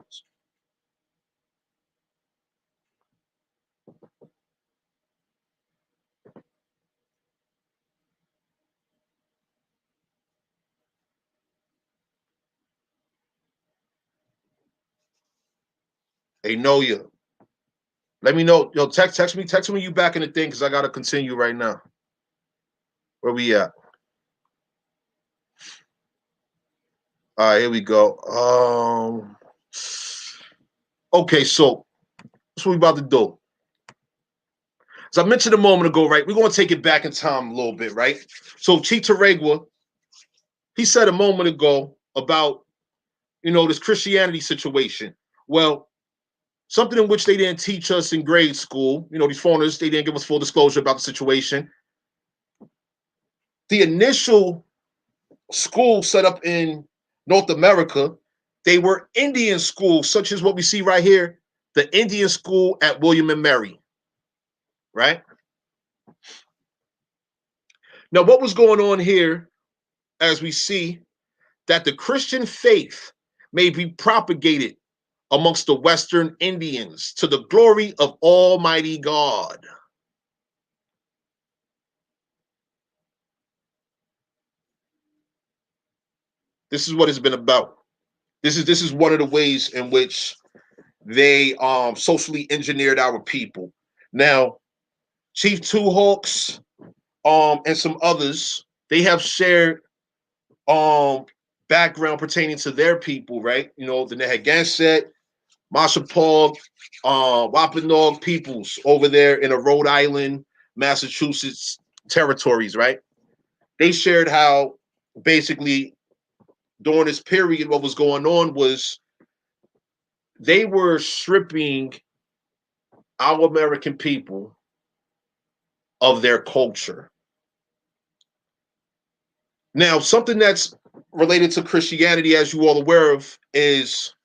They know you. Let me know. Yo, text me you back in the thing because I gotta continue right now. Where we at? All right, here we go. Okay, so that's what we about to do. As I mentioned a moment ago, right? We're gonna take it back in time a little bit, right? So Chief Taregua, he said a moment ago about this Christianity situation. Well, something in which they didn't teach us in grade school. These foreigners, they didn't give us full disclosure about the situation. The initial school set up in North America, they were Indian schools, such as what we see right here, the Indian school at William and Mary, right? Now, what was going on here, as we see, that the Christian faith may be propagated amongst the Western Indians to the glory of Almighty God. This is what it's been about. This is one of the ways in which they socially engineered our people. Now, Chief Two Hawks and some others, they have shared background pertaining to their people, right? The Neheganset, Mashapog, Wampanoag peoples over there in the Rhode Island, Massachusetts territories, right? They shared how basically during this period, what was going on was they were stripping our American people of their culture. Now, something that's related to Christianity, as you all aware of, is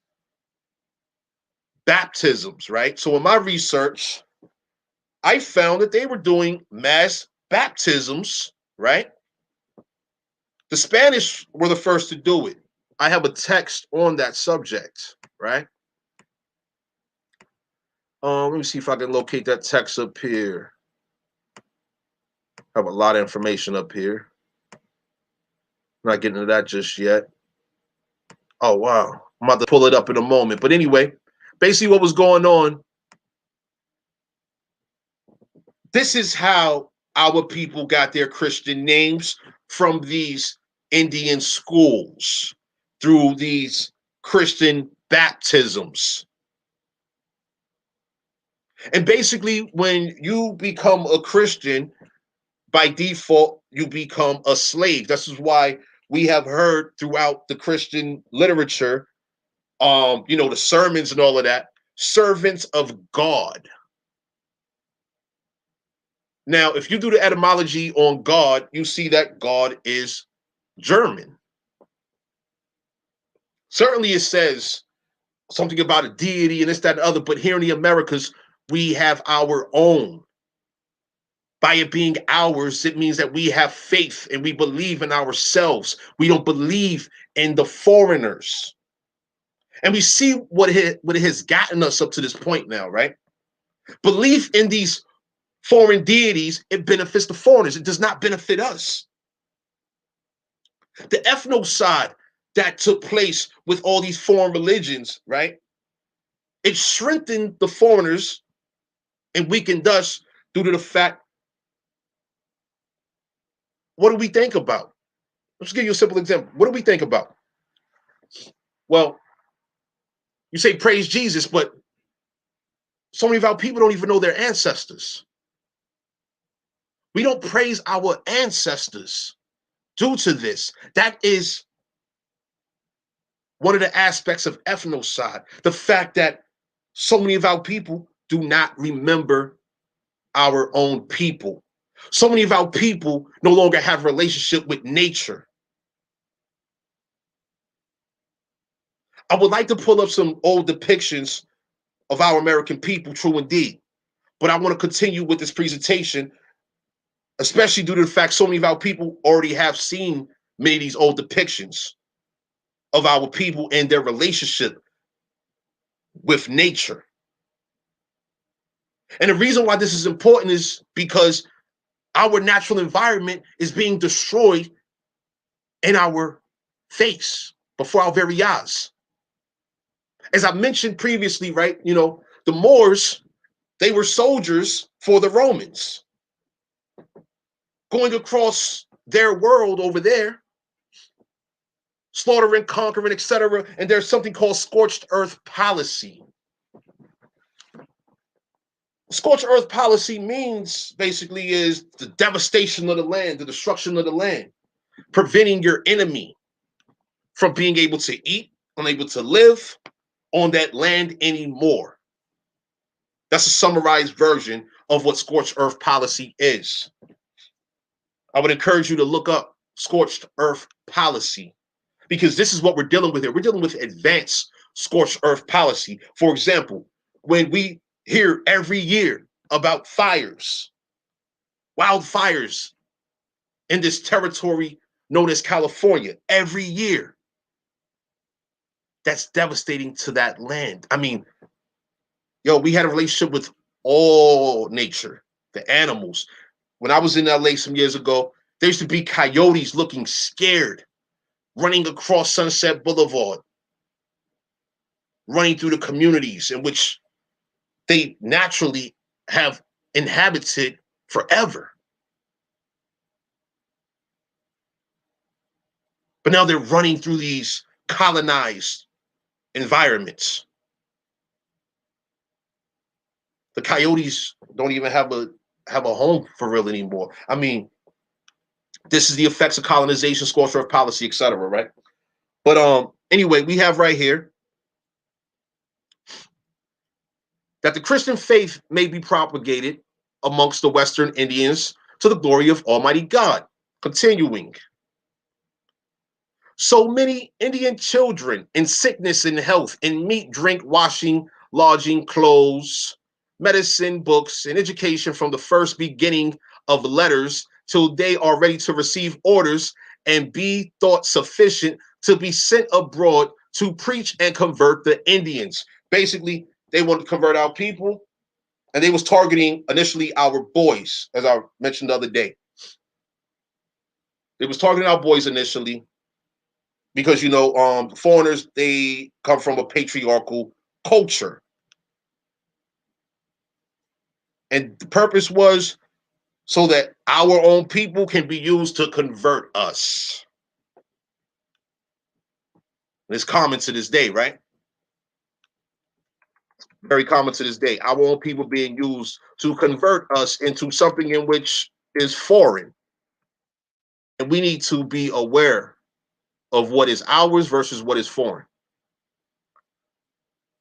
baptisms, right? So in my research, I found that they were doing mass baptisms, right? The Spanish were the first to do it. I have a text on that subject, right? Let me see if I can locate that text up here. I have a lot of information up here. I'm not getting to that just yet. Oh, wow. I'm about to pull it up in a moment. But anyway, basically what was going on, this is how our people got their Christian names from these Indian schools through these Christian baptisms. And basically, when you become a Christian, by default, you become a slave. This is why we have heard throughout the Christian literature, the sermons and all of that, servants of God. Now, if you do the etymology on God, you see that God is German. Certainly it says something about a deity and this, that, and other, but here in the Americas, we have our own. By it being ours, it means that we have faith and we believe in ourselves. We don't believe in the foreigners. And we see what it has gotten us up to this point now, right? Belief in these foreign deities, it benefits the foreigners. It does not benefit us. The ethnocide that took place with all these foreign religions, right? It strengthened the foreigners and weakened us due to the fact, what do we think about? Let's give you a simple example. What do we think about? Well, you say praise Jesus, but so many of our people don't even know their ancestors. We don't praise our ancestors due to this. That is one of the aspects of ethnocide. The fact that so many of our people do not remember our own people. So many of our people no longer have a relationship with nature. I would like to pull up some old depictions of our American people, true indeed. But I want to continue with this presentation, especially due to the fact so many of our people already have seen many of these old depictions of our people and their relationship with nature. And the reason why this is important is because our natural environment is being destroyed in our face, before our very eyes. As I mentioned previously, right? You know, the Moors, they were soldiers for the Romans, going across their world over there, slaughtering, conquering, etc. And there's something called scorched earth policy. Scorched earth policy means basically is the devastation of the land, the destruction of the land, preventing your enemy from being able to eat, unable to live on that land anymore. That's a summarized version of what scorched earth policy is. I would encourage you to look up scorched earth policy because this is what we're dealing with here. We're dealing with advanced scorched earth policy. For example, when we hear every year about fires, wildfires in this territory known as California, every year, that's devastating to that land. I mean, yo, we had a relationship with all nature, the animals. When I was in LA some years ago, there used to be coyotes looking scared, running across Sunset Boulevard, running through the communities in which they naturally have inhabited forever. But now they're running through these colonized environments. The coyotes don't even have a home for real anymore. I mean, this is the effects of colonization, scorched earth policy, etc. Right? But anyway, we have right here that the Christian faith may be propagated amongst the Western Indians to the glory of Almighty God. Continuing. So many Indian children in sickness and health, in meat, drink, washing, lodging, clothes, medicine, books, and education from the first beginning of letters till they are ready to receive orders and be thought sufficient to be sent abroad to preach and convert the Indians. Basically, they want to convert our people, and they was targeting initially our boys, as I mentioned the other day. They was targeting our boys initially because, you know, foreigners, they come from a patriarchal culture. And the purpose was so that our own people can be used to convert us. And it's common to this day, right? Very common to this day. Our own people being used to convert us into something in which is foreign. And we need to be aware of what is ours versus what is foreign.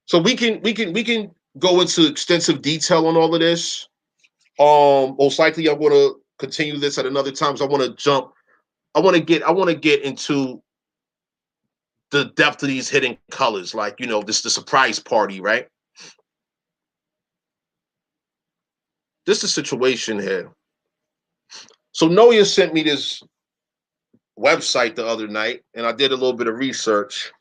So we can go into extensive detail on all of this. Most likely I'm going to continue this at another time. So I want to get into the depth of these hidden colors, like, you know, the surprise party, right? This is the situation here. So Noya sent me this website the other night, and I did a little bit of research.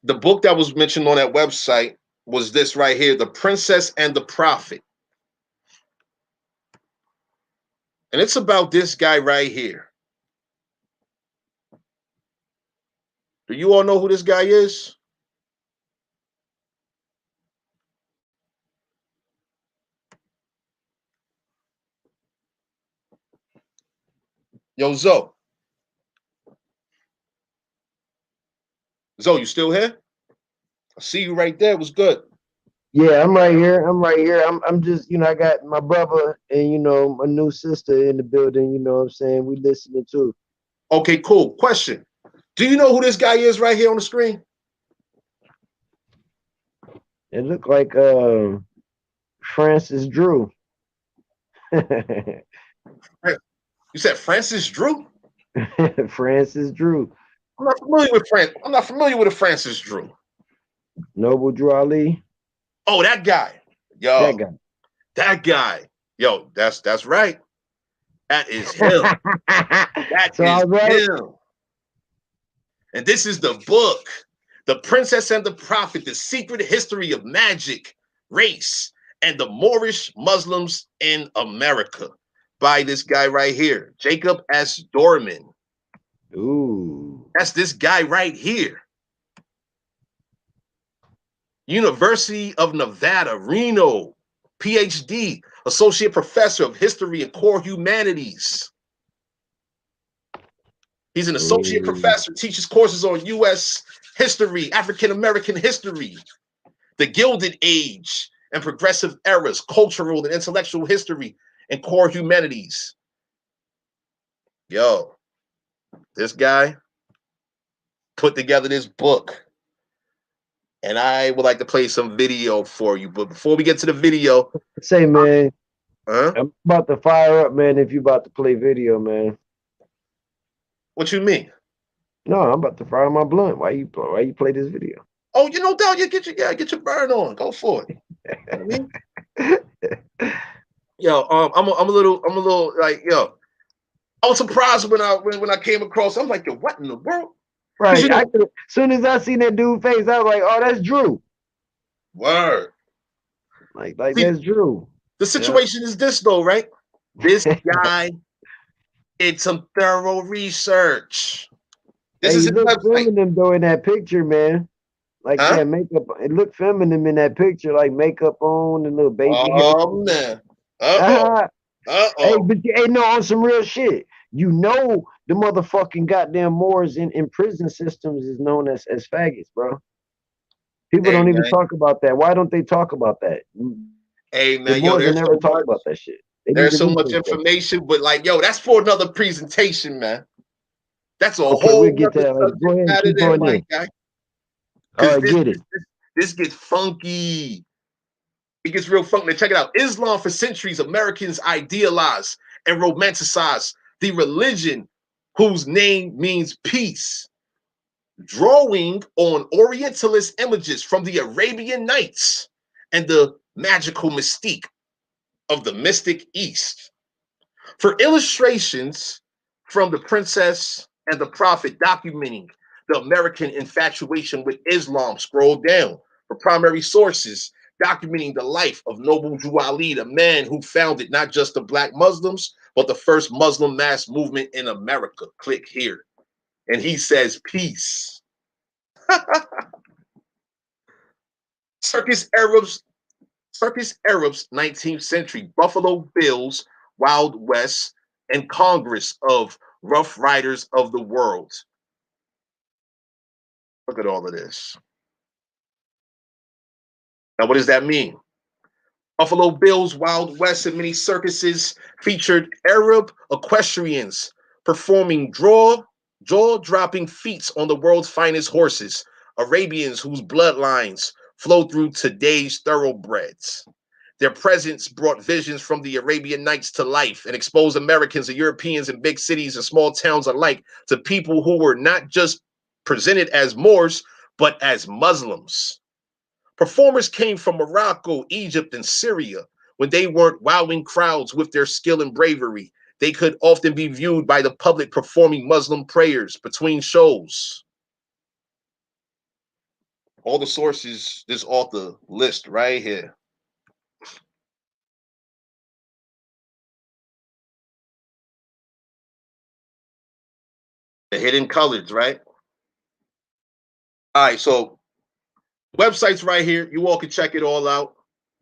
The book that was mentioned on that website was this right here, The Princess and the Prophet. And it's about this guy right here. Do you all know who this guy is? Yo, Zoe. Zoe, you still here? I see you right there. It was good. Yeah, I'm right here. I'm right here. I'm just, I got my brother and my new sister in the building, you know what I'm saying? We listening too. Okay, cool. Question. Do you know who this guy is right here on the screen? It looked like Francis Drew. You said Francis Drew? Francis Drew. I'm not familiar with I'm not familiar with a Francis Drew. Noble Drew Ali. Oh, that guy. Yo. That guy. That guy. Yo, that's right. That is him. That so is right. him. And this is the book, The Princess and the Prophet, The Secret History of Magic, Race, and the Moorish Muslims in America, by this guy right here, Jacob S. Dorman. Ooh. That's this guy right here. University of Nevada, Reno, PhD, associate professor of history and core humanities. He's an associate professor, teaches courses on U.S. history, African American history, the Gilded Age and progressive eras, cultural and intellectual history, and core humanities. Yo, this guy put together this book, and I would like to play some video for you. But before we get to the video, say, man, I'm about to fire up, man. If you about to play video, man. What you mean? No, I'm about to fire my blunt. Why you play this video? Oh, you know, doubt you get your burn on. Go for it. You know what I mean? Yo, I'm a little like, yo, I was surprised when I came across. I'm like, yo, what in the world? Right. You know, As soon as I seen that dude face, I was like, oh, that's Drew. Word. Like see, that's Drew. The situation is this though, right? This guy did some thorough research. This is his looked website. feminine though in that picture, man. Like he had makeup. It looked feminine in that picture, like makeup on and little baby hair. Oh man. Hey, but no, on some real shit. You know the motherfucking goddamn Moors in prison systems is known as faggots, bro. People don't even talk about that. Why don't they talk about that? Hey man, the Moors never talk about that shit. There's so much information, but like, yo, that's for another presentation, man. That's a okay, whole we'll get that. Go ahead and keep going there. Guy. All right, get it. This gets funky. It gets real funky. Check it out. Islam, for centuries, Americans idealized and romanticized the religion whose name means peace, drawing on Orientalist images from the Arabian Nights and the magical mystique of the mystic East. For illustrations from the Princess and the Prophet documenting the American infatuation with Islam, scroll down. For primary sources documenting the life of Noble Drew Ali, the man who founded not just the Black Muslims, but the first Muslim mass movement in America. Click here. And he says, peace. Circus Arabs, 19th century, Buffalo Bills, Wild West, and Congress of Rough Riders of the World. Look at all of this. Now, what does that mean? Buffalo Bills, Wild West, and many circuses featured Arab equestrians performing jaw-dropping feats on the world's finest horses, Arabians whose bloodlines flow through today's thoroughbreds. Their presence brought visions from the Arabian Nights to life and exposed Americans and Europeans in big cities and small towns alike to people who were not just presented as Moors, but as Muslims. Performers came from Morocco, Egypt, and Syria. When they weren't wowing crowds with their skill and bravery, they could often be viewed by the public performing Muslim prayers between shows. All the sources this author list right here. The hidden colors, right? All right, so website's right here. You all can check it all out.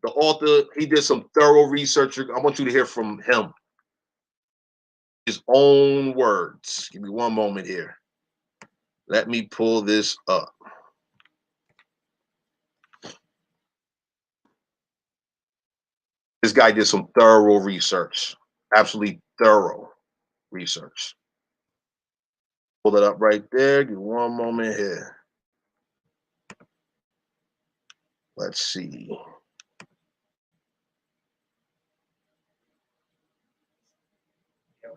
The author, he did some thorough research. I want you to hear from him. His own words. Give me one moment here. Let me pull this up. This guy did some thorough research. Absolutely thorough research. Pull it up right there. Give me one moment here. Let's see.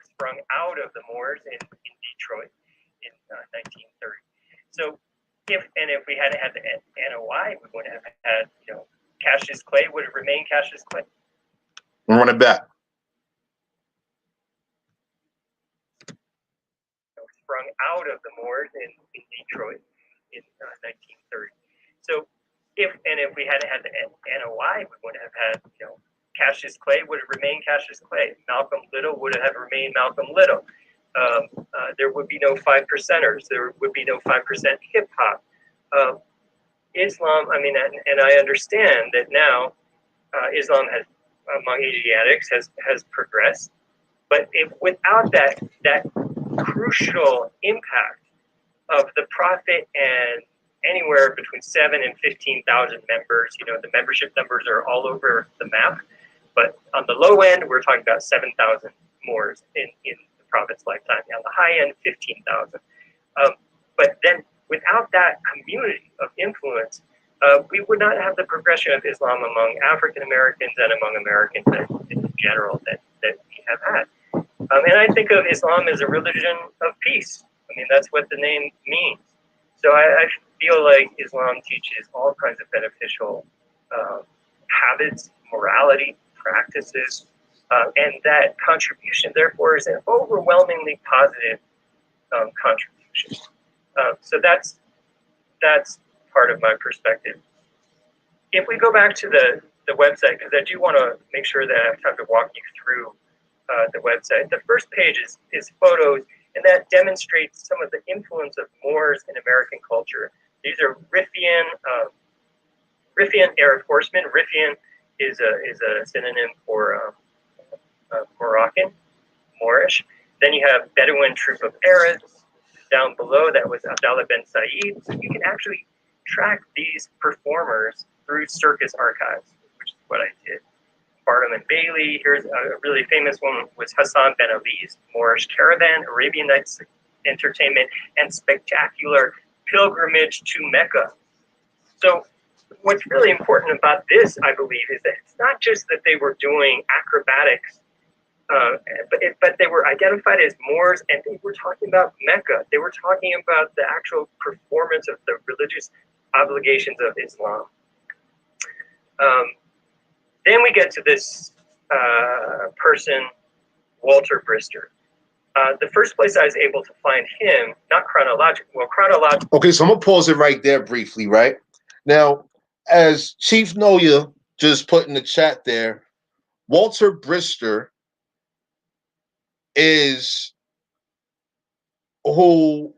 Sprung out of the Moors in Detroit in 1930. So if we hadn't had the NOI, we wouldn't have had, Cassius Clay would have remained Cassius Clay. Run it back. Sprung out of the Moors in Detroit in 1930. So if we hadn't had the NOI, we wouldn't have had, Cassius Clay would have remained Cassius Clay. Malcolm Little would have remained Malcolm Little. There would be no 5%ers. There would be no 5% hip hop. Islam, I mean, and I understand that now Islam has, among Asiatics, has progressed, but without that crucial impact of the Prophet and anywhere between 7 and 15,000 members, the membership numbers are all over the map, but on the low end, we're talking about 7,000 Moors in the Prophet's lifetime. On the high end, 15,000. But then, without that community of influence, we would not have the progression of Islam among African Americans and among Americans in general that we have had. And I think of Islam as a religion of peace. I mean, that's what the name means. So I feel like Islam teaches all kinds of beneficial habits, morality, practices, and that contribution, therefore, is an overwhelmingly positive contribution. So that's part of my perspective. If we go back to the website, because I do want to make sure that I have time to walk you through the website. The first page is photos, and that demonstrates some of the influence of Moors in American culture. These are Riffian Arab horsemen. Riffian is a synonym for Moroccan, Moorish. Then you have Bedouin troop of Arabs. Down below, that was Abdallah ben Said. So you can actually track these performers through circus archives, which is what I did. Barnum and Bailey. Here's a really famous one, was Hassan ben Ali's Moorish Caravan, Arabian Nights Entertainment, and Spectacular Pilgrimage to Mecca. So what's really important about this, I believe, is that it's not just that they were doing acrobatics, but they were identified as Moors, and they were talking about Mecca. They were talking about the actual performance of the religious obligations of Islam. Then we get to this person, Walter Brister. The first place I was able to find him, not chronological. Okay, so I'm gonna pause it right there briefly, right? Now, as Chief Noya just put in the chat there, Walter Brister is who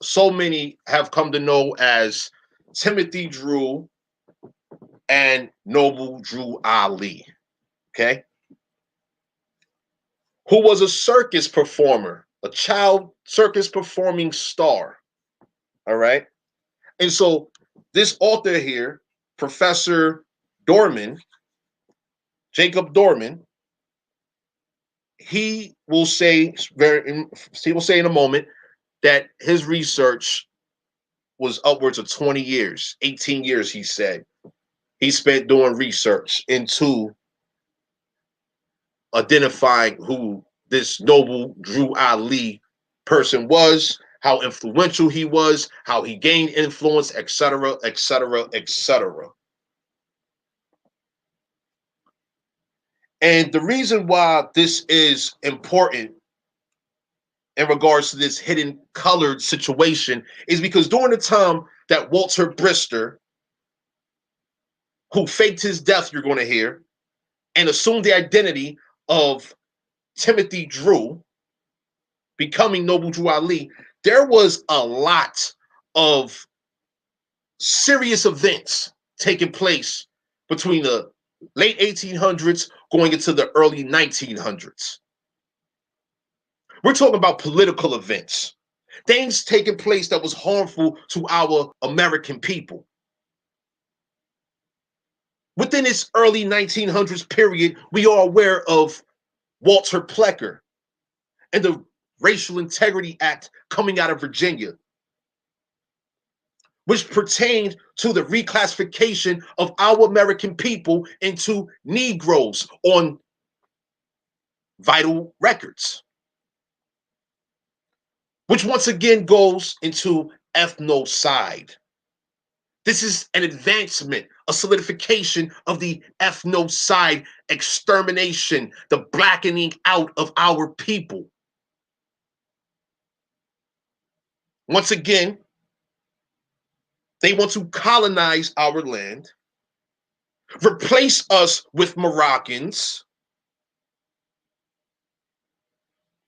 so many have come to know as Timothy Drew and Noble Drew Ali, okay? Who was a circus performer, a child circus performing star, all right? And so this author here, Professor Dorman, Jacob Dorman, he will say in a moment that his research was upwards of 20 years, 18 years, he said. He spent doing research into identifying who this Noble Drew Ali person was, how influential he was, how he gained influence, etc., etc., etc. And the reason why this is important in regards to this hidden colored situation is because during the time that Walter Brister, who faked his death, you're going to hear, and assumed the identity of Timothy Drew, becoming Noble Drew Ali, there was a lot of serious events taking place between the late 1800s going into the early 1900s. We're talking about political events, things taking place that was harmful to our American people. Within this early 1900s period, we are aware of Walter Plecker and the Racial Integrity Act coming out of Virginia, which pertained to the reclassification of our American people into Negroes on vital records, which once again goes into ethnocide. This is an advancement, a solidification of the ethnocide extermination, the blackening out of our people. Once again, they want to colonize our land, replace us with Moroccans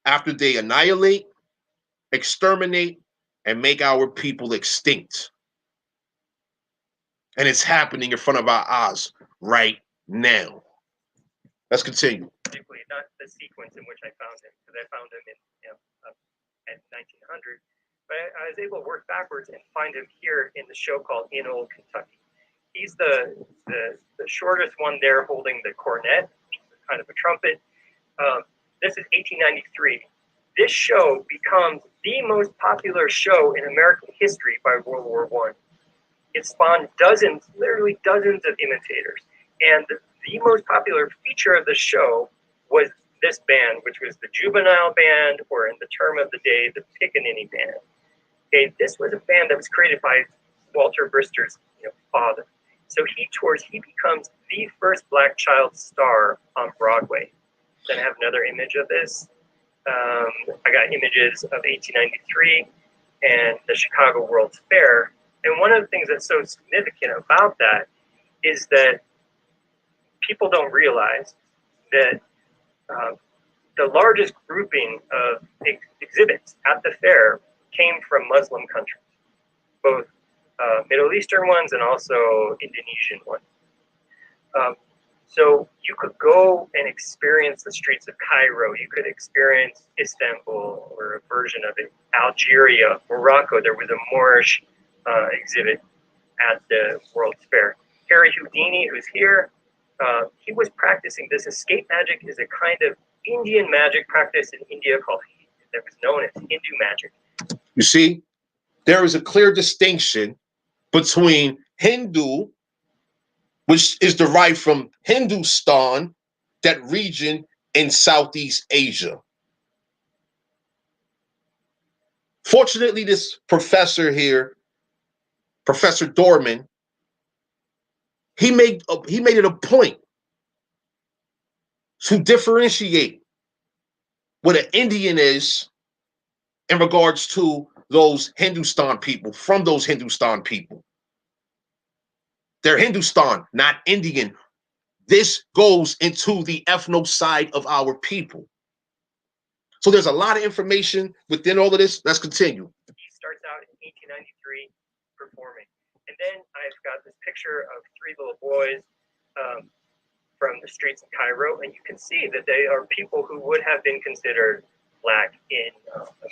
after they annihilate, exterminate, and make our people extinct. And it's happening in front of our eyes right now. Let's continue. Not the sequence in which I found him, because I found him in at 1900. But I was able to work backwards and find him here in the show called In Old Kentucky. He's the shortest one there, holding the cornet, kind of a trumpet. This is 1893. This show becomes the most popular show in American history by World War I. It spawned literally dozens of imitators. And the most popular feature of the show was this band, which was the Juvenile Band, or in the term of the day, the Pickaninny Band. Okay, this was a band that was created by Walter Brister's father. So he tours, he becomes the first black child star on Broadway. Then I have another image of this. I got images of 1893 and the Chicago World's Fair. And one of the things that's so significant about that is that people don't realize that the largest grouping of exhibits at the fair came from Muslim countries, both Middle Eastern ones and also Indonesian ones. So you could go and experience the streets of Cairo. You could experience Istanbul, or a version of it. Algeria, Morocco. There was a Moorish exhibit at the World's Fair. Harry Houdini, who's here, he was practicing this. Escape magic is a kind of Indian magic practice in India that was known as Hindu magic. You see, there is a clear distinction between Hindu, which is derived from Hindustan, that region in Southeast Asia. Fortunately, this professor here, Professor Dorman, he made it a point to differentiate what an Indian is in regards to those Hindustan people, from those Hindustan people. They're Hindustan, not Indian. This goes into the ethno side of our people. So there's a lot of information within all of this. Let's continue. He starts out in 1893 performing. And then I've got this picture of three little boys from the streets of Cairo. And you can see that they are people who would have been considered black in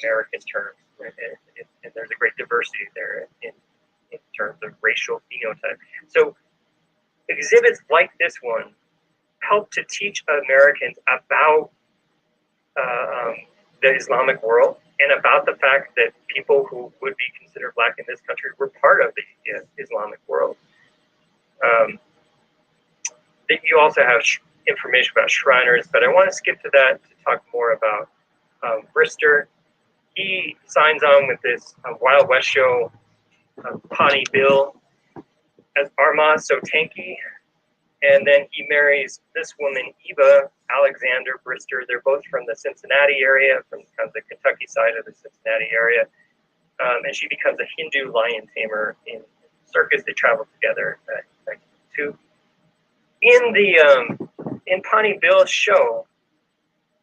American terms. And there's a great diversity there in terms of racial phenotype. So exhibits like this one help to teach Americans about the Islamic world and about the fact that people who would be considered black in this country were part of the Islamic world. You also have information about Shriners, but I want to skip to that to talk more about Brister. He signs on with this Wild West show, Pawnee Bill, as Armaz Sotanki, and then he marries this woman, Eva Alexander Brister. They're both from the Cincinnati area, from kind of the Kentucky side of the Cincinnati area, and she becomes a Hindu lion tamer in circus. They travel together in 1992. In Pawnee Bill's show,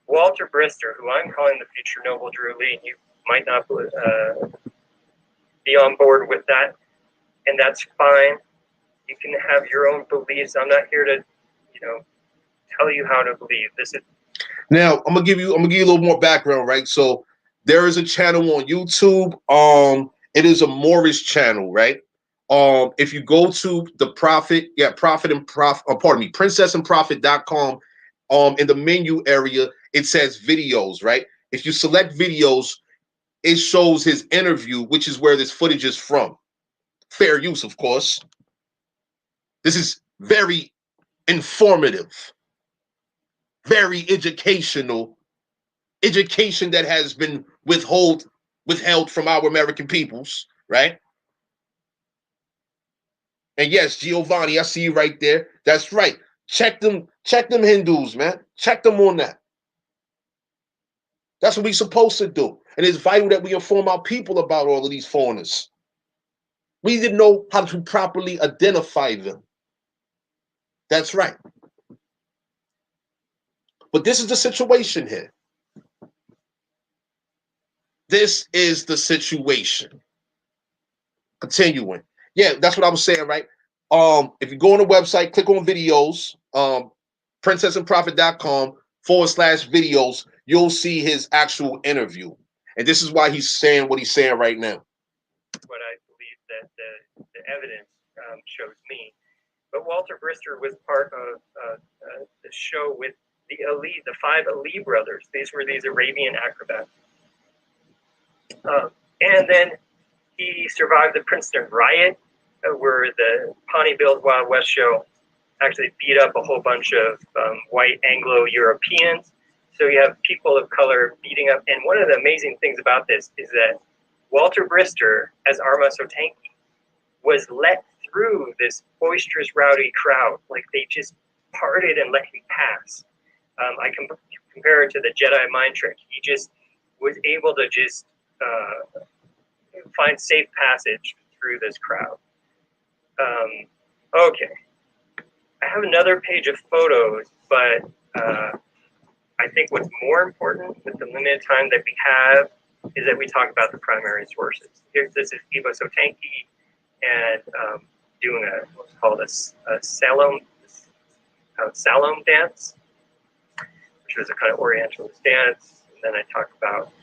Walter Brister, who I'm calling the future Noble Drew Lee, you might not be on board with that, and that's fine. You can have your own beliefs. I'm not here to, tell you how to believe. This is now. I'm gonna give you a little more background, right? So there is a channel on YouTube. It is a Moorish channel, right? If you go to the princessandprophet.com, in the menu area, it says videos, right? If you select videos, it shows his interview, which is where this footage is from. Fair use, of course. This is very informative, very educational, education that has been withheld from our American peoples, right? And yes, Giovanni, I see you right there. That's right. Check them Hindus, man. Check them on that. That's what we're supposed to do. And it's vital that we inform our people about all of these foreigners. We didn't know how to properly identify them. That's right. But this is the situation here. This is the situation. Continuing. Yeah, that's what I was saying, right? If you go on the website, click on videos, princessandprophet.com/videos, you'll see his actual interview. And this is why he's saying what he's saying right now. What I believe that the evidence shows me. But Walter Brister was part of the show with the Ali, the 5 Ali brothers. These were these Arabian acrobats. And then he survived the Princeton riot, where the Pawnee Bills Wild West show actually beat up a whole bunch of white Anglo-Europeans. So you have people of color beating up. And one of the amazing things about this is that Walter Brister, as Arma Sotanki, was let through this boisterous, rowdy crowd. Like, they just parted and let him pass. I can compare it to the Jedi mind trick. He just was able to just find safe passage through this crowd. Okay. I have another page of photos, but I think what's more important with the limited time that we have is that we talk about the primary sources. This is Eva Sotanki and doing what's called a Salome dance, which was a kind of Orientalist dance. And then I talk about,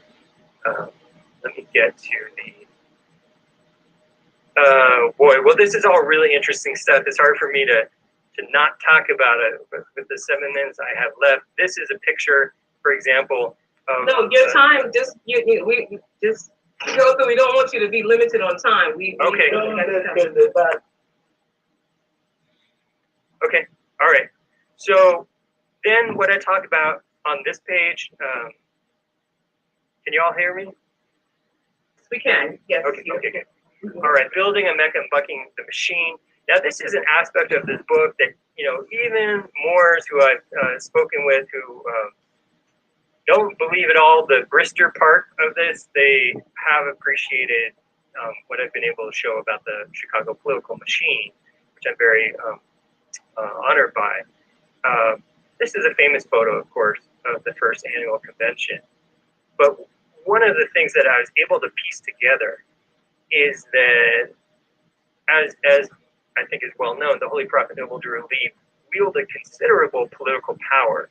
let me get to the, well, this is all really interesting stuff. It's hard for me to not talk about it with the 7 minutes I have left. This is a picture, for example, of... No, your time, we just go through. We don't want you to be limited on time. Okay. Okay, all right. So then what I talk about on this page, can you all hear me? We can, yes. Okay, okay. All right, building a mecha and bucking the machine. Now, this is an aspect of this book that, you know, even Moors who I've spoken with who don't believe at all the Brister part of this, they have appreciated what I've been able to show about the Chicago political machine, which I'm very honored by. This is a famous photo, of course, of the first annual convention. But one of the things that I was able to piece together is that, as I think is well known, the Holy Prophet Noble Drew Lee wielded considerable political power.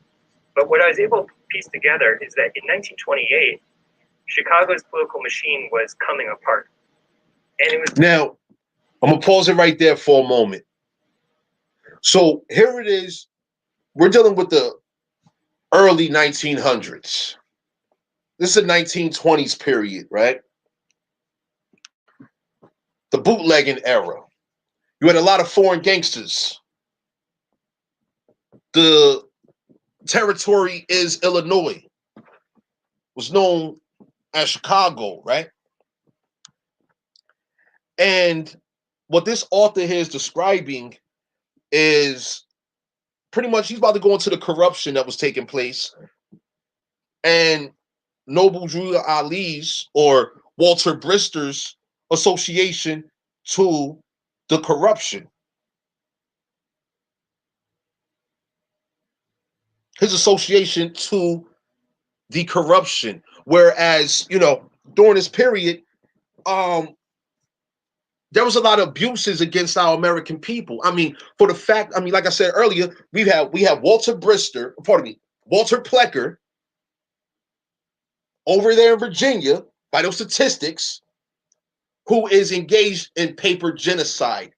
But what I was able to piece together is that in 1928, Chicago's political machine was coming apart. And it was... Now, I'm going to pause it right there for a moment. So here it is. We're dealing with the early 1900s. This is a 1920s period, right? The bootlegging era. You had a lot of foreign gangsters. The territory is Illinois. Was known as Chicago, right? And what this author here is describing is pretty much he's about to go into the corruption that was taking place. And Noble Drew Ali's or Walter Brister's association to the corruption. His association to the corruption. Whereas, you know, during this period, there was a lot of abuses against our American people. I mean, for the fact, I mean, like I said earlier, we have Walter Brister, Walter Plecker over there in Virginia, by those statistics, who is engaged in paper genocide,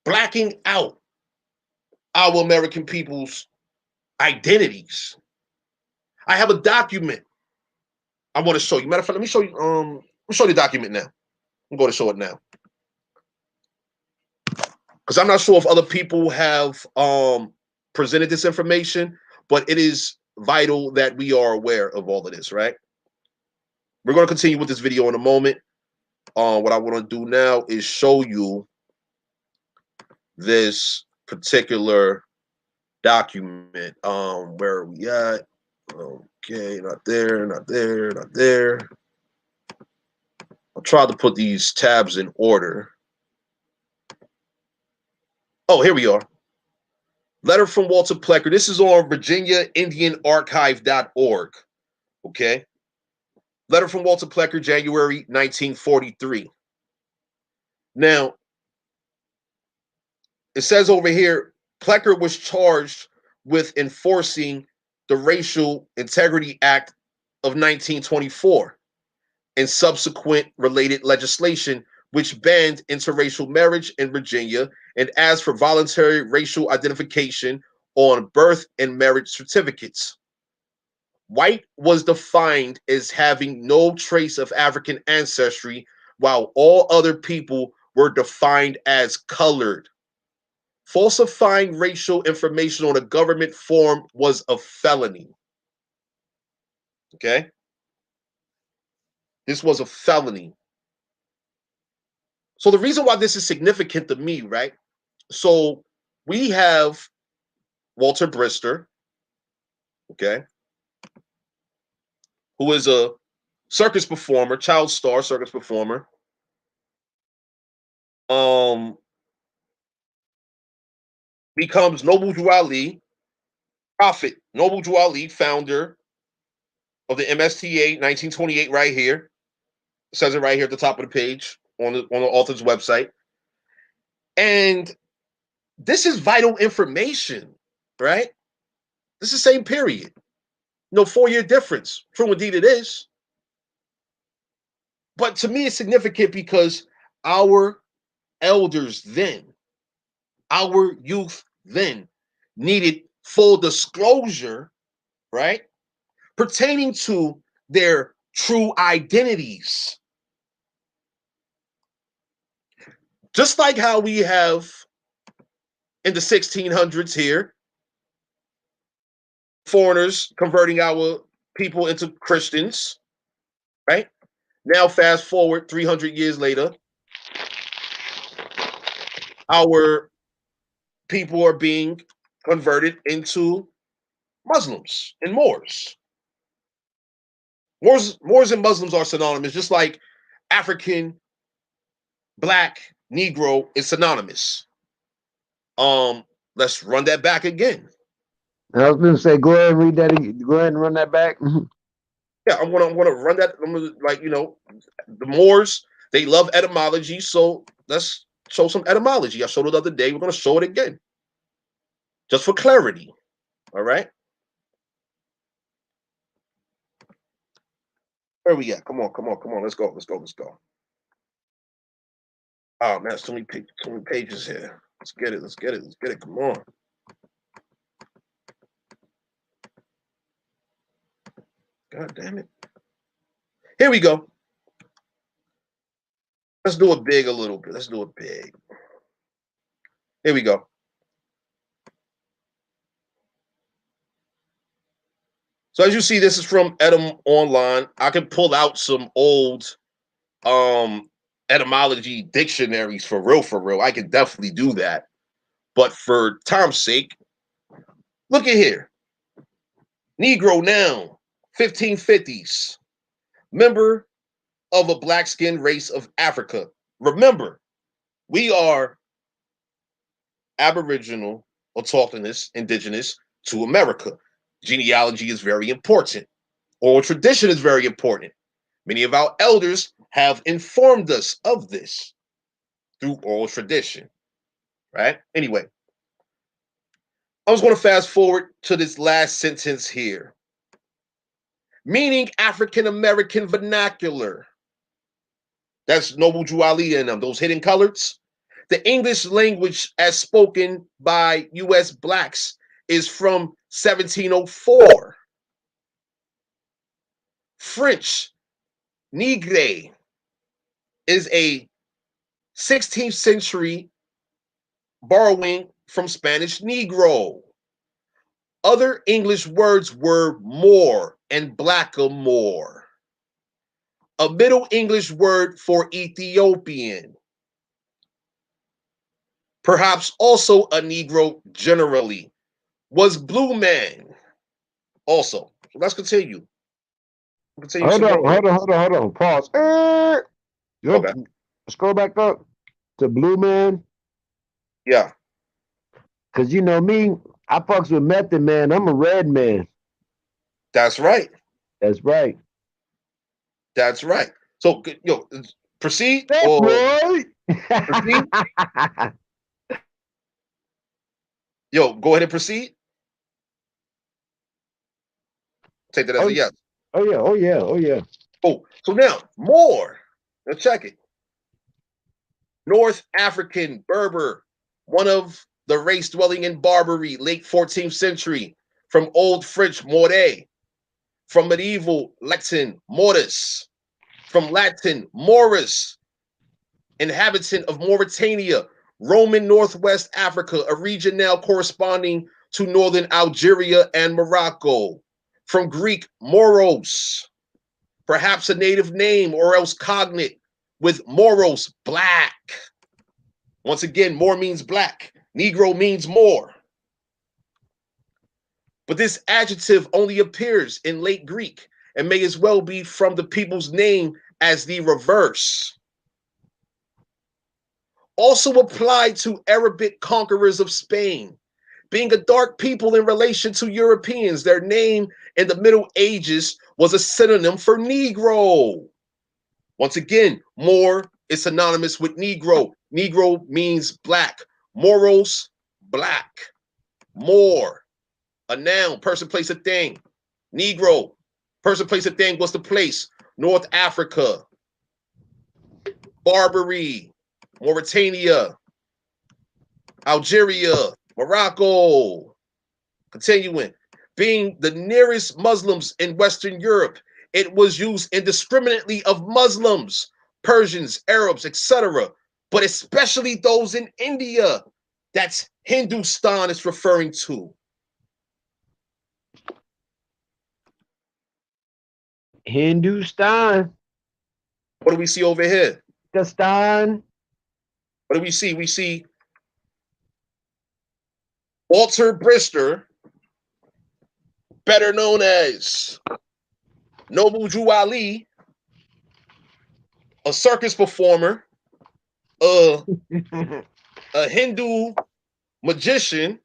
blacking out our American people's identities. I have a document I want to show you. Matter of fact, let me show you. Let me show you the document now. I'm going to show it now because I'm not sure if other people have presented this information, but it is vital that we are aware of all of this, right? We're going to continue with this video in a moment. What I want to do now is show you this particular document. Where are we at? Okay, not there, not there, not there. I'll try to put these tabs in order. Oh, here we are. Letter from Walter Plecker. This is on VirginiaIndianArchive.org. Okay. Letter from Walter Plecker, January 1943. Now, it says over here, Plecker was charged with enforcing the Racial Integrity Act of 1924 and subsequent related legislation, which banned interracial marriage in Virginia and asked for voluntary racial identification on birth and marriage certificates. White was defined as having no trace of African ancestry, while all other people were defined as colored. Falsifying racial information on a government form was a felony. Okay? This was a felony. So the reason why this is significant to me, right? So we have Walter Brister, okay, who is a circus performer, child star circus performer. Becomes Noble Drew Ali, prophet, Noble Drew Ali, founder of the MSTA 1928, right here. It says it right here at the top of the page on the author's website. And this is vital information, right? This is the same period. No 4-year difference. True indeed it is. But to me, it's significant because our elders then, our youth then, needed full disclosure, right? Pertaining to their true identities. Just like how we have in the 1600s here, foreigners converting our people into Christians, right? Now, fast forward 300 years later, our people are being converted into Muslims and Moors. Moors and Muslims are synonymous, just like African, Black, Negro is synonymous. Let's run that back again. I was going to say, go ahead and read that again. Go ahead and run that back. Yeah, I'm gonna run that. I'm gonna, like, the Moors, they love etymology, so let's show some etymology. I showed it the other day. We're gonna show it again, just for clarity. All right. Where we at? Come on. Let's go. Oh man, so many pages here. Let's get it. Come on. God damn it. Here we go. Let's do it big a little bit. Let's do it big. Here we go. So as you see, this is from Edom Online. I can pull out some old etymology dictionaries for real. I can definitely do that. But for time's sake, look at here. Negro noun, 1550s. Member of a black-skinned race of Africa. Remember, we are Aboriginal, autochthonous, indigenous to America. Genealogy is very important. Oral tradition is very important. Many of our elders have informed us of this through oral tradition, right? Anyway, I was going to fast forward to this last sentence here. Meaning African American vernacular. That's Noble Drew Ali and those hidden colors. The English language as spoken by U.S. blacks is from 1704. French, nègre, is a 16th century borrowing from Spanish Negro. Other English words were Moor and blackamoor. A Middle English word for Ethiopian. Perhaps also a Negro generally, was blue man. Also, so let's continue. Hold on. Pause. Okay. Scroll back up to Blue Man. Yeah. Cause you know me, I fucks with Method Man. I'm a red man. That's right. That's right. So, proceed That or boy. proceed. Yo, go ahead and proceed. Take that as Oh, a yes. oh yeah, oh yeah, oh yeah. Oh, so now more. Let's check it. North African Berber, one of the race dwelling in Barbary, late 14th century, from Old French more, from medieval Latin mortis, from Latin Moris, inhabitant of Mauritania, Roman Northwest Africa, a region now corresponding to northern Algeria and Morocco, from Greek Moros, perhaps a native name or else cognate with Moros, black. Once again, more means black. Negro means more. But this adjective only appears in late Greek and may as well be from the people's name as the reverse. Also applied to Arabic conquerors of Spain, being a dark people in relation to Europeans. Their name in the Middle Ages was a synonym for Negro. Once again, more is synonymous with Negro. Negro means black. Moros, black. More, a noun, person, place, a thing. Negro, person, place, a thing. What's the place? North Africa, Barbary, Mauritania, Algeria, Morocco. Continuing, being the nearest Muslims in Western Europe, it was used indiscriminately of Muslims, Persians, Arabs, etc., but especially those in India. That's Hindustan it's referring to. Hindustan, What do we see over here? Pakistan. What do we see? We see Walter Brister, better known as Noble Drew Ali, a circus performer, a Hindu magician,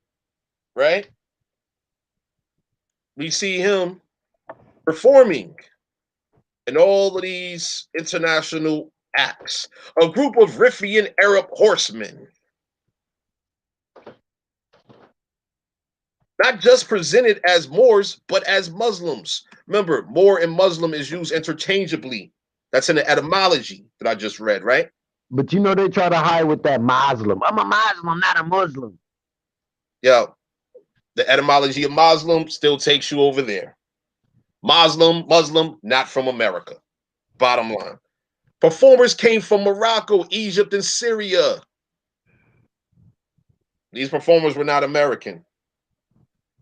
right? We see him performing in all of these international acts. A group of Riffian Arab horsemen, not just presented as Moors, but as Muslims. Remember, Moor and Muslim is used interchangeably. That's in the etymology that I just read, right? But you know they try to hide with that Muslim. I'm a Muslim, not a Muslim. Yeah, the etymology of Muslim still takes you over there. Muslim, not from America. Bottom line. Performers came from Morocco, Egypt, and Syria. These performers were not American.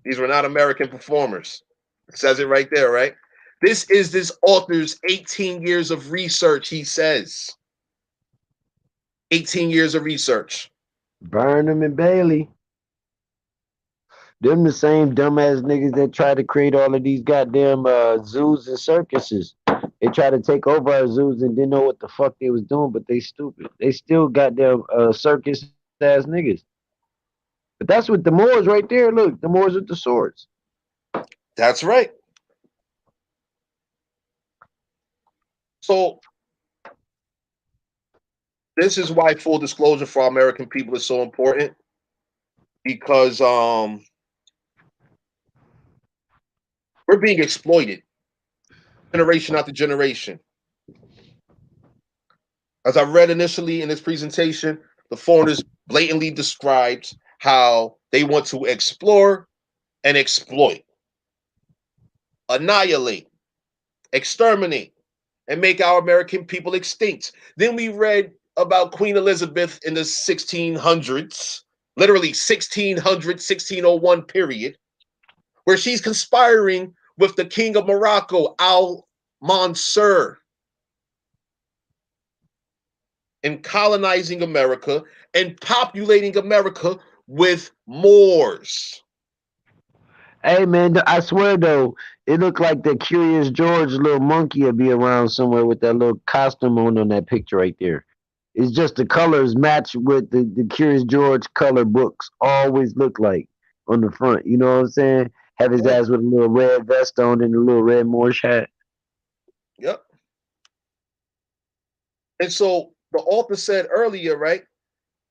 These were not American performers. It says it right there, right? This is this author's 18 years of research, he says. 18 years of research. Burnham and Bailey. Them the same dumbass niggas that try to create all of these goddamn zoos and circuses. They try to take over our zoos and didn't know what the fuck they was doing, but they stupid. They still goddamn circus ass niggas. But that's what the Moors right there. Look, the Moors with the swords. That's right. So this is why full disclosure for American people is so important, because we're being exploited generation after generation. As I read initially in this presentation, the foreigners blatantly described how they want to explore and exploit, annihilate, exterminate, and make our American people extinct. Then we read about Queen Elizabeth in the 1600s, literally 1600, 1601 period, where she's conspiring with the King of Morocco, Al Mansur, in colonizing America and populating America with Moors. Hey man, I swear though, it looked like the Curious George little monkey would be around somewhere with that little costume on that picture right there. It's just the colors match with the Curious George color books always look like on the front. You know what I'm saying? Have his Yep. ass with a little red vest on and a little red Moorish hat. Yep. And so the author said earlier, right?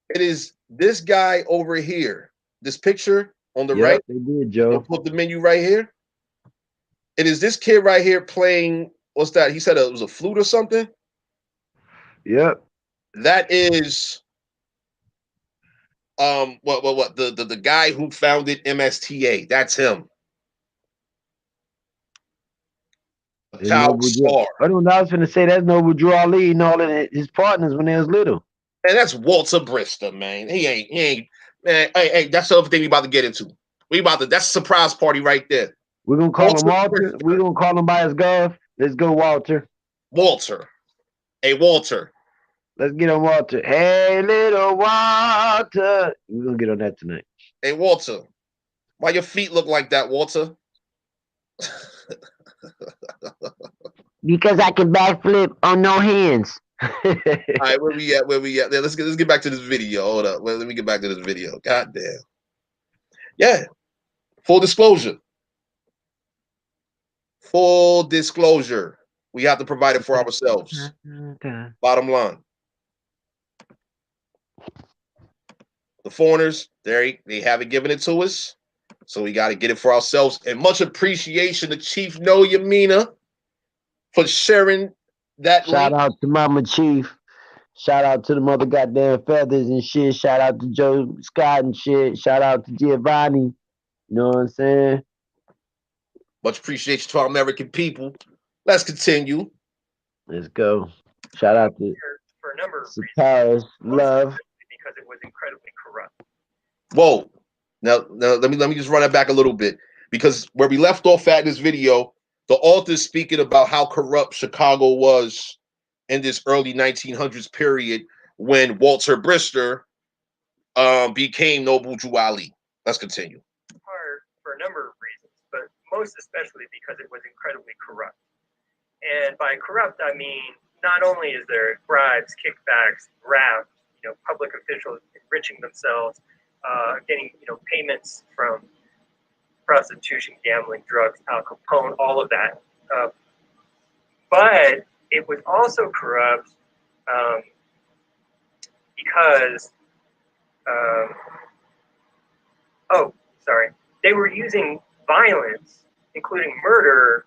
It is this guy over here, this picture on the Yep, right. they did, Joe. Put the menu right here. It is this kid right here playing. What's that? He said it was a flute or something. Yep. That is what the guy who founded MSTA. That's him. A And child Noble Drew. star. I was gonna say that's Noble Drew Ali and all of his partners when they was little. And that's Walter Brister, man. He ain't man. Hey, that's the other thing we about to get into. That's a surprise party right there. We're gonna call him Walter. Brister. We're gonna call him by his gov. Let's go, Walter. Walter. Hey, Walter. Let's get on Walter. Hey, little Walter. We're gonna get on that tonight. Hey, Walter. Why your feet look like that, Walter? Because I can backflip on no hands. All right, where we at? Yeah, let's get back to this video. Hold up. Let me get back to this video. God damn. Yeah. Full disclosure. Full disclosure. We have to provide it for ourselves. Bottom line. The foreigners, they haven't given it to us. So we got to get it for ourselves. And much appreciation to Chief No Yamina for sharing that Shout link. out to Mama Chief. Shout out to the mother goddamn feathers and shit. Shout out to Joe Scott and shit. Shout out to Giovanni. You know what I'm saying? Much appreciation to our American people. Let's continue. Let's go. Shout out to for a number of Satires, love. because it was incredibly corrupt. Whoa. Now let me just run it back a little bit, because where we left off at in this video, the author's speaking about how corrupt Chicago was in this early 1900s period when Walter Brister became Noble Drew Ali. Let's continue. Hard for a number of reasons, but most especially because it was incredibly corrupt. And by corrupt, I mean not only is there bribes, kickbacks, graft, public officials enriching themselves, getting payments from prostitution, gambling, drugs, Al Capone, all of that. But it was also corrupt because they were using violence, including murder,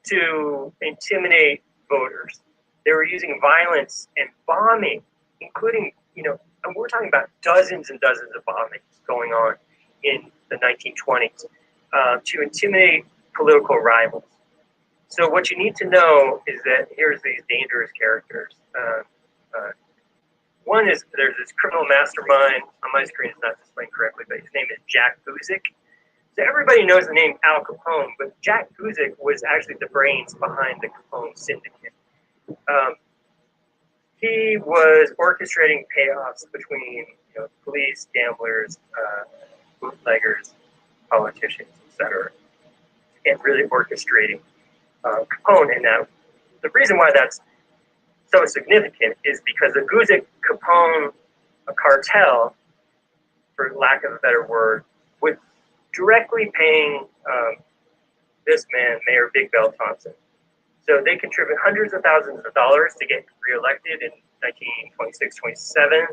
to intimidate voters. They were using violence and bombing, including, and we're talking about dozens and dozens of bombings going on in the 1920s to intimidate political rivals. So what you need to know is that here's these dangerous characters. One is there's this criminal mastermind. On my screen, it's not displaying correctly, but his name is Jack Guzik. So everybody knows the name Al Capone, but Jack Guzik was actually the brains behind the Capone syndicate. He was orchestrating payoffs between police, gamblers, bootleggers, politicians, etc., and really orchestrating Capone. And now the reason why that's so significant is because the Guzik-Capone cartel, for lack of a better word, was directly paying this man, Mayor Big Bell Thompson. So they contributed hundreds of thousands of dollars to get reelected in 1926, 27.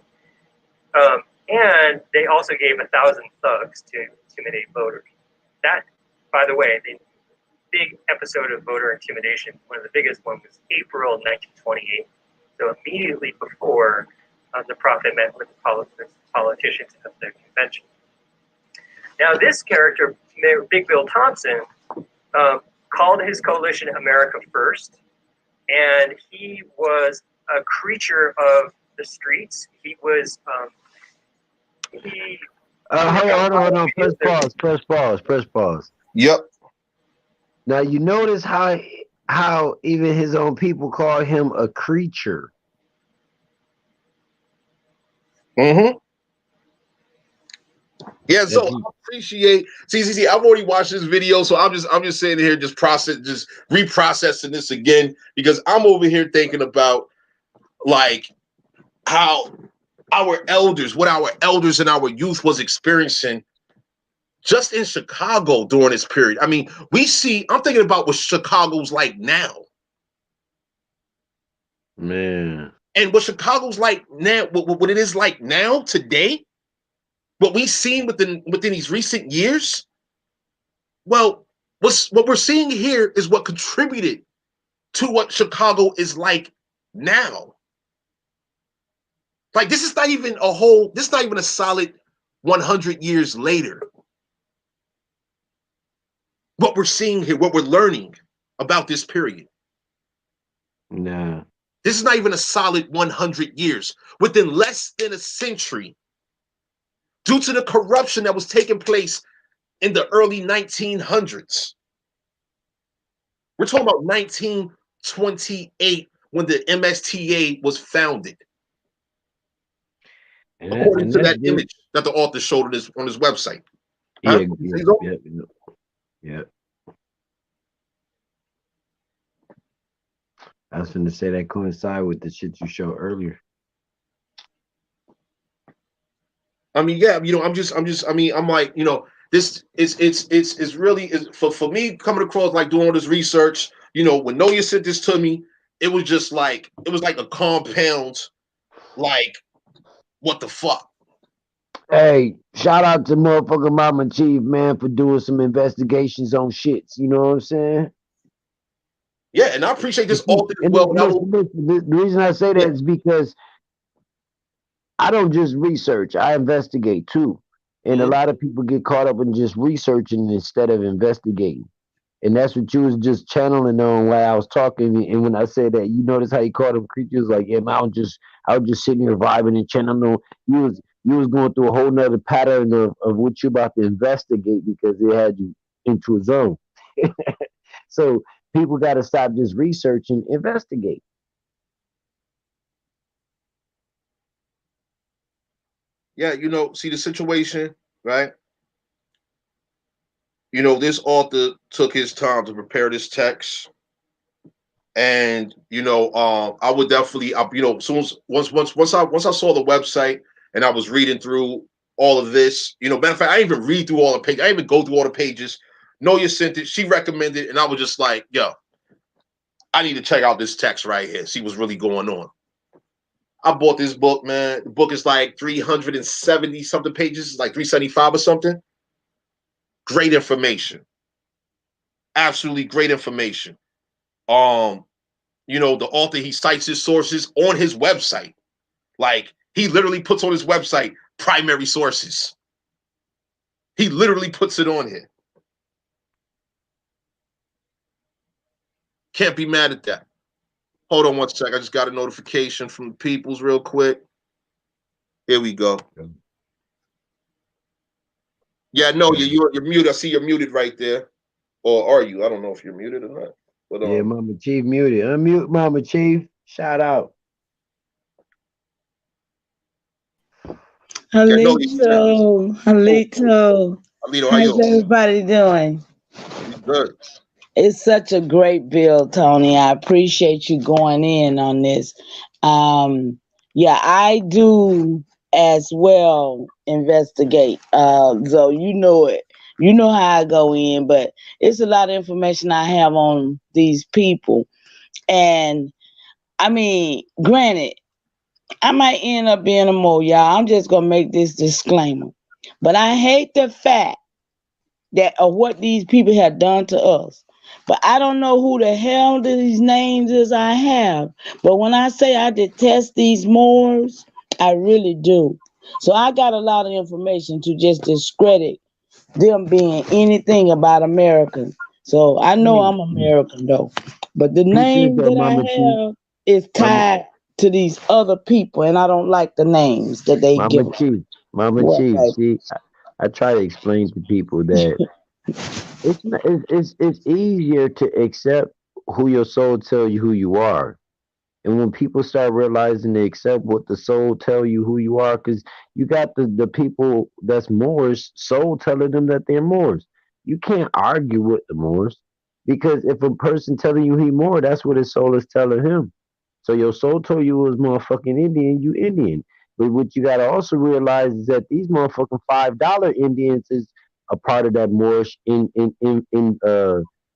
And they also gave 1,000 thugs to intimidate voters. That, by the way, the big episode of voter intimidation, one of the biggest ones, was April 1928. So immediately before the prophet met with politicians at the convention. Now this character, Mayor Big Bill Thompson, called his coalition America First, and he was a creature of the streets. He was hold on. Press pause. Yep. Now you notice how even his own people call him a creature. Mm-hmm. Yeah, so I appreciate. See. I've already watched this video, so I'm just sitting here, just reprocessing this again, because I'm over here thinking about like how what our elders and our youth was experiencing just in Chicago during this period. I mean, I'm thinking about what Chicago's like now, man, and what Chicago's like now, what it is like now today. what we've seen within these recent years, well, what we're seeing here is what contributed to what Chicago is like now. Like this is not even a solid 100 years later. What we're seeing here, what we're learning about this period. Nah. This is not even a solid 100 years. Within less than a century, due to the corruption that was taking place in the early 1900s. We're talking about 1928 when the MSTA was founded. According to that image that the author showed on his website. Yeah, huh? yeah. I was finna say that coincide with the shit you showed earlier. I mean, yeah, I'm like, this is really for me coming across like doing all this research, when Noya sent this to me, it was just like a compound, like, what the fuck? Hey, shout out to motherfucking Mama Chief, man, for doing some investigations on shits. You know what I'm saying? Yeah, and I appreciate this author as well. The reason I say that is because I don't just research, I investigate too. And a lot of people get caught up in just researching instead of investigating. And that's what you was just channeling on while I was talking. And when I said that, you notice how you called them creatures, like, yeah, man, I was just sitting here vibing and channeling on. You was going through a whole nother pattern of what you're about to investigate because it had you into a zone. So people got to stop just researching, investigate. Yeah, see the situation, right? This author took his time to prepare this text. And I would definitely, once I saw the website and I was reading through all of this, matter of fact, I didn't even read through all the pages. I didn't even go through all the pages. Noya sent it. She recommended, and I was just like, yo, I need to check out this text right here. See what's really going on. I bought this book, man. The book is like 370 something pages. It's like 375 or something. Great information. Absolutely great information. The author, he cites his sources on his website. Like, he literally puts on his website primary sources. He literally puts it on here. Can't be mad at that. Hold on one sec. I just got a notification from the peoples real quick. Here we go. Yeah, no, you're muted. I see you're muted right there. Or are you? I don't know if you're muted or not. But, yeah, Mama Chief muted. Unmute Mama Chief. Shout out. Halito. How's everybody doing? Good. It's such a great bill, Tony. I appreciate you going in on this. Yeah, I do as well investigate. So you know it. You know how I go in, but it's a lot of information I have on these people. And I mean, granted, I might end up being a mole, y'all. I'm just gonna make this disclaimer. But I hate the fact that of what these people have done to us. But I don't know who the hell these names is I have. But when I say I detest these Moors, I really do. So I got a lot of information to just discredit them being anything about Americans. So I know I'm American though. But the name that I have is tied to these other people, and I don't like the names that they give. Mama Chief, see, I try to explain to people that it's easier to accept who your soul tell you who you are. And when people start realizing they accept what the soul tell you who you are, because you got the people that's Moors, soul telling them that they're Moors. You can't argue with the Moors because if a person telling you he Moor, that's what his soul is telling him. So your soul told you it was motherfucking Indian, you Indian. But what you gotta also realize is that these motherfucking $5 Indians is a part of that Moorish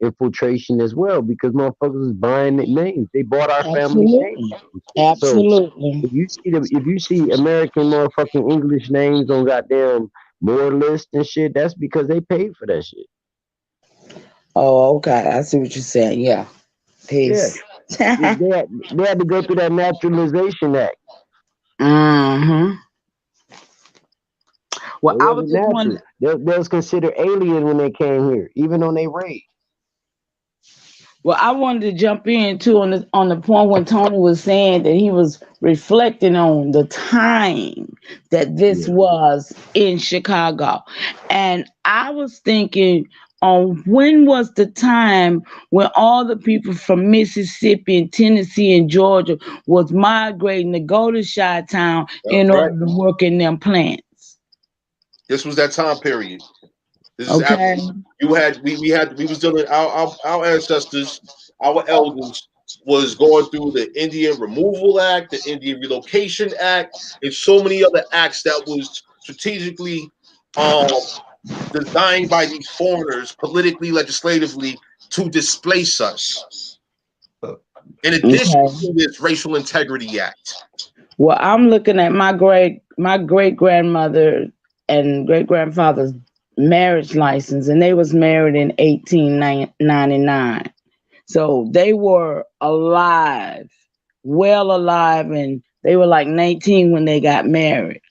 infiltration as well because motherfuckers was buying the names. They bought our family Absolutely. names. So Absolutely. if you see American motherfucking English names on goddamn board list and shit, that's because they paid for that shit. Oh, okay. I see what you're saying. Yeah. Yeah, Peace. they had to go through that naturalization act. Mm-hmm. Well, It I was wasn't just natural. wondering. They was considered alien when they came here, even on their raid. Well, I wanted to jump in too on the point when Tony was saying that he was reflecting on the time that this Yeah, was in Chicago, and I was thinking on when was the time when all the people from Mississippi and Tennessee and Georgia was migrating to go to Chi-Town That's in right. order to work in them plants. This was that time period. This is after Okay. we was dealing our ancestors, our elders was going through the Indian Removal Act, the Indian Relocation Act, and so many other acts that was strategically um, designed by these foreigners politically, legislatively to displace us. In addition Okay. to this Racial Integrity Act. Well, I'm looking at my great grandmother and great grandfather's marriage license, and they was married in 1899. So they were alive, well alive, and they were like 19 when they got married.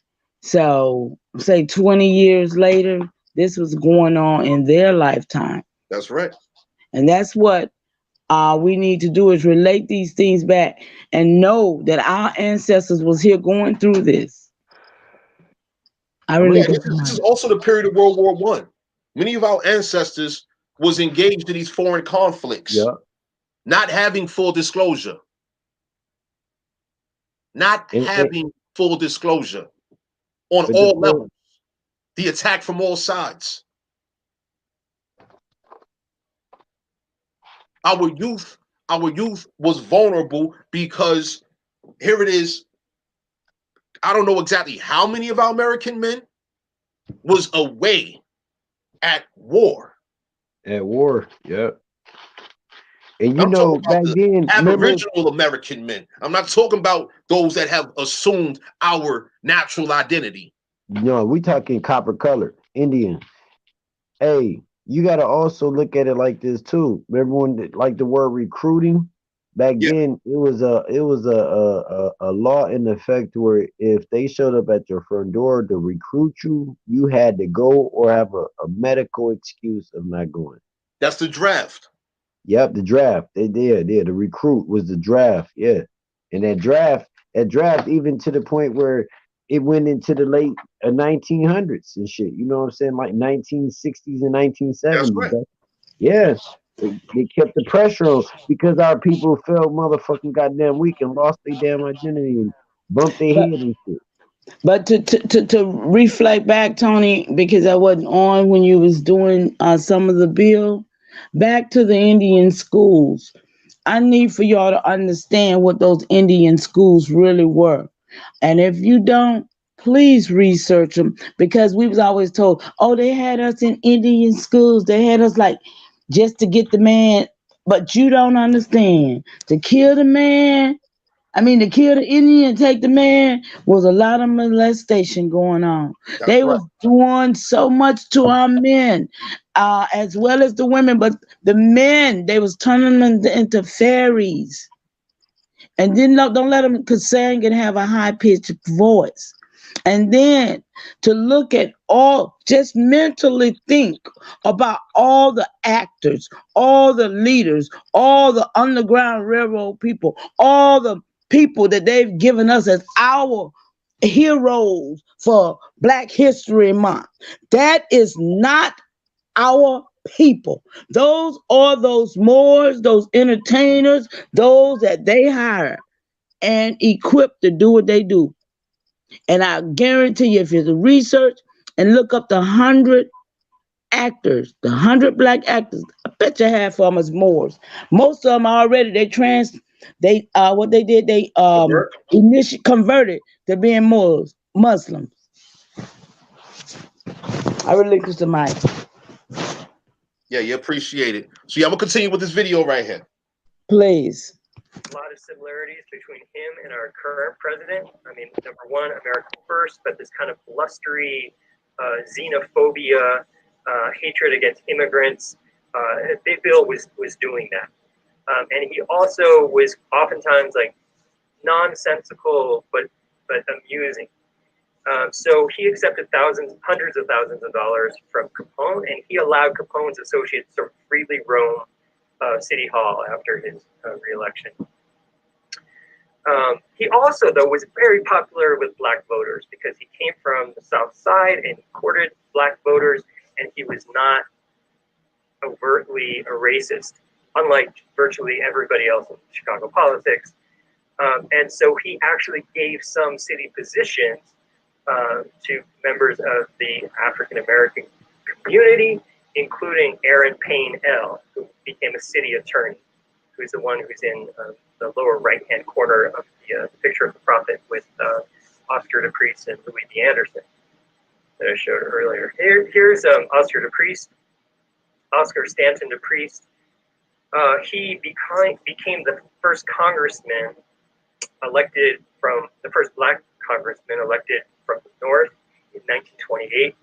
So say 20 years later, this was going on in their lifetime, That's right. and that's what we need to do is relate these things back and know that our ancestors was here going through this. I I mean, really yeah, think this is also the period of World War One. Many of our ancestors was engaged in these foreign conflicts, yeah. not having full disclosure, not And having full disclosure on but the all point, levels. The attack from all sides. Our youth, our youth was vulnerable because here it is. I don't know exactly how many of our American men was away at war. at war, yeah. And you I'm talking know, about back the then, remember, Aboriginal American men. I'm not talking about those that have assumed our natural identity. no, we talking copper color Indian. Hey, you got to also look at it like this too. Remember when, like the word recruiting? Back Yeah, then, it was a law in effect where if they showed up at your front door to recruit you, you had to go or have a medical excuse of not going. that's the draft. Yep, the draft. They did. Yeah, the recruit was the draft. Yeah, and that draft, even to the point where it went into the late 1900s and shit. You know what I'm saying? Like 1960s and That's 1970s. right. Yeah, they kept the pressure on because our people felt motherfucking goddamn weak and lost their damn identity and bumped their but head and shit. but to reflect back, Tony, because I wasn't on when you was doing some of the bill, back to the Indian schools. I need for y'all to understand what those Indian schools really were. And if you don't, please research them because we was always told, oh, they had us in Indian schools. They had us like just to get the man. But you don't understand. To kill the man, I mean, to kill the Indian and take the man was a lot of molestation going on. That's They right. was doing so much to our men, as well as the women. But the men, they was turning them into fairies, and then don't let them sing and have a high pitched voice. And then to look at all, just mentally think about all the actors, all the leaders, all the Underground Railroad people, all the people that they've given us as our heroes for Black History Month. That is not our people. Those are those Moors, those entertainers, those that they hire and equip to do what they do. And I guarantee you, if you research and look up the 100 actors, the 100 Black actors, I bet you half of them is Moors. Most of them already they what they did, they Convert. initially converted to being Moors, Muslims. I relinquish the mic. Yeah, you appreciate it. So yeah, I'm gonna continue with this video right here. Please. A lot of similarities between him and our current president. I mean, number one, America first, but this kind of blustery xenophobia, hatred against immigrants. Bill was doing that, and he also was oftentimes like nonsensical but amusing. So he accepted hundreds of thousands of dollars from Capone, and he allowed Capone's associates to freely roam City Hall after his reelection. He also, though, was very popular with black voters because he came from the South Side and he courted black voters, and he was not overtly a racist, unlike virtually everybody else in Chicago politics. And so he actually gave some city positions to members of the African American community, including Aaron Payne L., who became a city attorney, who's the one who's in the lower right-hand corner of the picture of the prophet with Oscar de Priest and Louis D. Anderson that I showed earlier. Here's Oscar de Priest, Oscar Stanton de Priest. He became the first congressman elected from, the first black congressman elected from the North in 1928.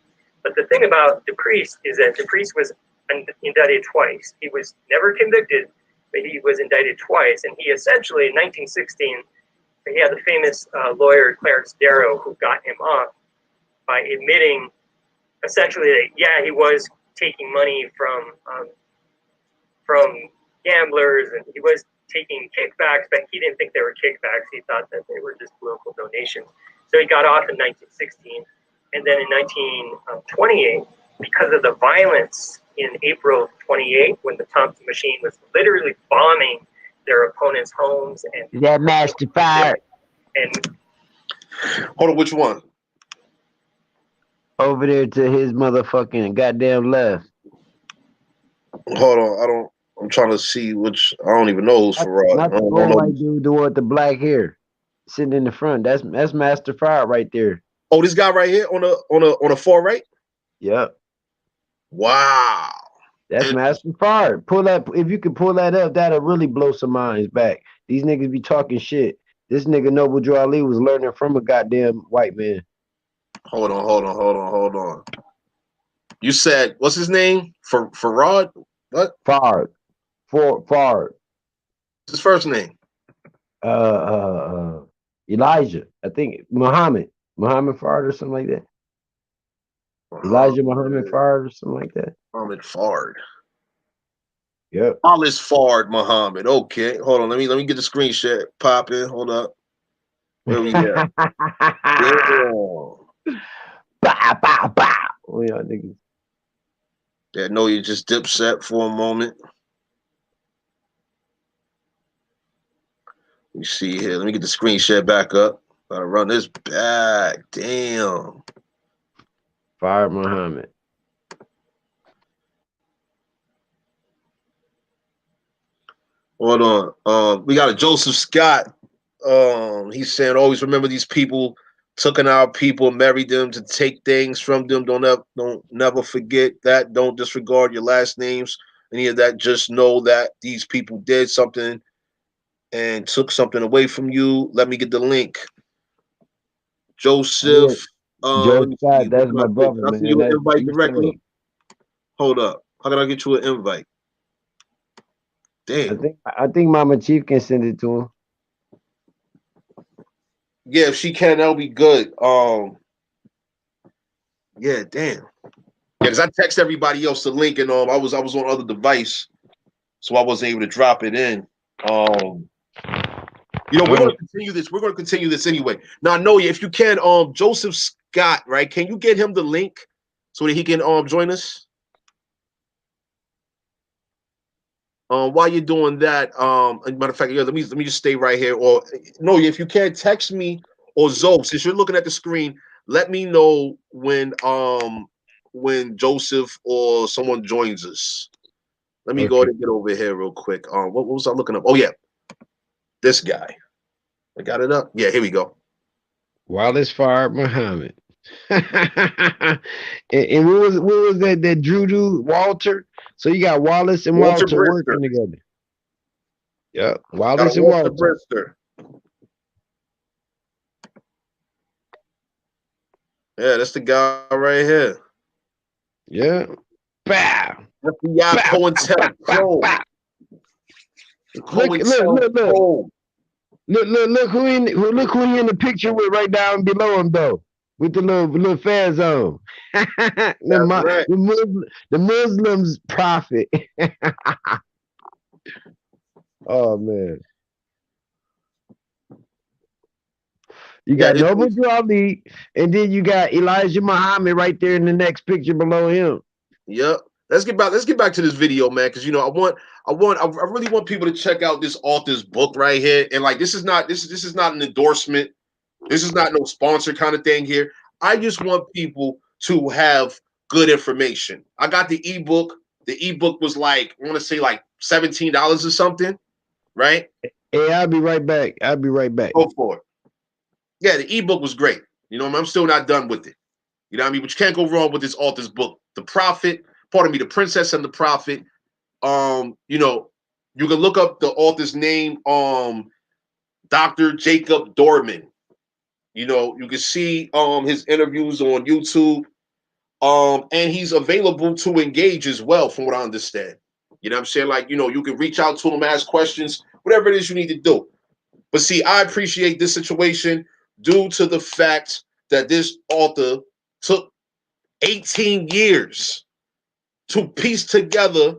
But the thing about de Priest is that de Priest was indicted twice. He was never convicted, but he was indicted twice. And he essentially, in 1916, he had the famous lawyer Clarence Darrow who got him off by admitting essentially that, yeah, he was taking money from gamblers and he was taking kickbacks, but he didn't think they were kickbacks. He thought that they were just political donations. So he got off in 1916. And then in 1928, because of the violence in April 28, when the Thompson machine was literally bombing their opponents' homes and that master fire. And hold on, which one? Over there to his motherfucking goddamn left. Hold on, I'm trying to see which. I don't even know who's Farad. Not the old white dude, the one with the black hair, sitting in the front. That's Master Fire right there. Oh, this guy right here on the far right. Yep. Wow. That's Master Fire. Pull that. If you can pull that up, that'll really blow some minds back. These niggas be talking shit. This nigga Noble Drew Ali was learning from a goddamn white man. Hold on. You said what's his name? Farad? What? Fard. Fard. What's his first name? Elijah. I think Muhammad Fard or something like that. Elijah Muhammad Fard or something like that. Muhammad Fard. Yep. Alice Fard Muhammad. Okay, hold on. Let me get the screenshot popping. Hold up. Where we at? Yeah. Bow, bow. Oh yeah, niggas. Yeah, no, you just dipset for a moment. Let me see here. Let me get the screenshot back up. Gotta run this back. Damn. Fard Muhammad. Hold on. We got a Joseph Scott. He's saying always remember these people took in our people, married them to take things from them. Don't never forget that. Don't disregard your last names, any of that. Just know that these people did something and took something away from you. Let me get the link. Joseph. Joseph Scott, that's my brother, man. You an invite directly. Hold up. How can I get you an invite? Damn. I think Mama Chief can send it to him. Yeah, if she can, that'll be good. Yeah, damn. Yeah, because I text everybody else the link, and I was on other device, so I wasn't able to drop it in. We're gonna continue this. We're gonna continue this anyway. Now, I know if you can, Joseph Scott, right? Can you get him the link so that he can join us? While you're doing that, matter of fact, yeah, let me just stay right here. Or no, if you can, text me or Zoe. Since you're looking at the screen, let me know when Joseph or someone joins us. Let me go ahead and get over here real quick. What was I looking up? Oh yeah, this guy. I got it up. Yeah, here we go. Wallace Fard Muhammad. and what was that Drew dude, Walter? So you got Wallace and Walter Walter Brister. working together. Yep, Got Wallace and Walter Walter. Brister. Yeah, that's the guy right here. Yeah. Bow. FBI Bow, bow, bow, COINTELPRO. bow. Look, COINTELPRO. look who he in the picture with right down below him though, with the little fez on. That's right. The Muslims prophet. Oh man. You Yeah, got Noble Drew Ali, and then you got Elijah Muhammad right there in the next picture below him. Yep. Let's get back to this video, man, because I really want people to check out this author's book right here. And like, this is not an endorsement. This is not no sponsor kind of thing here. I just want people to have good information. I got the ebook. The ebook was like, I want to say like $17 or something, right? Hey, I'll be right back. Go for it. Yeah, the ebook was great. You know, I'm still not done with it. You know what I mean? But you can't go wrong with this author's book. The Princess and the Prophet. You know, you can look up the author's name, Dr. Jacob Dorman. You know, you can see his interviews on YouTube. And he's available to engage as well, from what I understand. You know what I'm saying? Like, you know, you can reach out to him, ask questions, whatever it is you need to do. But see, I appreciate this situation due to the fact that this author took 18 years to piece together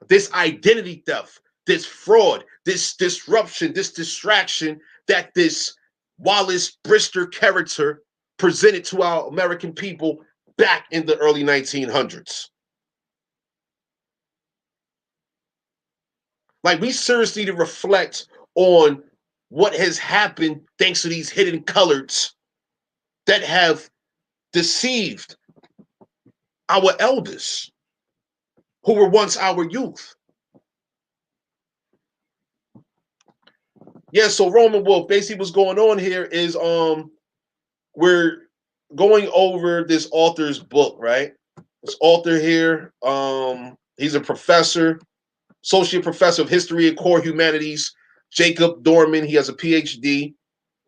this identity theft, this fraud, this disruption, this distraction that this Wallace Brister character presented to our American people back in the early 1900s. Like, we seriously need to reflect on what has happened thanks to these hidden colors that have deceived our elders who were once our youth. Yeah, so Roman Wolf, basically what's going on here is we're going over this author's book, right? This author here, he's a professor, associate professor of history and core humanities, Jacob Dorman. He has a PhD,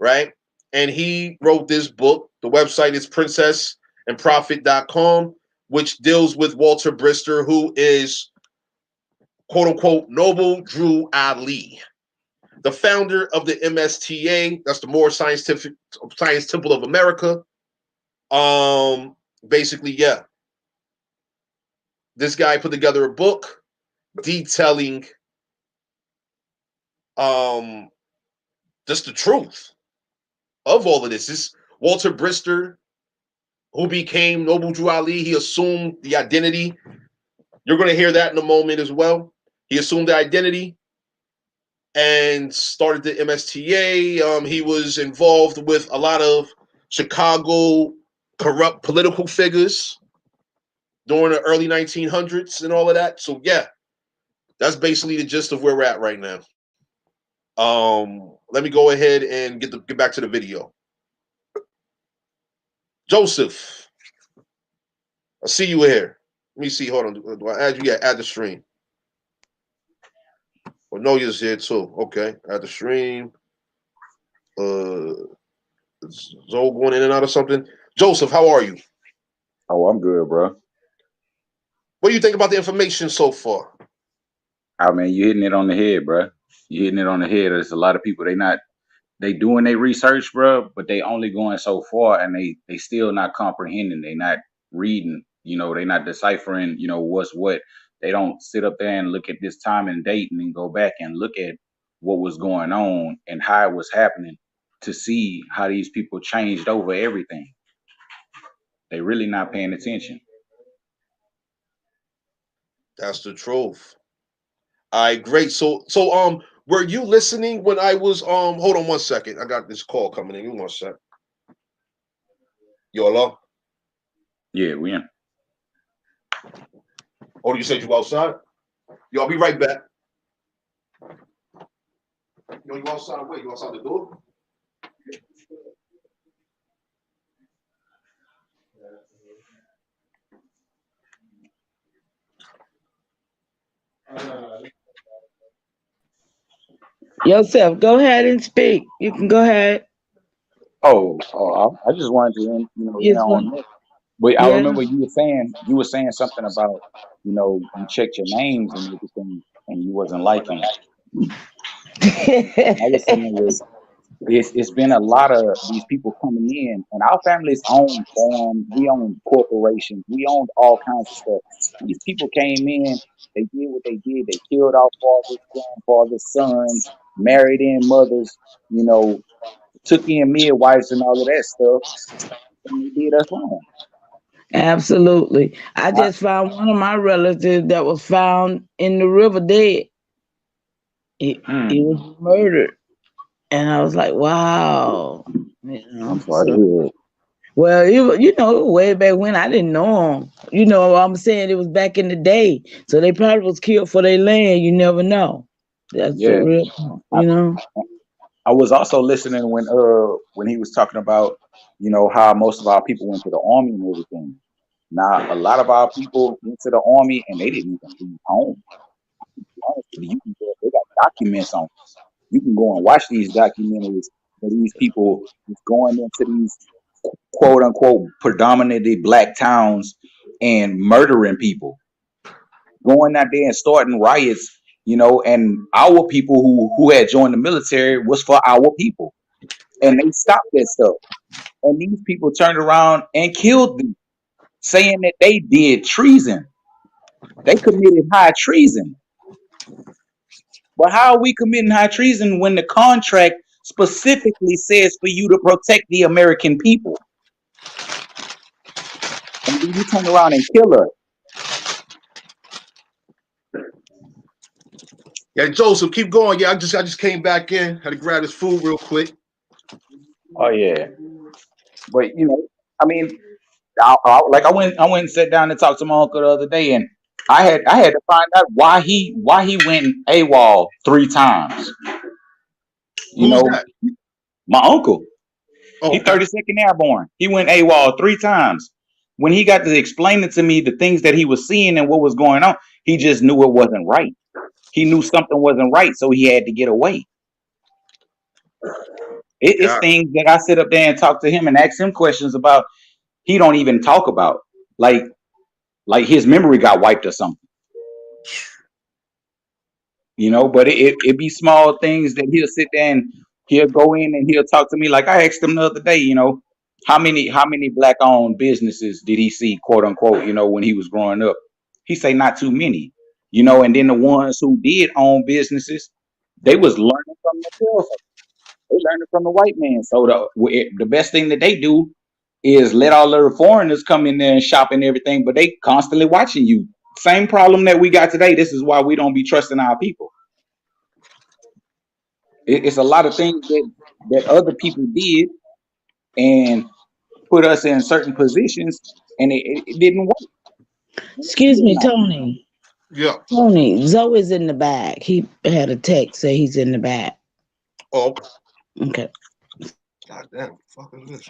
right? And he wrote this book. The website is princessandprophet.com, which deals with Walter Brister, who is quote unquote Noble Drew Ali, the founder of the MSTA, that's the Moore Science Temple of America. Basically, yeah. This guy put together a book detailing just the truth of all of this. This Walter Brister, who became Noble Drew Ali, he assumed the identity. You're going to hear that in a moment as well. He assumed the identity and started the MSTA. He was involved with a lot of Chicago corrupt political figures during the early 1900s and all of that. So yeah, that's basically the gist of where we're at right now. Let me go ahead and get back to the video. Joseph, I see you here. Let me see. Hold on. Do I add you? Yeah, add the stream. Well, no, you're here too. Okay, add the stream. Is Zoe going in and out of something? Joseph, how are you? Oh, I'm good, bro. What do you think about the information so far? I mean, you hitting it on the head, bro. You hitting it on the head. There's a lot of people. They doing their research, bro, but they only going so far, and they still not comprehending. They not reading. You know, they not deciphering. You know what's what. They don't sit up there and look at this time and date, and then go back and look at what was going on and how it was happening to see how these people changed over everything. They really not paying attention. That's the truth. All right, great. So were you listening when I was hold on one second. I got this call coming in. Give me one sec. Yo, hello? Yeah, we in. Oh, you said you outside? Yo, I'll be right back. Yo, you outside? Wait, you outside the door? Yourself, go ahead and speak. You can go ahead. I just wanted to, Yes, on this. But I yeah. remember you were saying something about, you checked your names and everything, and you wasn't liking it. And I was saying was it's been a lot of these people coming in, and our families own farms, we own corporations, we owned all kinds of stuff. These people came in, they did what they did, they killed our fathers, grandfathers, sons, married in mothers, you know, took in midwives and all of that stuff, and they did us wrong. Absolutely. I I, just found one of my relatives that was found in the river dead. He mm, was murdered. And I was like, wow. I'm sorry to So, hear it. well, way back when I didn't know him. I'm saying it was back in the day. So they probably was killed for their land. You never know. That's the Yeah. real point, I, I was also listening when he was talking about, how most of our people went to the army and everything. Now a lot of our people went to the army and they didn't even leave home. To be honest with you, they got documents on. You can go and watch these documentaries where these people is going into these quote unquote predominantly black towns and murdering people, going out there and starting riots. And our people who had joined the military was for our people, and they stopped that stuff. And these people turned around and killed them, saying that they did treason. They committed high treason. But how are we committing high treason when the contract specifically says for you to protect the American people? And then you turn around and kill us. Yeah, Joseph, keep going. Yeah, I just came back in. Had to grab this food real quick. Oh yeah. But I mean, like I went and sat down and talked to my uncle the other day, and I had to find out why he went AWOL 3 times. Who's that? My uncle. Oh, He okay. 32nd Airborne. He went AWOL 3 times. When he got to explaining to me the things that he was seeing and what was going on, he just knew it wasn't right. He knew something wasn't right, so he had to get away. It's Yeah. things that I sit up there and talk to him and ask him questions about. He don't even talk about, like his memory got wiped or something. But it be small things that he'll sit there and he'll go in and he'll talk to me. Like I asked him the other day, how many black owned businesses did he see, quote unquote, when he was growing up? He say not too many, and then the ones who did own businesses, they was learning from themselves. They learning from the white man. So the best thing that they do is let all of the foreigners come in there and shop and everything, but they constantly watching you. Same problem that we got today. This is why we don't be trusting our people. It's a lot of things that other people did and put us in certain positions, and it didn't work. Excuse me, Tony. Yeah. Tony, Zoe's in the back. He had a text say he's in the back. Oh, okay. Okay. God damn, what the fuck is this?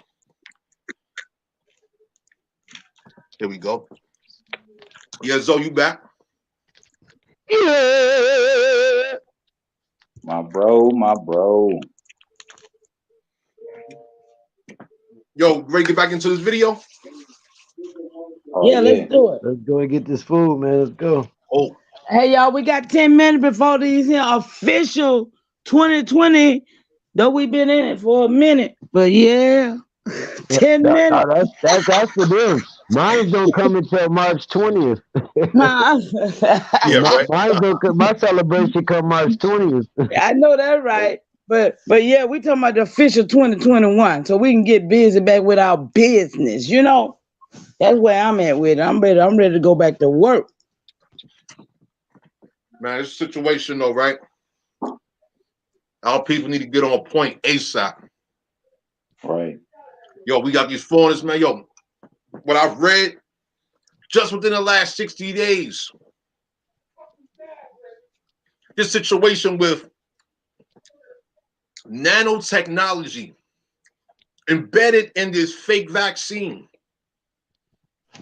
Here we go. Yeah, Zoe, you back? My bro. Yo, ready to get back into this video? Oh Yeah, yeah. let's do it. Let's go and get this food, man. Let's go. Oh, Hey, y'all, we got 10 minutes before these here official 2020, though we've been in it for a minute. But yeah, 10 No, minutes. that's for them. Mine's don't come until March 20th. My, yeah, right. Mine's don't come, my celebration come March 20th. I know that right. But yeah, we talking about the official 2021, so we can get busy back with our business. That's where I'm at with it. I'm ready to go back to work. Man, this situation though, right? Our people need to get on point ASAP. Right. Yo, we got these foreigners, man. Yo, what I've read just within the last 60 days, this situation with nanotechnology embedded in this fake vaccine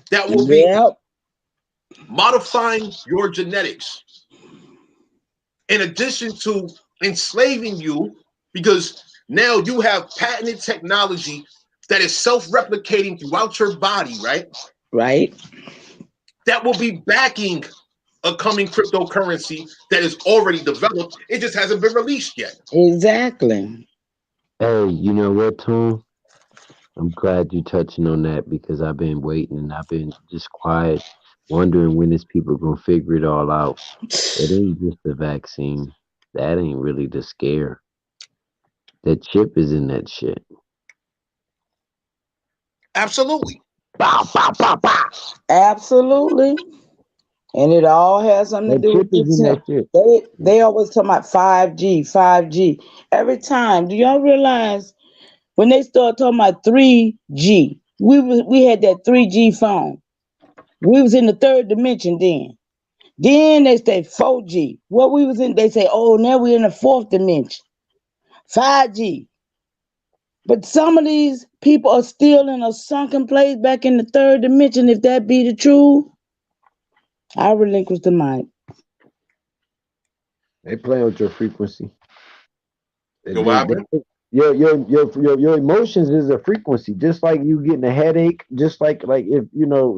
that will be modifying your genetics in addition to enslaving you because now you have patented technology that is self-replicating throughout your body, right? Right. That will be backing a coming cryptocurrency that is already developed. It just hasn't been released yet. Exactly. Hey, you know what, Tom? I'm glad you touching on that because I've been waiting and I've been just quiet, wondering when these people gonna figure it all out. It ain't just the vaccine. That ain't really the scare. That chip is in that shit. Absolutely. Bow, bow, bow, bow. Absolutely. And it all has something to That do chip with is in this. that shit. They always talk about 5G, 5G. Every time. Do y'all realize when they start talking about 3G, we had that 3G phone. We was in the third dimension then. Then they say 4G. What we was in, they say, oh, now we're in the fourth dimension. 5G. But some of these people are still in a sunken place back in the third dimension. If that be the truth, I relinquish the mic. They playing with your frequency. Yo, what happened? Your emotions is a frequency, just like you getting a headache, just like if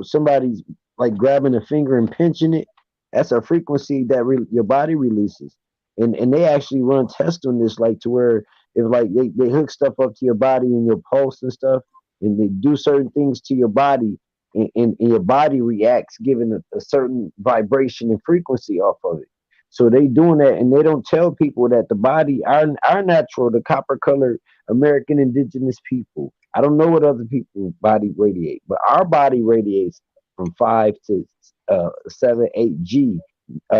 somebody's like grabbing a finger and pinching it, that's a frequency that your body releases, and they actually run tests on this, like to where if like they hook stuff up to your body and your pulse and stuff, and they do certain things to your body, and your body reacts given a certain vibration and frequency off of it. So they doing that, and they don't tell people that the body, our natural, the copper colored American indigenous people. I don't know what other people's body radiate, but our body radiates from 5 to 7, 8 G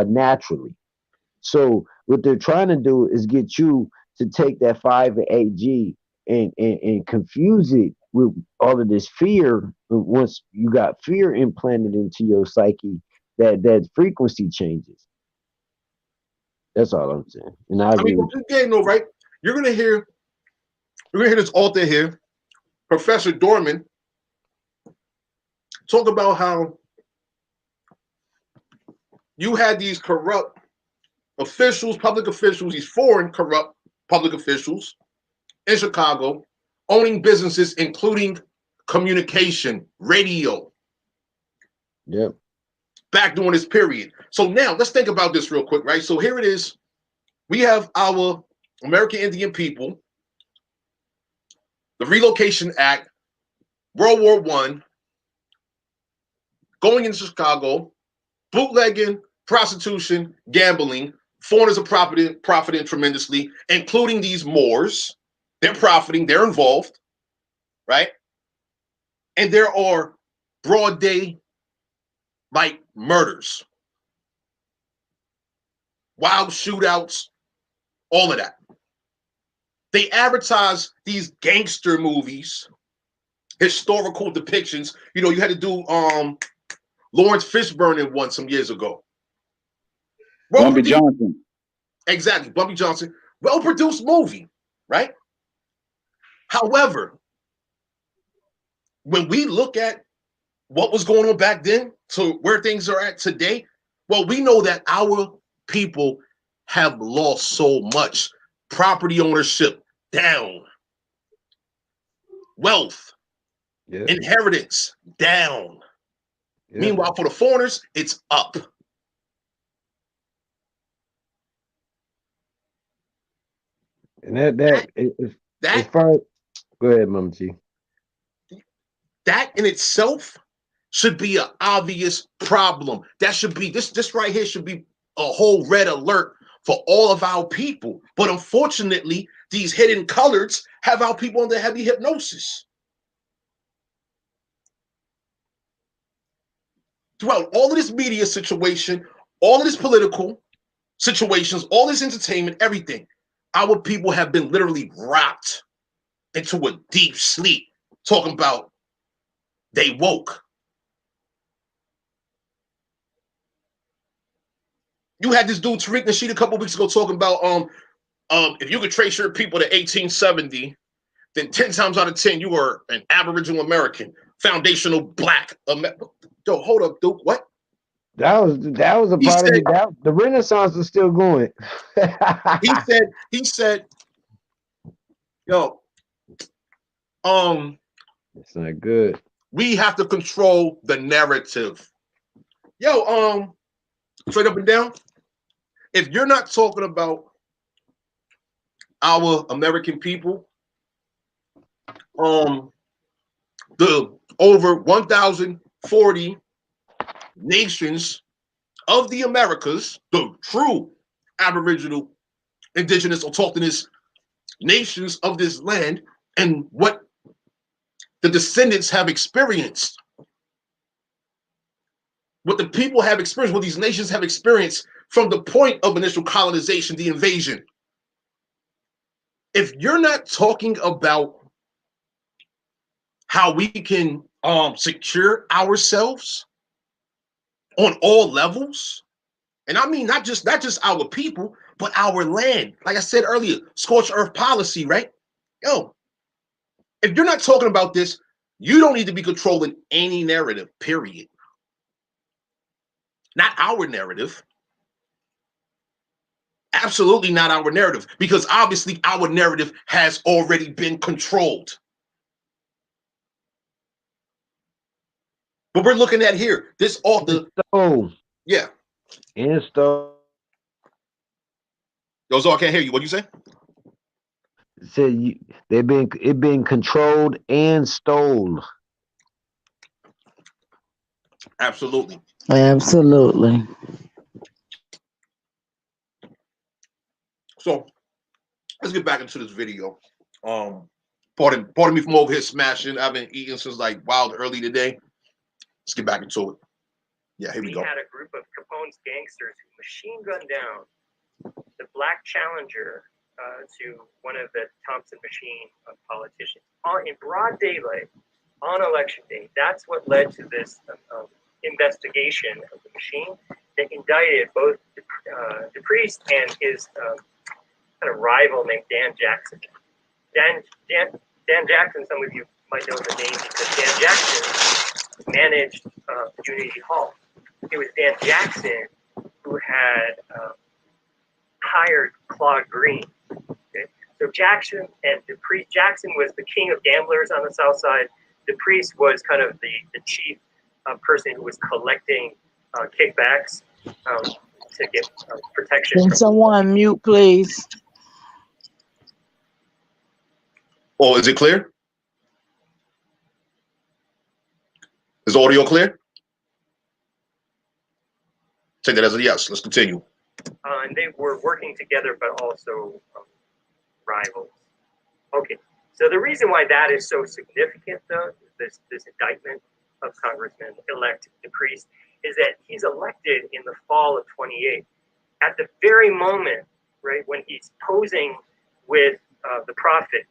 naturally. So what they're trying to do is get you to take that 5 and 8 G and confuse it with all of this fear. Once you got fear implanted into your psyche, that frequency changes. That's all I'm saying, and I I mean, agree with you. again, though, right? You're gonna hear this author here, Professor Dorman, talk about how you had these corrupt officials, public officials, these foreign corrupt public officials in Chicago owning businesses, including communication, radio, Yep. back during this period. So now let's think about this real quick, right? So here it is. We have our American Indian people, the Relocation Act, World War I, going into Chicago, bootlegging, prostitution, gambling. Foreigners are profiting tremendously, including these Moors. They're profiting, they're involved, right? And there are broad day like murders, wild shootouts, all of that. They advertise these gangster movies, historical depictions. You know, you had to do Lawrence Fishburne in one some years ago. Bumpy Johnson. Exactly, Bumpy Johnson. Well-produced movie, right? However, when we look at what was going on back then to where things are at today, well, we know that our people have lost so much. Property ownership down, wealth, Yeah. inheritance down. Yeah. Meanwhile, for the foreigners, it's up. And that as far as, go ahead, Mama G. That in itself should be an obvious problem. That should be this right here should be a whole red alert for all of our people. But unfortunately, these hidden colors have our people under heavy hypnosis. Throughout all of this media situation, all of this political situations, all this entertainment, everything, our people have been literally rocked into a deep sleep, talking about they woke. You had this dude Tariq Nasheed a couple weeks ago talking about if you could trace your people to 1870, then 10 times out of 10 you were an Aboriginal American, foundational black. Yo, hold up, dude. What? That was a He part of said, it. The Renaissance is still going. he said, yo, It's not good. we have to control the narrative. Yo, straight up and down. If you're not talking about our American people, the over 1,040 nations of the Americas, the true Aboriginal, Indigenous, Autochthonous nations of this land, and what the descendants have experienced, what the people have experienced, what these nations have experienced from the point of initial colonization, the invasion. If you're not talking about how we can secure ourselves on all levels, and I mean not just our people, but our land. Like I said earlier, scorched earth policy, right? Yo, if you're not talking about this, you don't need to be controlling any narrative, period. Not our narrative. Absolutely not our narrative, because obviously our narrative has already been controlled. But we're looking at here, this author, yeah. Install. Yo, so I can't hear you. What do you say? Said it being controlled and stole. Absolutely. Absolutely. So let's get back into this video. Pardon me from over here smashing. I've been eating since like wild early today. Let's get back into it. Yeah, here we go. He had a group of Capone's gangsters who machine gunned down the Black Challenger to one of the Thompson machine politicians in broad daylight on election day. That's what led to this investigation of the machine that indicted both DePriest and his kind of rival named Dan Jackson. Dan Jackson, some of you might know the name because Dan Jackson managed Unity Hall. It was Dan Jackson who had hired Claude Green. Okay? So Jackson and DePriest, Jackson was the king of gamblers on the South Side. DePriest was kind of the chief person who was collecting kickbacks to get protection. Can someone mute, please? Oh, is it clear? Is the audio clear? Take that as a yes. Let's continue. And they were working together, but also rivals. Okay, so the reason why that is so significant, though, this indictment of Congressman-elect DePriest, is that he's elected in the fall of 28, at the very moment, right, when he's posing with the Prophet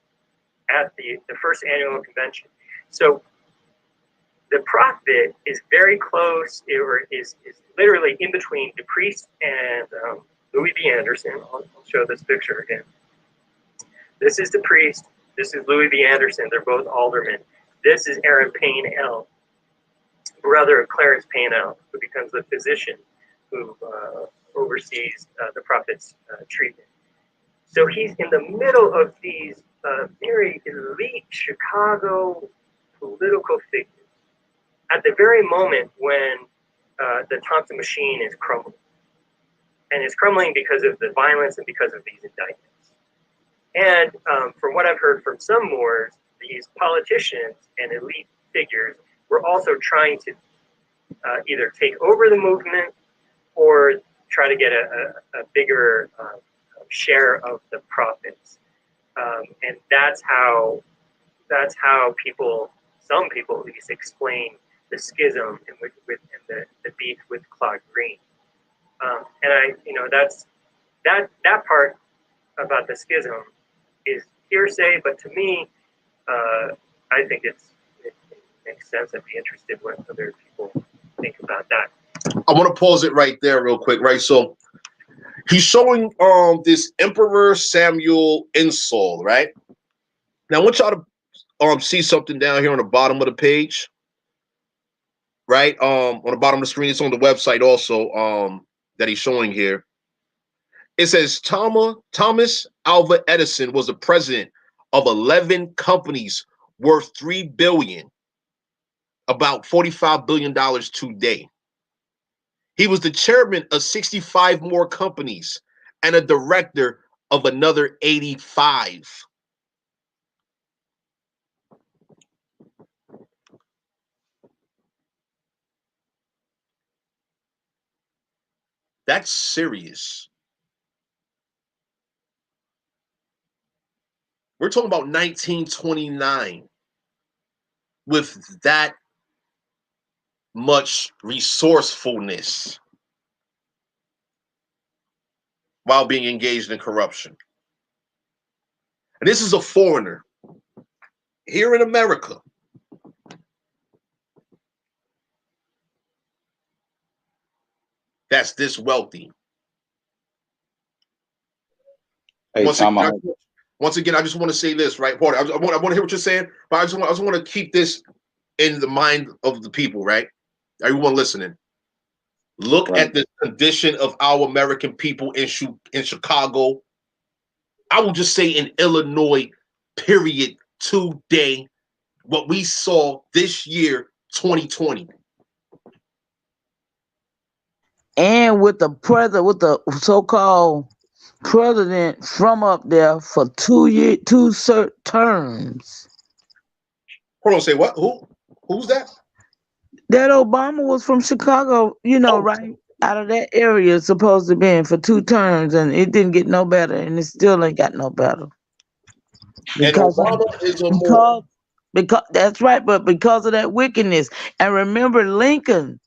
at the first annual convention. So the Prophet is very close, or is literally in between DePriest and Louis B. Anderson. I'll show this picture again. This is DePriest. This is Louis B. Anderson. They're both aldermen. This is Aaron Payne L., brother of Clarence Payne L., who becomes the physician who oversees the Prophet's treatment. So he's in the middle of these very elite Chicago political figures at the very moment when the Thompson machine is crumbling. And it's crumbling because of the violence and because of these indictments. And from what I've heard from some Moors, these politicians and elite figures were also trying to either take over the movement or try to get a bigger share of the profits. And that's how people, some people at least, explain the schism and the beef with Claude Green. And that part about the schism is hearsay, but to me, I think it makes sense. I'd be interested what other people think about that. I want to pause it right there real quick, right? So he's showing this Emperor Samuel Insull, right? Now I want y'all to see something down here on the bottom of the page. right? On the bottom of the screen, it's on the website also, that he's showing here. It says Thomas Alva Edison was the president of 11 companies worth $3 billion, about $45 billion today. He was the chairman of 65 more companies and a director of another 85. That's serious. We're talking about 1929 with that much resourcefulness while being engaged in corruption. And this is a foreigner here in America. That's this wealthy. Hey, Once Tom, again, I just want to say this, right, Porter? I want to hear what you're saying, but I just want to keep this in the mind of the people, right? Everyone listening. Look right. at the condition of our American people in Chicago. I will just say in Illinois, period, today, what we saw this year, 2020. And with the so-called president from up there for 2 terms. Hold on, say what? Who's that? That Obama was from Chicago, Oh, right? Out of that area, supposed to be for 2 terms, and it didn't get no better, and it still ain't got no better. and Because Obama is a because because that's right, but because of that wickedness. And remember Lincoln,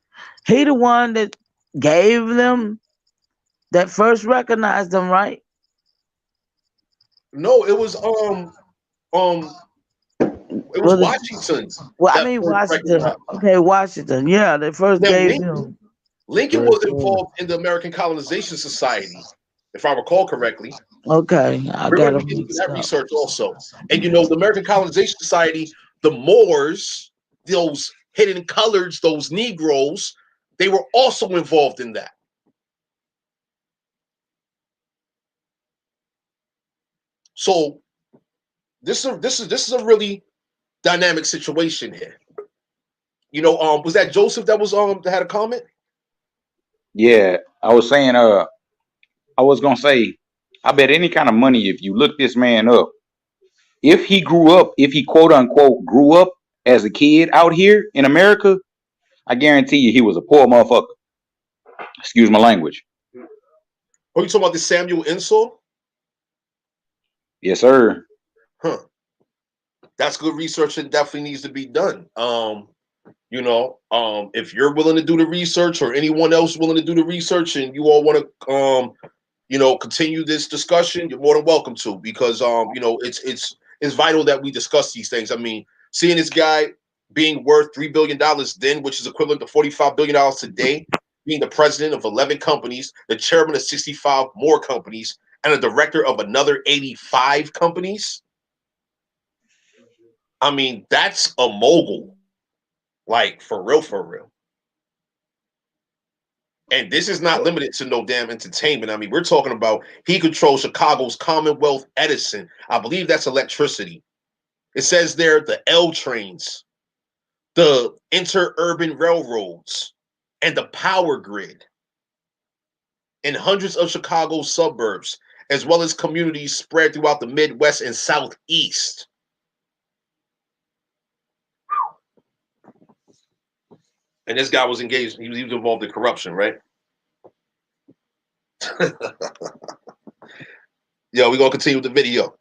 he the one that gave them that first recognized them, right? no, it was it was Was it Washington well, I that mean first Washington. recognized. Okay, Washington. Yeah, they first Now gave them. Lincoln was involved in the American Colonization Society, if I recall correctly. Okay, I We're got going to them be getting to mixed that up. research also. And the American Colonization Society, the Moors, those hidden colors, those Negroes, they were also involved in that. So this is a really dynamic situation here. Was that Joseph that was that had a comment? Yeah, I was saying, I was gonna say, I bet any kind of money if you look this man up, if he quote unquote grew up as a kid out here in America, I guarantee you he was a poor motherfucker. Excuse my language. Oh, you talking about the Samuel Insull? Yes, sir. Huh. That's good research and definitely needs to be done. If you're willing to do the research or anyone else willing to do the research and you all want to continue this discussion, you're more than welcome to, because it's vital that we discuss these things. I mean, seeing this guy being worth $3 billion then, which is equivalent to $45 billion today, being the president of 11 companies, the chairman of 65 more companies, and a director of another 85 companies. I mean, that's a mogul. Like, for real, for real. And this is not limited to no damn entertainment. I mean, we're talking about he controls Chicago's Commonwealth Edison. I believe that's electricity. It says there the L trains, the interurban railroads, and the power grid in hundreds of Chicago's suburbs, as well as communities spread throughout the Midwest and Southeast. And this guy was engaged. He was involved in corruption, right? Yo, we're going to continue with the video.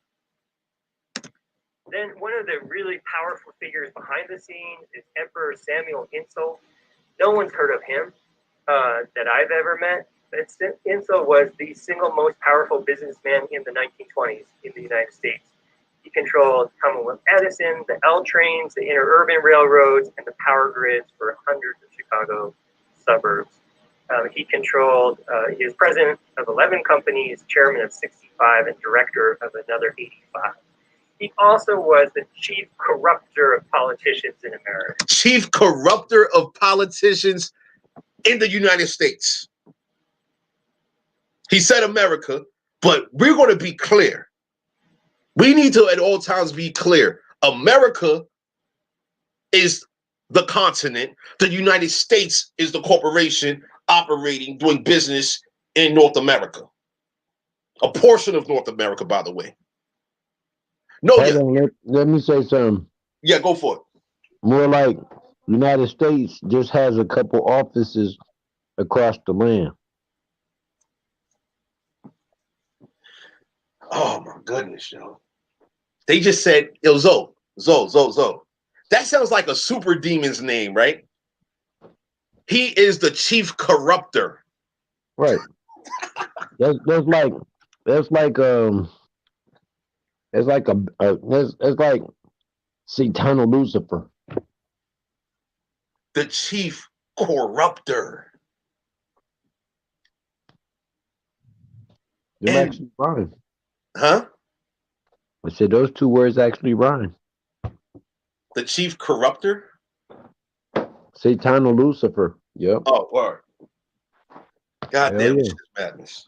Then one of the really powerful figures behind the scenes is Emperor Samuel Insull. No one's heard of him that I've ever met. But Insull was the single most powerful businessman in the 1920s in the United States. He controlled Commonwealth Edison, the L trains, the interurban railroads, and the power grids for hundreds of Chicago suburbs. He was president of 11 companies, chairman of 65, and director of another 85. He also was the chief corrupter of politicians in America. Chief corrupter of politicians in the United States. He said America, but we're going to be clear. We need to at all times be clear. America is the continent. The United States is the corporation operating, doing business in North America. A portion of North America, by the way. No, Hold yeah. on, let me say something. Yeah, go for it. More like United States just has a couple offices across the land. Oh my goodness, yo. They just said, yo, Zo. That sounds like a super demon's name, right? He is the chief corrupter. Right. That's like it's like Satana Lucifer. The chief corrupter. Them And, actually rhyme. huh? I said those two words actually rhyme. The chief corrupter? Satana Lucifer. Yep. Oh, word. God Hell damn, yeah. this is madness.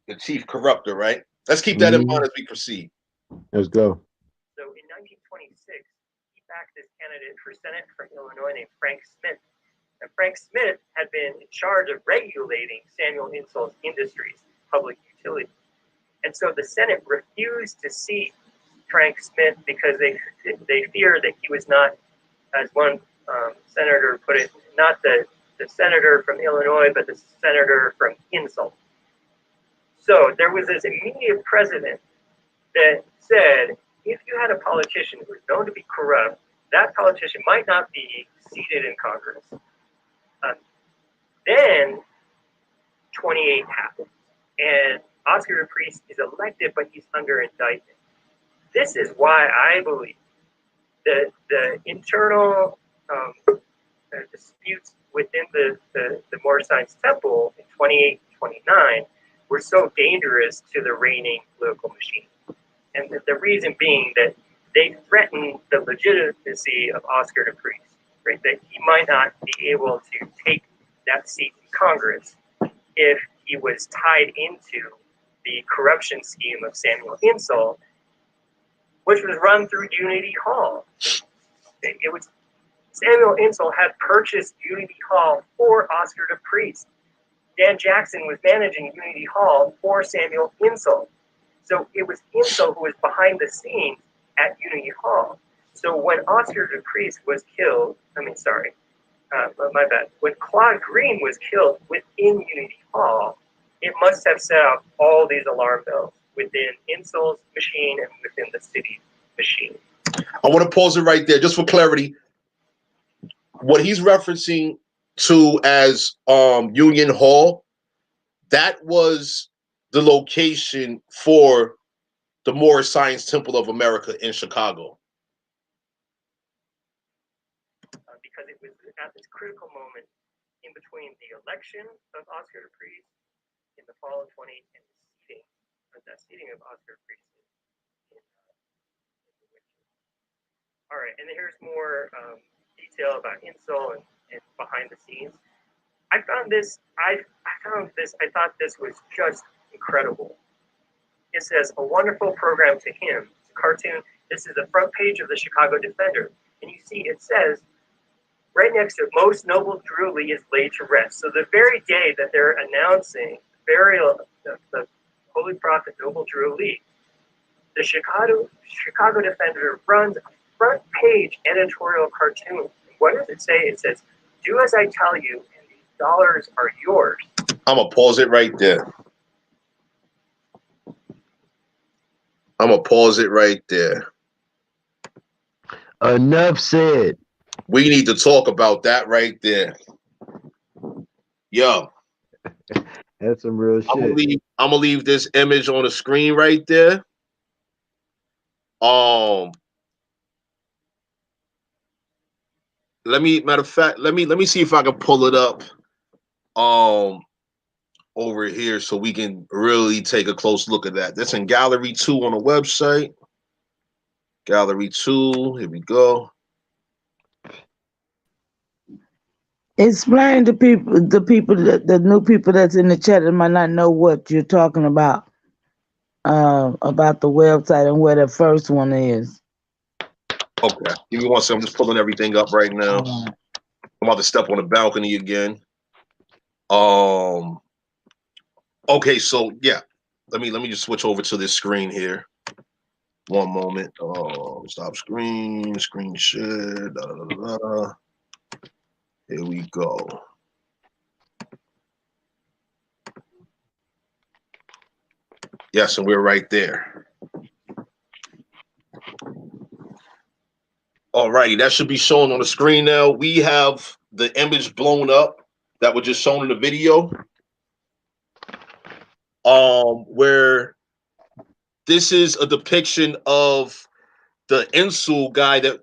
The chief corrupter, right? Let's keep that in mind as we proceed. Let's go. So in 1926, he backed this candidate for Senate from Illinois named Frank Smith. And Frank Smith had been in charge of regulating Samuel Insull's Industries, public utility. And so the Senate refused to seat Frank Smith because they feared that he was not, as one senator put it, not the senator from Illinois, but the senator from Insull. So there was this immediate precedent that said, if you had a politician who was known to be corrupt, that politician might not be seated in Congress. Then 28 happened, and Oscar Priest is elected, but he's under indictment. This is why I believe that the internal disputes within the Moorish Science Temple in 28 and 29 were so dangerous to the reigning political machine. And the reason being that they threatened the legitimacy of Oscar de Priest, right? That he might not be able to take that seat in Congress if he was tied into the corruption scheme of Samuel Insull, which was run through Unity Hall. It was Samuel Insull had purchased Unity Hall for Oscar de Priest. Dan Jackson was managing Unity Hall for Samuel Insull. So it was Insull who was behind the scenes at Unity Hall. So when Oscar de Priest was killed, my bad. When Claude Green was killed within Unity Hall, it must have set off all these alarm bells within Insull's machine and within the city's machine. I want to pause it right there just for clarity. What he's referencing to as Union Hall, that was the location for the Moorish Science Temple of America in Chicago. Because it was at this critical moment in between the election of Oscar de Priest in the fall of 20 and the seating of Oscar de Priest in the winter. All right, and here's more detail about Insull and behind the scenes. I thought this was just incredible. It says, a wonderful program to him. It's a cartoon. This is the front page of the Chicago Defender. And you see it says, right next to it, most noble Drew Lee is laid to rest. So the very day that they're announcing the burial of the Holy Prophet Noble Drew Lee, the Chicago Defender runs a front page editorial cartoon. What does it say? It says, do as I tell you, and these dollars are yours. I'm going to pause it right there. Enough said. We need to talk about that right there. Yo. That's some real shit. I'm gonna leave this image on the screen right there. Let me see if I can pull it up over here so we can really take a close look at that. That's in Gallery 2 on the website. Gallery 2. Here we go. Explain to people, the new people that's in the chat that might not know what you're talking about the website and where the first one is. Okay. Give me 1 second. I'm just pulling everything up right now. Right. I'm about to step on the balcony again. Okay, so yeah. Let me just switch over to this screen here. 1 moment. Stop screen share. Da, da, da, da. Here we go. Yes, and we're right there. All righty, that should be shown on the screen now. We have the image blown up that was just shown in the video. Where this is a depiction of the insult guy that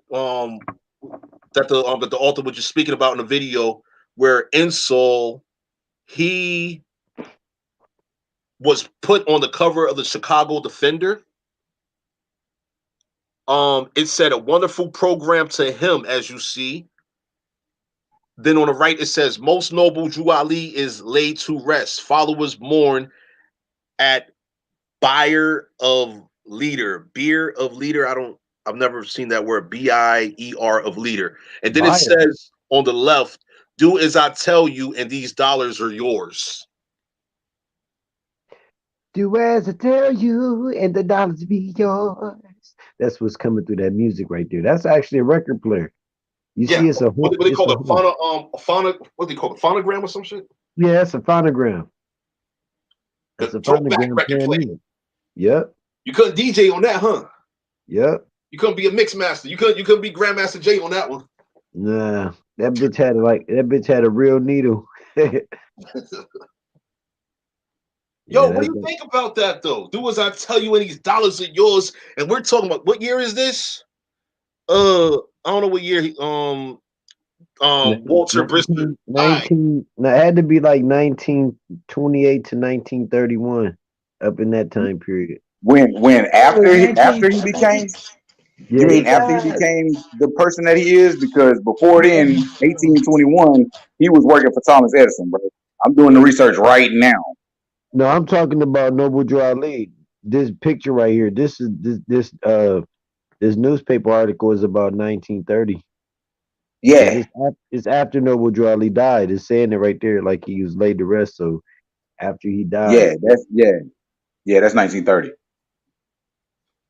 the author was just speaking about in the video, where insult he was put on the cover of the Chicago Defender. It said a wonderful program to him, as you see. Then on the right, it says, most noble Drew Ali is laid to rest. Followers mourn at Beer of Leader. I've never seen that word, B-I-E-R of leader. And then it says on the left, do as I tell you, and these dollars are yours. Do as I tell you, and the dollars be yours. That's what's coming through that music right there. That's actually a record player. You see, it's a what do they call it? What do they call it? Phonogram or some shit? Yeah, it's a phonogram. It's a phonogram record player. Yep. You couldn't DJ on that, huh? Yep. You couldn't be a mix master. You couldn't be Grandmaster J on that one. Nah, that bitch had a real needle. Yo, what do you think about that though? Do as I tell you, and these dollars are yours. And we're talking about, what year is this? I don't know what year. Walter Brister. It had to be like 1928 to 1931, up in that time period. When after he became. You mean after he became the person that he is? Because before then, 1821, he was working for Thomas Edison, bro. I'm doing the research right now. No, I'm talking about Noble Drew Ali. This picture right here, this newspaper article is about 1930. Yeah. It's after Noble Drew Ali died. It's saying it right there, like he was laid to rest. So after he died. Yeah, that's 1930.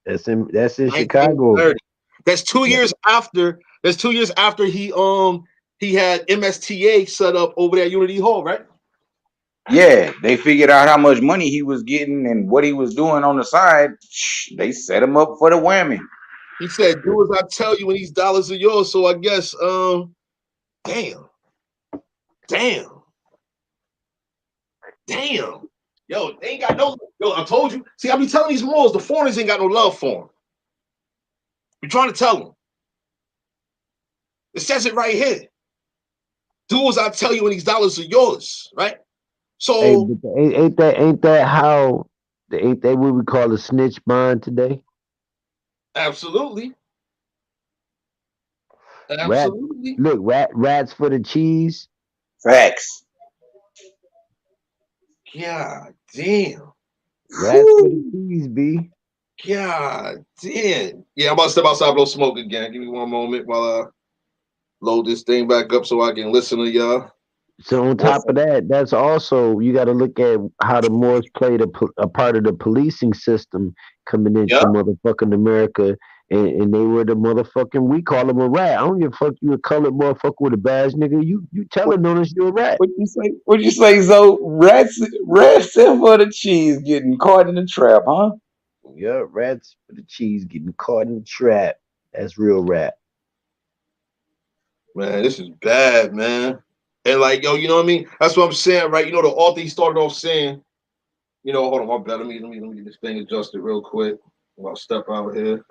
That's in Chicago. That's 2 years after. That's 2 years after he had MSTA set up over there at Unity Hall, right? Yeah, they figured out how much money he was getting and what he was doing on the side. They set him up for the whammy. He said, do as I tell you, and these dollars are yours. So I guess, damn. Yo, they ain't got no. Yo, I told you. See, I be telling these Moors, the foreigners ain't got no love for him. We're trying to tell them. It says it right here. Do as I tell you, and these dollars are yours, right? So ain't that what we call a snitch bond today? Absolutely. Rats for the cheese. Facts. God damn. Rats for the cheese, B. God damn. Yeah, I'm about to step outside, blow smoke again. Give me 1 moment while I load this thing back up so I can listen to y'all. So on top of that, that's also, you got to look at how the Moors played a part of the policing system coming into motherfucking America, and they were the motherfucking, we call them a rat. I don't give a fuck, you a colored motherfucker with a badge, nigga. You telling on us you're a rat. What you say, Zo? Rats for the cheese getting caught in the trap, huh? Yeah, rats for the cheese getting caught in the trap. That's real rat. Man, this is bad, man. And like, yo, you know what I mean? That's what I'm saying, right? You know, the author, he started off saying, you know, hold on, my bad. Let me get this thing adjusted real quick. I'll step out here.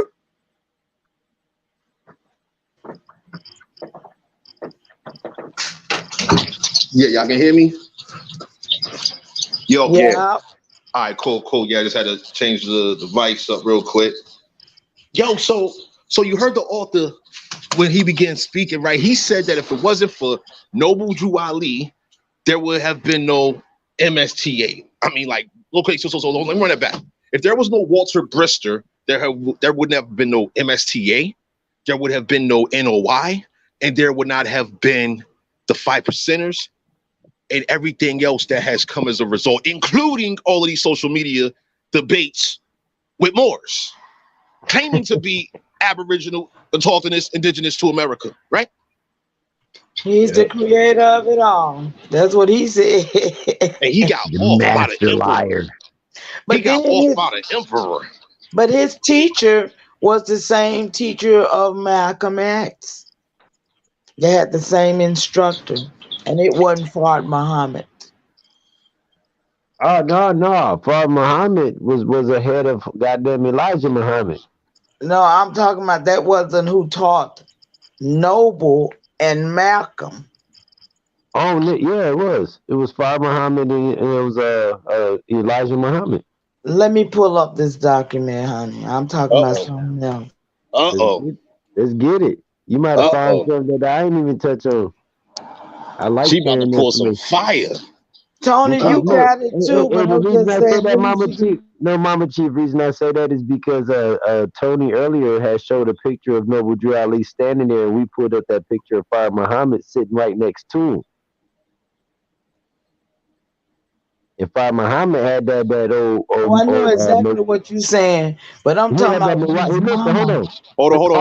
Yeah, y'all can hear me? Yo, yeah. All right, cool. Yeah, I just had to change the device up real quick. Yo, so So you heard the author when he began speaking, right? He said that if it wasn't for Noble Drew Ali, there would have been no MSTA. I mean, like, okay, so let me run it back. If there was no Walter Brister, there wouldn't have been no MSTA, there would have been no NOI, and there would not have been the 5%ers and everything else that has come as a result, including all of these social media debates with Moors claiming to be Aboriginal, autochthonous, indigenous to America, right? He's the creator of it all. That's what he said. And he got The off by the master emperor. liar. He got off by the emperor. But his teacher was the same teacher of Malcolm X. They had the same instructor, and it wasn't Fard Muhammad. Oh no. Fard Muhammad was ahead of goddamn Elijah Muhammad. No, I'm talking about that wasn't who taught Noble and Malcolm. Oh yeah, it was. It was Fard Muhammad and it was Elijah Muhammad. Let me pull up this document, honey. I'm talking about something else. Let's get it. You might have found something that I ain't even touch on. I like she about to pour some fire. Tony, you got it too. But the reason I say that, Mama Chief, Mama Chief, reason I say that is because Tony earlier had showed a picture of Noble Drew Ali standing there, and we put up that picture of Fard Muhammad sitting right next to him. And Fard Muhammad had that old. I know exactly what you're saying, but I'm talking about. Hold on.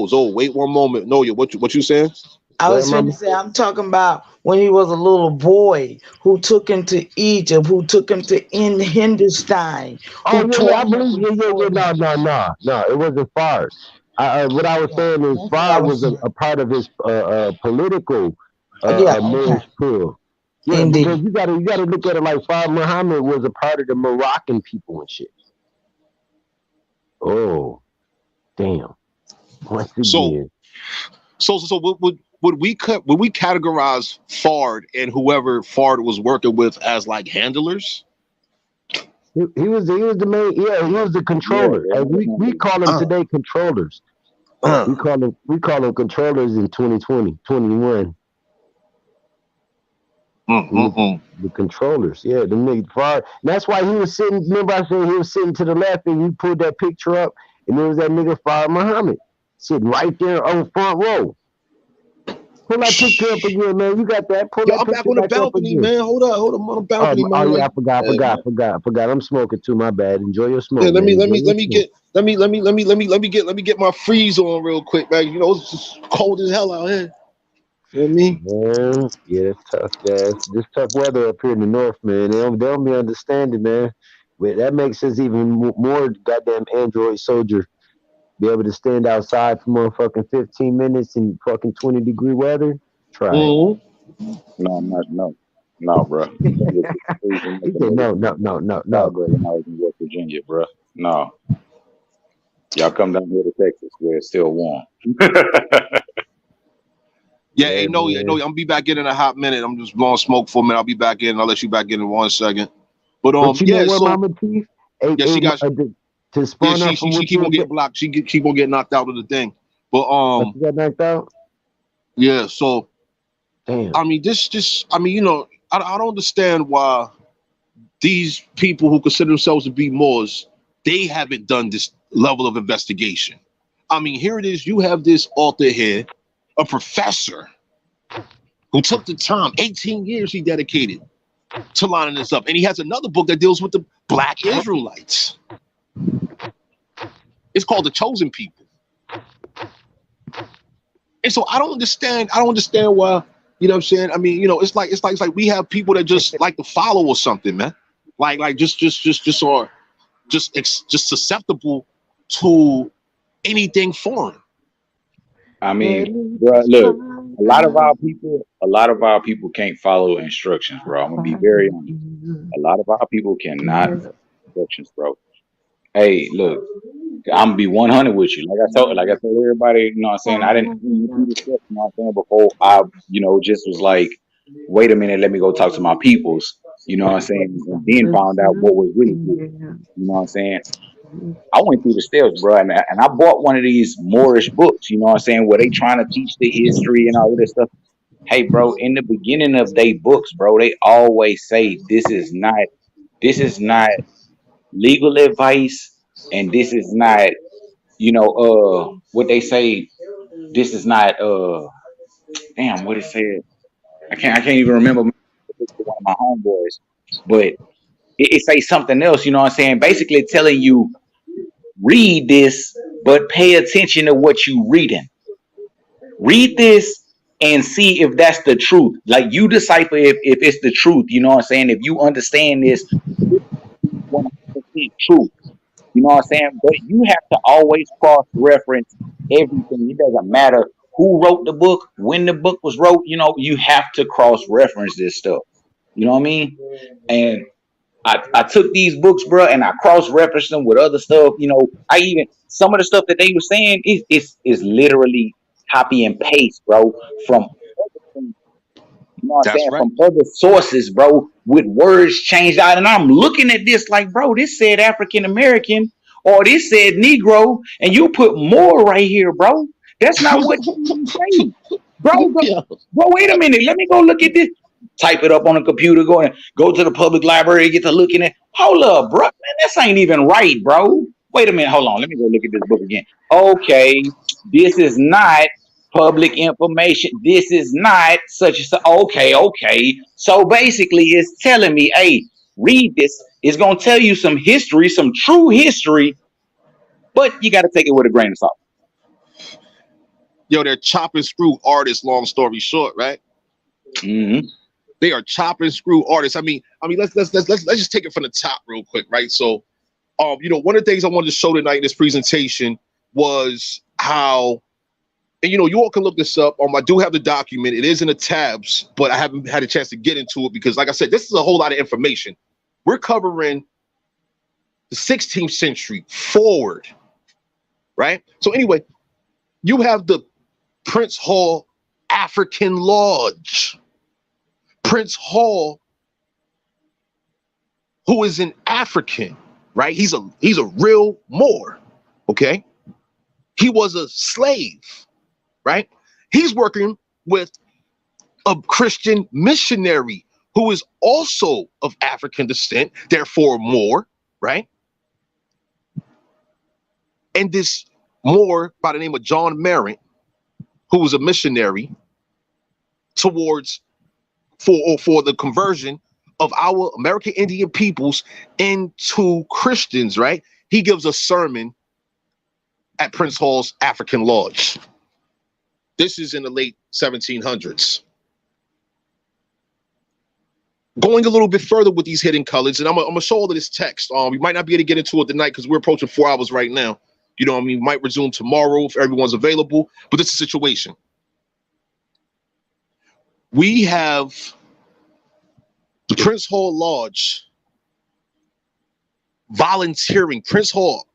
Zoe, wait one moment. No, what you saying? I was trying to say, I'm talking about when he was a little boy who took him to Egypt, who took him to Hindustan. I believe. No, it wasn't Fard. What I was saying is Fard was a part of his political marriage pool. Yeah, because you gotta look at it like Fard Muhammad was a part of the Moroccan people and shit. Oh, damn. Once again. So would we categorize Fard and whoever Fard was working with as like handlers? He was the main. Yeah, he was the controller. We call them today controllers. We call them controllers in 2020, 21. The controllers, the nigga Fard. That's why he was sitting. Remember, I said he was sitting to the left, and you pulled that picture up, and there was that nigga Fard Muhammad sitting right there on the front row. Pull that picture up again, man. You got that? Pull that I'm picture back on the balcony, man. Hold on. I'm on the balcony, man. Oh yeah, I forgot. I'm smoking too. My bad. Enjoy your smoke. Yeah, let me get my freeze on real quick, man. You know it's just cold as hell out here. You know what I mean? Yeah, it's tough, guys. This tough weather up here in the north, man. They don't be understanding, man. But that makes us even more goddamn Android soldier. Be able to stand outside for motherfucking 15 minutes in fucking 20-degree weather? Try it. No, bro. He said no. When I was in West Virginia, bro. No. Y'all come down here to Texas where it's still warm. I'm gonna be back in a hot minute. I'm just blowing smoke for a minute. I'll be back in. I'll let you back in 1 second. But you know what, Mama Chief? She got to spawn up. She keep on getting blocked. She keep on getting knocked out of the thing. But she got knocked out. Yeah. So, damn. I mean, I don't understand why these people who consider themselves to be Moors, they haven't done this level of investigation. I mean, here it is. You have this author here, a professor who took the time, 18 years he dedicated to lining this up. And he has another book that deals with the Black Israelites. It's called The Chosen People. And so I don't understand why, you know what I'm saying? I mean, it's like we have people that just like to follow or something, man. Like just susceptible to anything foreign. I mean, bro, look, a lot of our people can't follow instructions, bro. I'm gonna be very honest. A lot of our people cannot follow instructions, bro. Hey, look, I'm gonna be 100 with you. Like I told everybody, you know what I'm saying? I didn't do this stuff, you know what I'm saying, before I, just was like, wait a minute, let me go talk to my peoples, you know what I'm saying? And then found out what was really good. You know what I'm saying? I went through the steps, bro, and I bought one of these Moorish books. You know what I'm saying? Where they trying to teach the history and all of this stuff. Hey, bro, in the beginning of they books, bro, they always say this is not legal advice, and this is not, what they say. This is not damn what it said. I can't even remember one of my homeboys, but it say something else. You know what I'm saying? Basically telling you read this, but pay attention to what you reading. Read this and see if that's the truth. Like you decipher if it's the truth. You know what I'm saying? If you understand this, 100% truth. You know what I'm saying? But you have to always cross reference everything. It doesn't matter who wrote the book, when the book was wrote. You have to cross reference this stuff. You know what I mean? And I took these books, bro, and I cross referenced them with other stuff. I even some of the stuff that they were saying is literally copy and paste, bro, from you know what I'm That's saying? right. From other sources, bro, with words changed out. And I'm looking at this like, bro, this said African American or this said Negro, and you put more right here, bro. That's not what you say. Yeah. Bro, wait a minute. Let me go look at this. Type it up on a computer, go to the public library, get to looking at. Hold up, bro. Man, this ain't even right, bro. Wait a minute. Hold on. Let me go look at this book again. Okay, this is not public information. This is not such and such. Okay. So basically, it's telling me, hey, read this. It's gonna tell you some history, some true history, but you got to take it with a grain of salt. Yo, they're chop and screw artists. Long story short, right? Mm-hmm. They are chop and screw artists. I mean, let's just take it from the top real quick, right? So, one of the things I wanted to show tonight in this presentation was how, and you all can look this up. I do have the document. It is in the tabs, but I haven't had a chance to get into it because, like I said, this is a whole lot of information. We're covering the 16th century forward, right? So anyway, you have the Prince Hall African Lodge. Prince Hall, who is an African, right? He's a real Moor, okay? He was a slave, right? He's working with a Christian missionary who is also of African descent, therefore Moor, right? And this Moor by the name of John Merritt, who was a missionary towards for the conversion of our American Indian peoples into Christians, right? He gives a sermon at Prince Hall's African Lodge. This is in the late 1700s. Going a little bit further with these hidden colors, and I'm gonna show all of this text. We might not be able to get into it tonight because we're approaching 4 hours right now. You know what I mean? Might resume tomorrow if everyone's available, but this is the situation. We have the Prince Hall Lodge volunteering. Prince Hall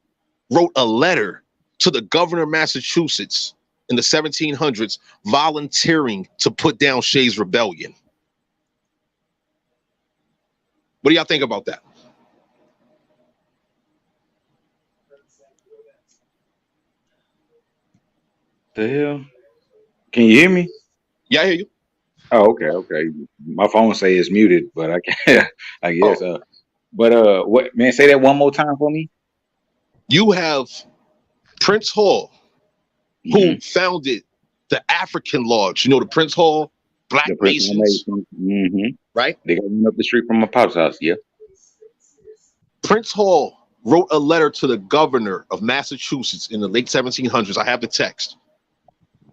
wrote a letter to the governor of Massachusetts in the 1700s, volunteering to put down Shays' Rebellion. What do y'all think about that? The hell? Can you hear me? Yeah, I hear you. Oh, okay. My phone say it's muted, but I can't. I guess. What man? Say that one more time for me. You have Prince Hall, who founded the African Lodge. You know the Prince Hall Black The Prince Hall Masons, Masons. right? They got one up the street from my pop's house. Yeah. Prince Hall wrote a letter to the governor of Massachusetts in the late 1700s. I have the text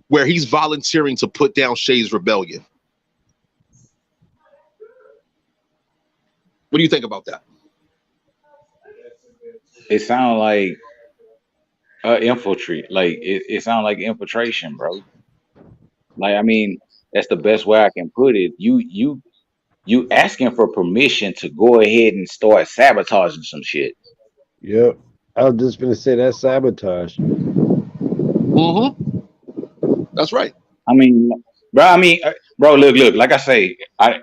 where he's volunteering to put down Shays' Rebellion. What do you think about that? It sounds like infiltrate. Like it sounds like infiltration, bro. Like I mean, that's the best way I can put it. You asking for permission to go ahead and start sabotaging some shit. Yep. I was just gonna say that's sabotage. Mm-hmm. That's right. I mean, bro. Bro. Look. Like I say, I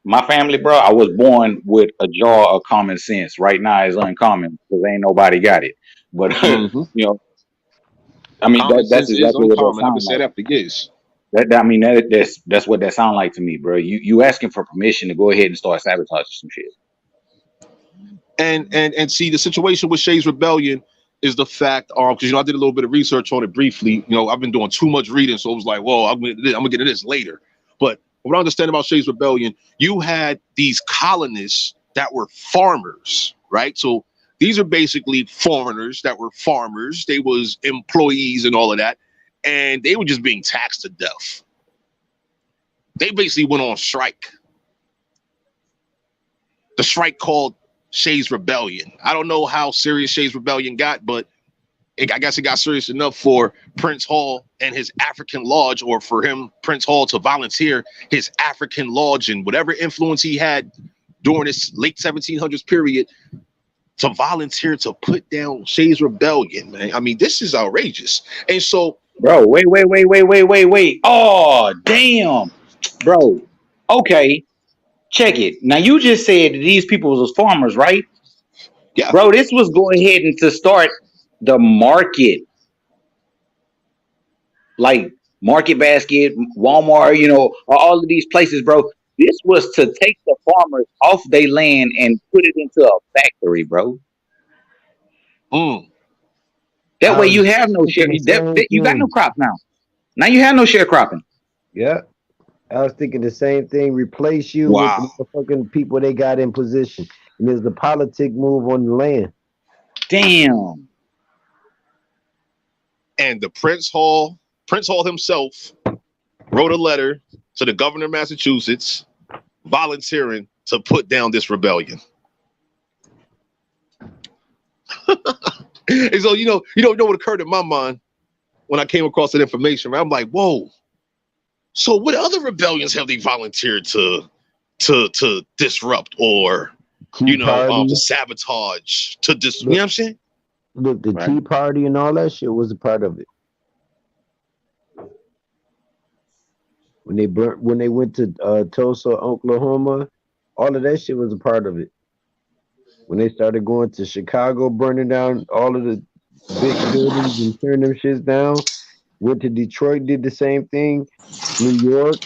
my family, bro, I was born with a jar of common sense. Right now, it's uncommon because ain't nobody got it. But Hmm. you know, I mean, Common that's sense is exactly what that uncommon. I've been sounds saying like. that for years. I mean, that's what that sound like to me, bro. You asking for permission to go ahead and start sabotaging some shit. And see, the situation with Shay's Rebellion is the fact, because I did a little bit of research on it briefly. I've been doing too much reading, so it was like, whoa, I'm gonna get into this later. But what I understand about Shay's Rebellion, you had these colonists that were farmers, right? So these are basically foreigners that were farmers. They was employees and all of that, and they were just being taxed to death. They basically went on strike. The strike called Shay's Rebellion. I don't know how serious Shay's Rebellion got, but I guess it got serious enough for Prince Hall and his African Lodge, or for him, Prince Hall, to volunteer his African Lodge and whatever influence he had during this late 1700s period to volunteer to put down Shay's Rebellion, man. I mean, this is outrageous. And so, Bro, wait. Oh, damn, bro. Okay, check it. Now you just said that these people was farmers, right? yeah. Bro, this was going ahead and to start the market, like Market Basket, Walmart, all of these places, bro. This was to take the farmers off their land and put it into a factory, bro. Mm. That I way was you have no share. thinking the same You got no thing. crops now. Now you have no sharecropping. Yeah, I was thinking the same thing. Replace you with the Wow. motherfucking people they got in position, and there's the politic move on the land. Damn. And the Prince Hall himself wrote a letter to the governor of Massachusetts volunteering to put down this rebellion. And so, you don't know what occurred in my mind when I came across that information. Right? I'm like, whoa. So what other rebellions have they volunteered to disrupt, or Tea to Party, sabotage, to you know look, what I'm saying? look, the Right. Tea Party and all that shit was a part of it. When they went to Tulsa, Oklahoma, all of that shit was a part of it. When they started going to Chicago, burning down all of the big buildings and tearing them shits down. Went to Detroit, did the same thing. New York,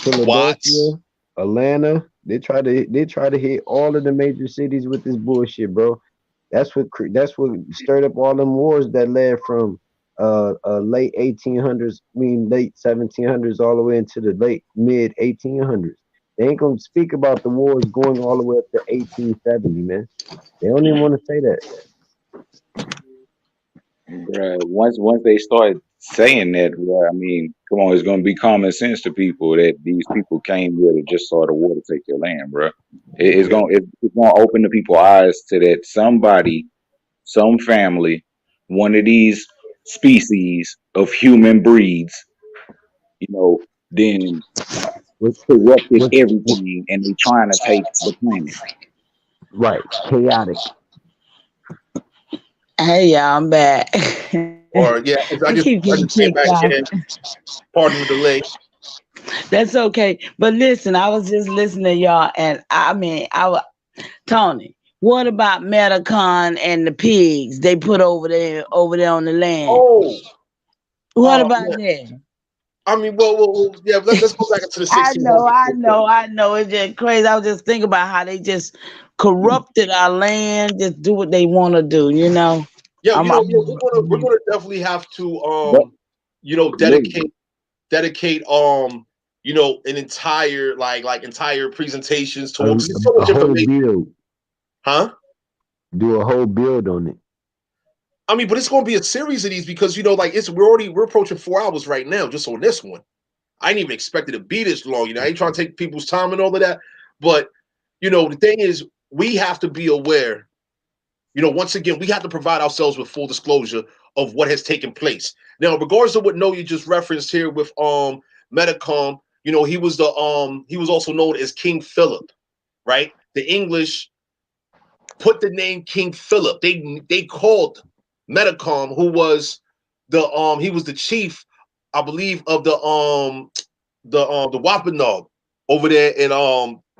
What? Philadelphia, Atlanta. They try to hit all of the major cities with this bullshit, bro. That's what stirred up all them wars that led from late 1800s, late 1700s, all the way into the late mid 1800s. They ain't gonna speak about the wars going all the way up to 1870, man. They don't even want to say that. Bruh, once they start saying that, bruh, I mean, come on, it's gonna be common sense to people that these people came here to just start a war to take their land, bruh. Yeah. It's gonna open the people's eyes to that somebody, some family, one of these species of human breeds, then What, corrupted what, everything and they trying to take the planet. right. Chaotic. Hey, y'all, I'm back. Or yeah, I keep I getting just came kicked back off. in. Pardon the delay. That's okay. But listen, I was just listening to y'all, and I mean, Tony, what about Metacon and the pigs they put over there on the land? Oh, What about man. that? I mean, well, yeah. Let's go back into the I 1600s. know, I know, I know. It's just crazy. I was just thinking about how they just corrupted our land, just do what they want to do, you know. Yeah, I'm, we're gonna definitely have to But look, dedicate an entire like entire presentations to A, it, because there's so a much whole information, build. huh? Do a whole build on it. I mean, but it's gonna be a series of these, because like we're approaching 4 hours right now just on this one. I didn't even expect it to be this long. I ain't trying to take people's time and all of that, but the thing is, we have to be aware. Once again, we have to provide ourselves with full disclosure of what has taken place. Now, in regards to what you just referenced here with Metacom, he was also known as King Philip, right? The English put the name King Philip. They called Metacom, who was he was the chief, I believe, of the Wampanoag over there in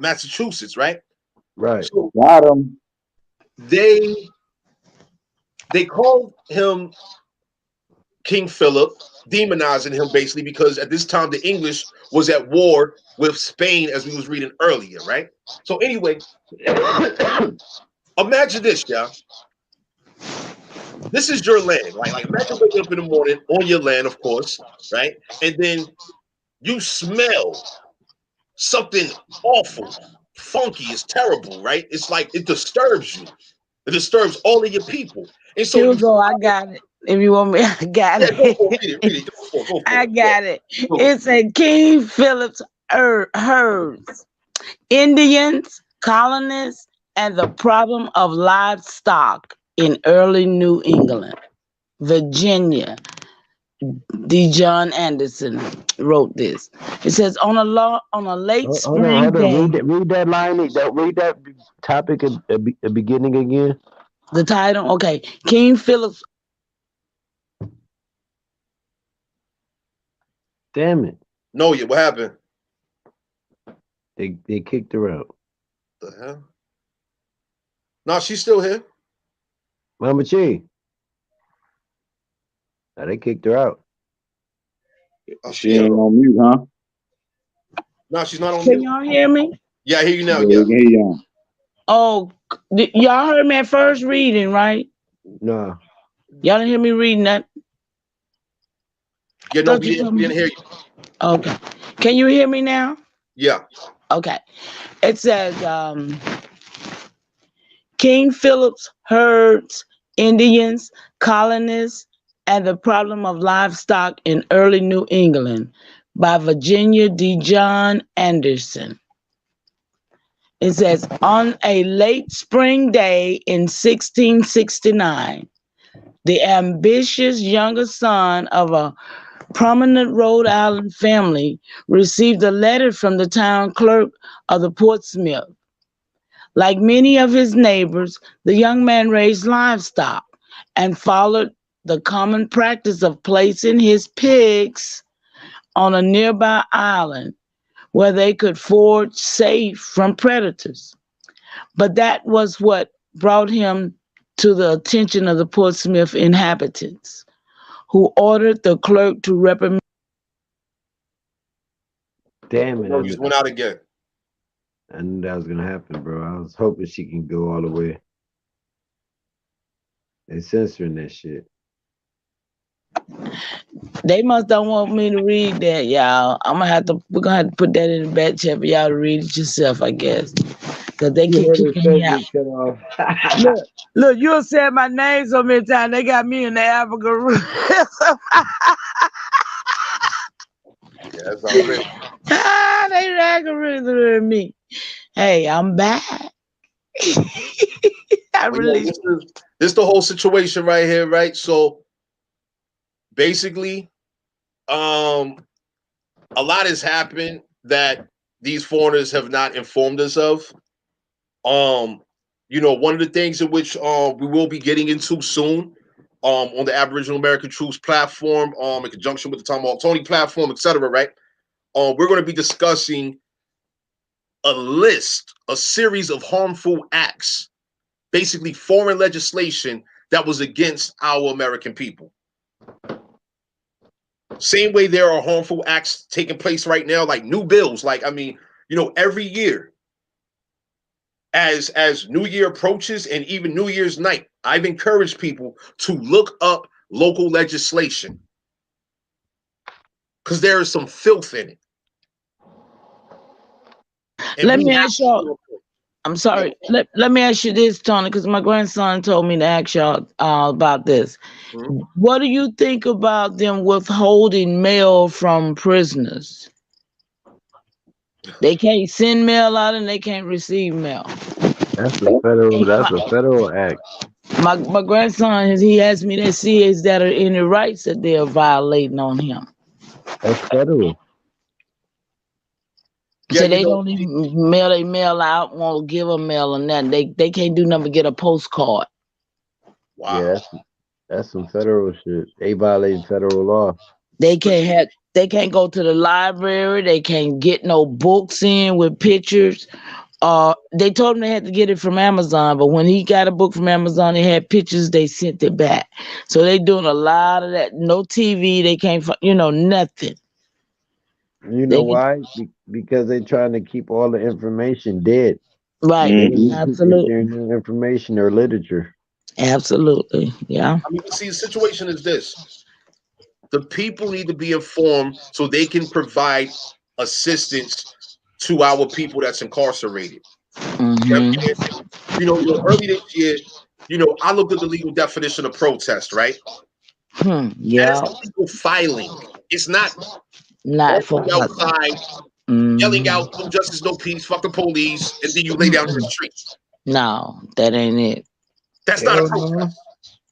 Massachusetts, right? Right. So Got him. they called him King Philip, demonizing him basically because at this time the English was at war with Spain, as we was reading earlier, right? So anyway, imagine this, y'all. This is your land, right? Like imagine waking up in the morning on your land, of course, right? And then you smell something awful, funky, it's terrible, right? It's like it disturbs you. It disturbs all of your people. And so you Hugo, I got it. If you want me, I got yeah, go for it. it, read it, go for I it. Yeah, got it. go. It's a King Philip's herds, Indians, colonists, and the problem of livestock in early New England, Virginia. D. John Anderson wrote this. It says on a late Hold on, spring hold on. day. Read that line. Read that topic at the beginning again. The title, okay, King Philip's. Damn it. No, yeah, what happened? They kicked her out. The hell? No, she's still here. Mama Chi. Now they kicked her out. Oh, She ain't on mute, huh? No, she's not on Can mute. y'all hear me? Yeah, I hear you now. Yeah, Yeah. we can hear you on. Oh, y'all heard me at first reading, right? No. Y'all didn't hear me reading that? Yeah, no, Thought you told we me. didn't hear you. Okay. Can you hear me now? Yeah. Okay. It says King Philip's herds, Indians, colonists, and the problem of livestock in early New England by Virginia D. John Anderson. It says, on a late spring day in 1669, the ambitious younger son of a prominent Rhode Island family received a letter from the town clerk of the Portsmouth. Like many of his neighbors, the young man raised livestock and followed the common practice of placing his pigs on a nearby island where they could forage safe from predators. But that was what brought him to the attention of the Portsmouth inhabitants, who ordered the clerk to reprimand. Damn it. No, you just went out again. I knew that was gonna happen, bro. I was hoping she can go all the way. They censoring that shit. They must don't want me to read that, y'all. We're gonna have to put that in the back chat for y'all to read it yourself, I guess. Cause they keep kicking me out. Cut off. Look, you said my name so many times, they got me in the algorithm. Yeah, that's already. They algorithm me. Hey, I'm back. This the whole situation right here, right? So basically, a lot has happened that these foreigners have not informed us of. One of the things in which we will be getting into soon, on the Aboriginal American Truths platform, in conjunction with the Tomahawk Tony platform, etc. Right? We're going to be discussing a series of harmful acts, basically foreign legislation that was against our American people. Same way there are harmful acts taking place right now, like new bills. Like, I mean, every year, as New Year approaches and even New Year's night, I've encouraged people to look up local legislation because there is some filth in it. And let me ask y'all. I'm sorry. Let me ask you this, Tony, because my grandson told me to ask y'all about this. Mm-hmm. What do you think about them withholding mail from prisoners? They can't send mail out and they can't receive mail. That's a federal act. My grandson, he asked me to see is that any rights that they are violating on him. That's federal. So they don't even mail out, won't give a mail or nothing. They can't do nothing but get a postcard. Wow. Yeah, that's some federal shit. They violating federal law. They can't have They can't go to the library. They can't get no books in with pictures. They told him they had to get it from Amazon, but when he got a book from Amazon, it had pictures. They sent it back. So they doing a lot of that. No TV. They can't, nothing. You know They can, why? Because they're trying to keep all the information dead. right. They don't Hmm. want people Absolutely. sharing their information or literature. Absolutely. Yeah. I mean, see, the situation is this: the people need to be informed so they can provide assistance to our people that's incarcerated. You know what I'm Mm-hmm. saying? Early this year, I looked at the legal definition of protest, right? That's Yeah. illegal filing. It's not Not for walking nothing. outside, yelling Mm-hmm. out "No justice, no peace," fuck the police, and then you lay down in the street. No, that ain't it. That's not a Uh, protest.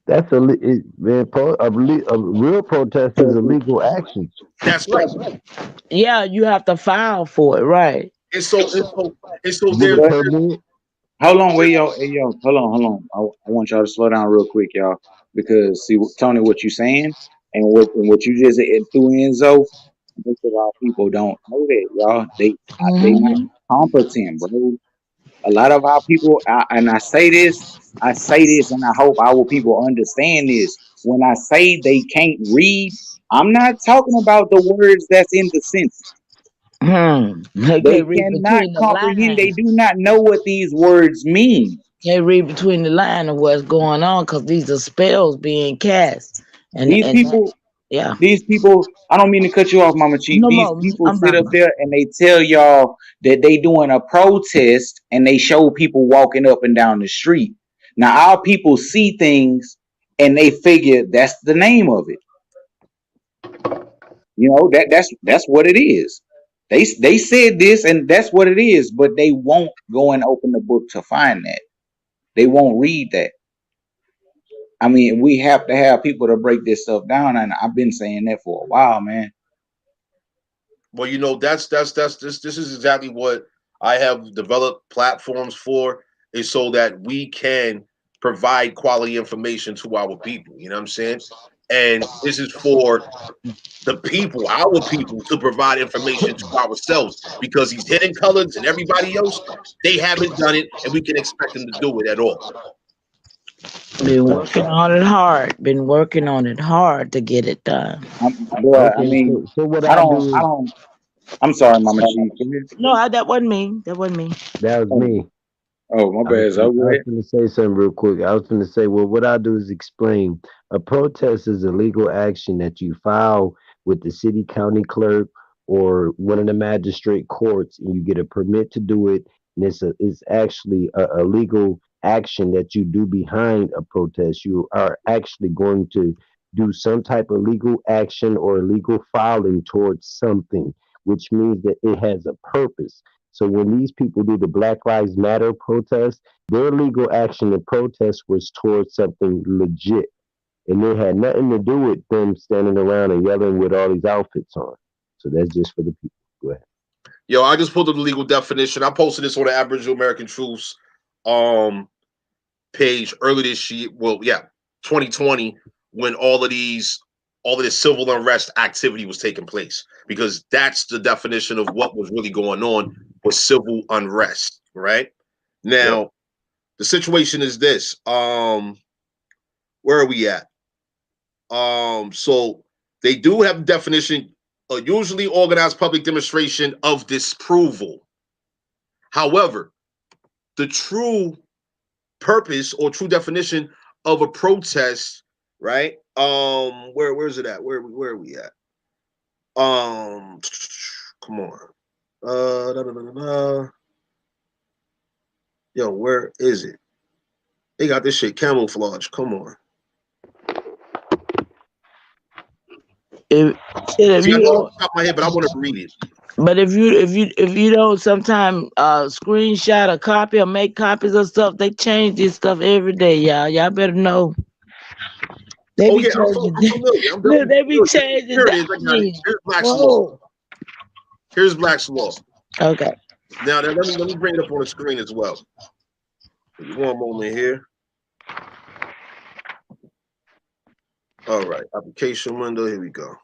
that's man. A real protest is a legal action. That's right. Yeah, you have to file for it, right? And so and so and so Get a there's But permit. hold on, wait, y'all, hey, yo, hold on. I want y'all to slow down real quick, y'all, because see, Tony, what you saying and what you just threw in, Zoe, most of our people don't know that, y'all. They not Mm-hmm. competent, bro. A lot of our people, and I say this, and I hope our people understand this. When I say they can't read, I'm not talking about the words that's in the sentence. They They can't read cannot between the comprehend. They lines. do not know what these words mean. Can't read between the line of what's going on because these are spells being cast. And These and that, people, yeah. these people, I don't mean to cut you off, Mama Chief. No These more. people I'm sit not. up there and they tell y'all that they doing a protest and they show people walking up and down the street. Now our people see things and they figure that's the name of it. That's what it is. They said this and that's what it is, but they won't go and open the book to find that. They won't read that. I mean, we have to have people to break this stuff down, and I've been saying that for a while, man. Well, this is exactly what I have developed platforms for, is so that we can provide quality information to our people. You know what I'm saying? And this is for the people, our people, to provide information to ourselves, because these hidden colors and everybody else, they haven't done it, and we can expect them to do it at all. Been working on it hard. Been working on it hard to get it done. Bruh, I Okay, mean, so what I I don't, do I is don't. I'm sorry, Mama Chief. Go ahead. No, that wasn't me. That wasn't me. that was Oh, me. oh, my bad. So I go was ahead. going to say something real quick. I was going to say, well, what I do is explain. A protest is a legal action that you file with the city, county clerk, or one of the magistrate courts, and you get a permit to do it. And it's actually a legal action that you do behind a protest. You are actually going to do some type of legal action or legal filing towards something, which means that it has a purpose. So when these people do the Black Lives Matter protest, their legal action and protest was towards something legit. And it had nothing to do with them standing around and yelling with all these outfits on. So that's just for the people. Go ahead. Yo, I just pulled up the legal definition. I posted this on the Aboriginal American Truths um page early this year. Well, yeah, 2020, when all of this civil unrest activity was taking place, because that's the definition of what was really going on, was civil unrest. Right Yep. now, the situation is this. Where are we at? So they do have the definition. Usually organized public demonstration of disapproval. However, the true purpose or true definition of a protest, right? Where's it at? Where are we at? Come on. Da, da, da, da, da. Yo, where is it? They got this shit camouflage. Come on. If, shit, if See, I you know off don't, the top of my head, but I want to read it. but if you don't sometime screenshot a copy or make copies of stuff, they change this stuff every day, y'all. Y'all better know. They Oh be yeah, changing. I'm familiar. I'm Look, definitely they be familiar. changing. Here it is. I got it. Hey, Here's Black's Law. whoa. Here's Black's Law. Okay. Now, let me bring it up on the screen as well. Give me one moment here. All right, application window. Here we go.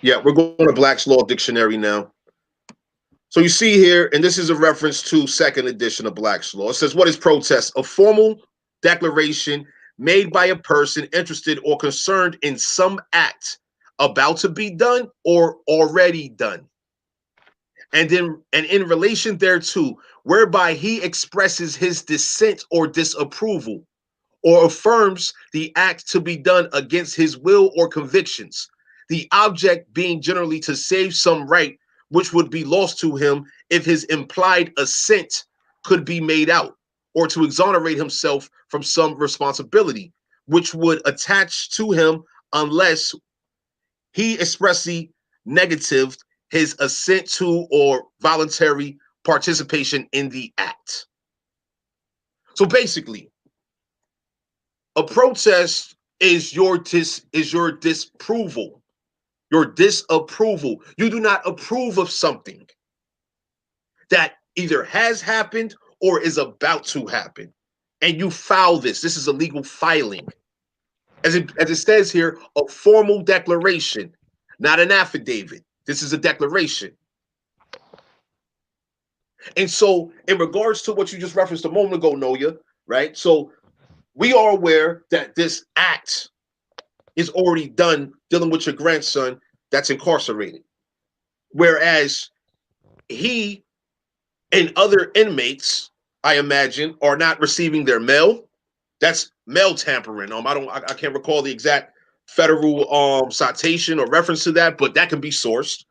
Yeah, we're going to Black's Law Dictionary now. So you see here, and this is a reference to second edition of Black's Law. It says, what is protest? A formal declaration made by a person interested or concerned in some act about to be done or already done. And in relation thereto, whereby he expresses his dissent or disapproval, or affirms the act to be done against his will or convictions, the object being generally to save some right which would be lost to him if his implied assent could be made out, or to exonerate himself from some responsibility which would attach to him unless he expressly negatived his assent to or voluntary participation in the act. So basically, a protest is your disapproval, your disapproval. You do not approve of something that either has happened or is about to happen, and you file this. This is a legal filing, as it says here, a formal declaration, not an affidavit. This is a declaration. And so, in regards to what you just referenced a moment ago, Noya, right? So we are aware that this act is already done dealing with your grandson that's incarcerated. Whereas he and other inmates, I imagine, are not receiving their mail. That's mail tampering. I can't recall the exact federal citation or reference to that, but that can be sourced.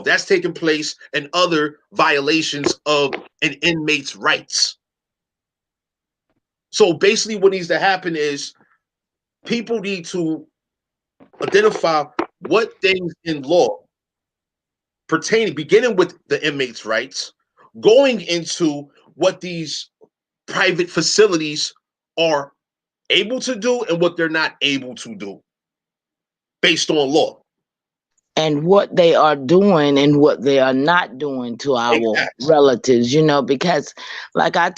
That's taking place and other violations of an inmate's rights. So basically, what needs to happen is people need to identify what things in law pertaining, beginning with the inmates' rights, going into what these private facilities are able to do and what they're not able to do based on law. And what they are doing and what they are not doing to our Exactly. relatives, because like I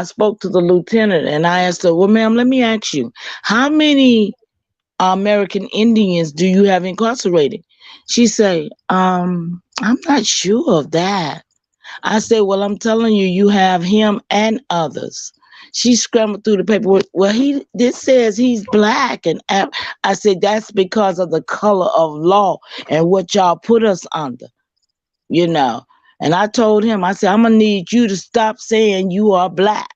spoke to the lieutenant and I asked her, well, ma'am, let me ask you, how many American Indians do you have incarcerated? She say, I'm not sure of that. I said, well, I'm telling you, you have him and others. She scrambled through the paperwork. Well, this says he's black, and I said that's because of the color of law and what y'all put us under, you know. And I told him, I said, I'm gonna need you to stop saying you are black.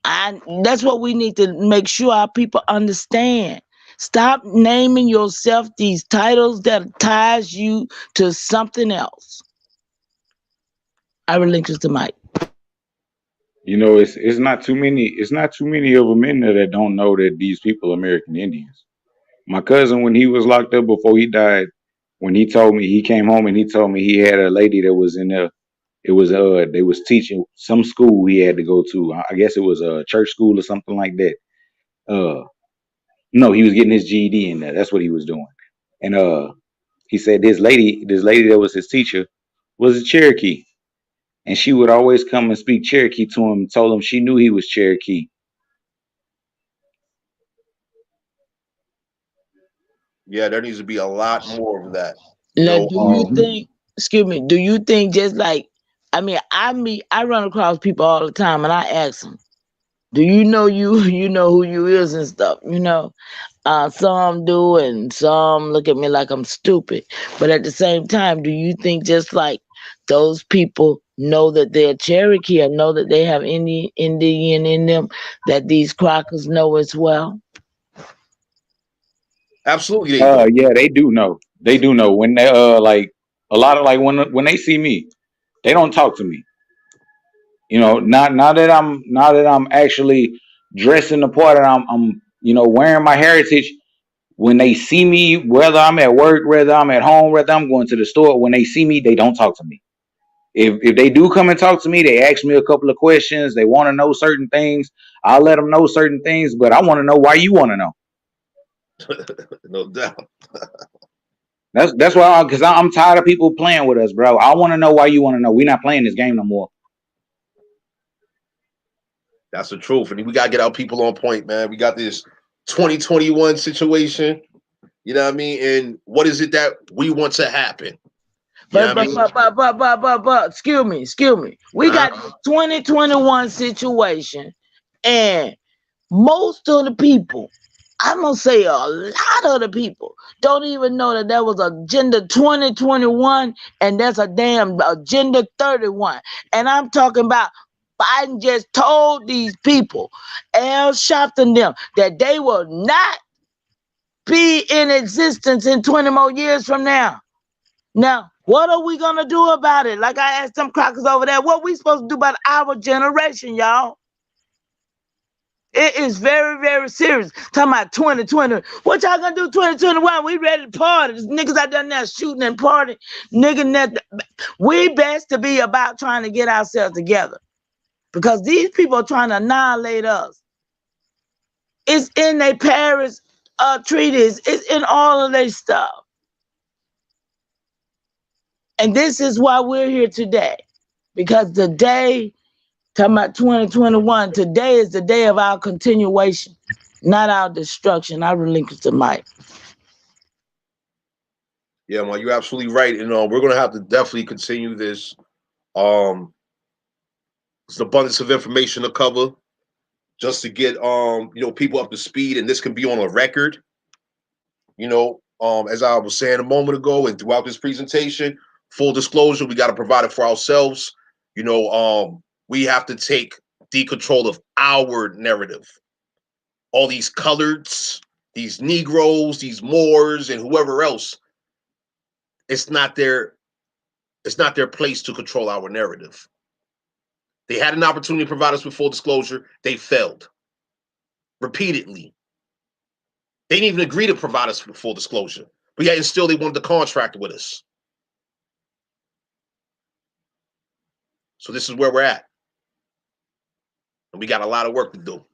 That's what we need to make sure our people understand. Stop naming yourself these titles that ties you to something else. I relinquish the mic. It's not too many of them in there that don't know that these people are American Indians. My cousin, when he was locked up before he died, when he told me, he came home and he told me he had a lady that was in there. It was they was teaching some school he had to go to. I guess it was a church school or something like that. No, he was getting his GED in there. That's what he was doing. And he said this lady that was his teacher was a Cherokee. And she would always come and speak Cherokee to him, told him she knew he was Cherokee. Yeah, there needs to be a lot more of that. Now, do you Mhm. think, excuse me, do you think just like, I run across people all the time and I ask them, do you know you know who you is and stuff. Some do and some look at me like I'm stupid. But at the same time, do you think just like those people know that they're Cherokee or know that they have Indian in them, that these crackers know as well? Absolutely, they do. Yeah, they do know. They do know when they like a lot of like when they see me, they don't talk to me. Not now that I'm actually dressing the part and I'm wearing my heritage. When they see me, whether I'm at work, whether I'm at home, whether I'm going to the store, when they see me, they don't talk to me. If they do come and talk to me, they ask me a couple of questions. They want to know certain things. I'll let them know certain things, but I want to know why you want to know. No doubt. That's why, because I'm tired of people playing with us, bro. I want to know why you want to know. We're not playing this game no more. That's the truth. And we got to get our people on point, man. We got this 2021 situation. You know what I mean? And what is it that we want to happen? You know But what I but mean? but but but but but but excuse me. We got Uh-huh. this 2021 situation, and most of the people, I'm gonna say a lot of the people, don't even know that there was Agenda 2021 and there's a damn Agenda 31. And I'm talking about Biden just told these people, Al Sharpton them, that they will not be in existence in 20 more years from now. Now, what are we gonna do about it? Like I asked some crackers over there, what we supposed to do about our generation, y'all? It is very, very serious. Talking about 2020. What y'all gonna do 2021? We ready to party. There's niggas out there now shooting and partying. We best to be about trying to get ourselves together. Because these people are trying to annihilate us. It's in their Paris treaties. It's in all of their stuff. And this is why we're here today. Because today, talking about 2021, today is the day of our continuation, not our destruction. I relinquish the mic. Yeah, man, you're absolutely right. And we're gonna have to definitely continue this. Um, it's an abundance of information to cover just to get people up to speed, and this can be on a record. As I was saying a moment ago, and throughout this presentation, full disclosure, we got to provide it for ourselves. We have to take the control of our narrative. All these coloreds, these Negroes, these Moors, and whoever else, it's not their place to control our narrative. They had an opportunity to provide us with full disclosure. They failed repeatedly. They didn't even agree to provide us with full disclosure, but yet and still they wanted to contract with us. So this is where we're at, and we got a lot of work to do.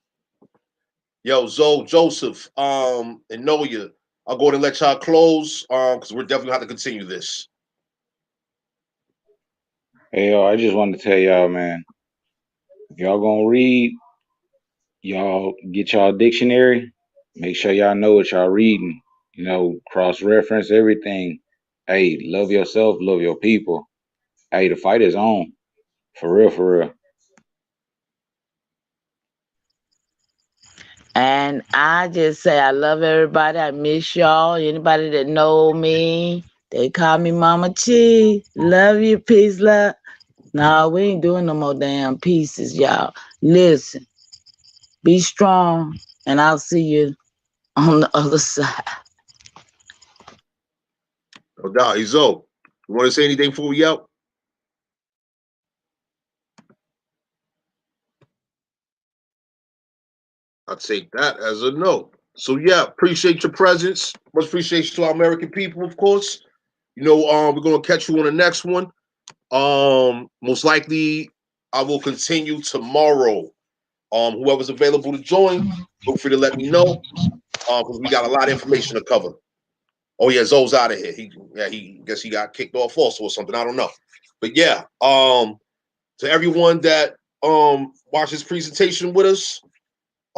Yo, Zoe, Joseph, and Noya, I'll go ahead and let y'all close, because we're definitely gonna have to continue this. Hey, yo, I just wanted to tell y'all, man, if y'all gonna read, y'all get y'all dictionary. Make sure y'all know what y'all reading. Cross-reference everything. Hey, love yourself, love your people. Hey, the fight is on. For real, for real. And I just say I love everybody. I miss y'all. Anybody that know me, they call me Mama Chi. Love you, peace, love. No, we ain't doing no more damn pieces, y'all. Listen, be strong, and I'll see you on the other side. No doubt. Hey, Zoe, you want to say anything before we out? I'll take that as a no. So yeah, appreciate your presence. Much appreciation to our American people, of course. We're gonna catch you on the next one. Most likely I will continue tomorrow. Whoever's available to join, feel free to let me know. Because we got a lot of information to cover. Oh yeah, Zoe's out of here. He guess he got kicked off also or something. I don't know. But yeah, to everyone that watched this presentation with us,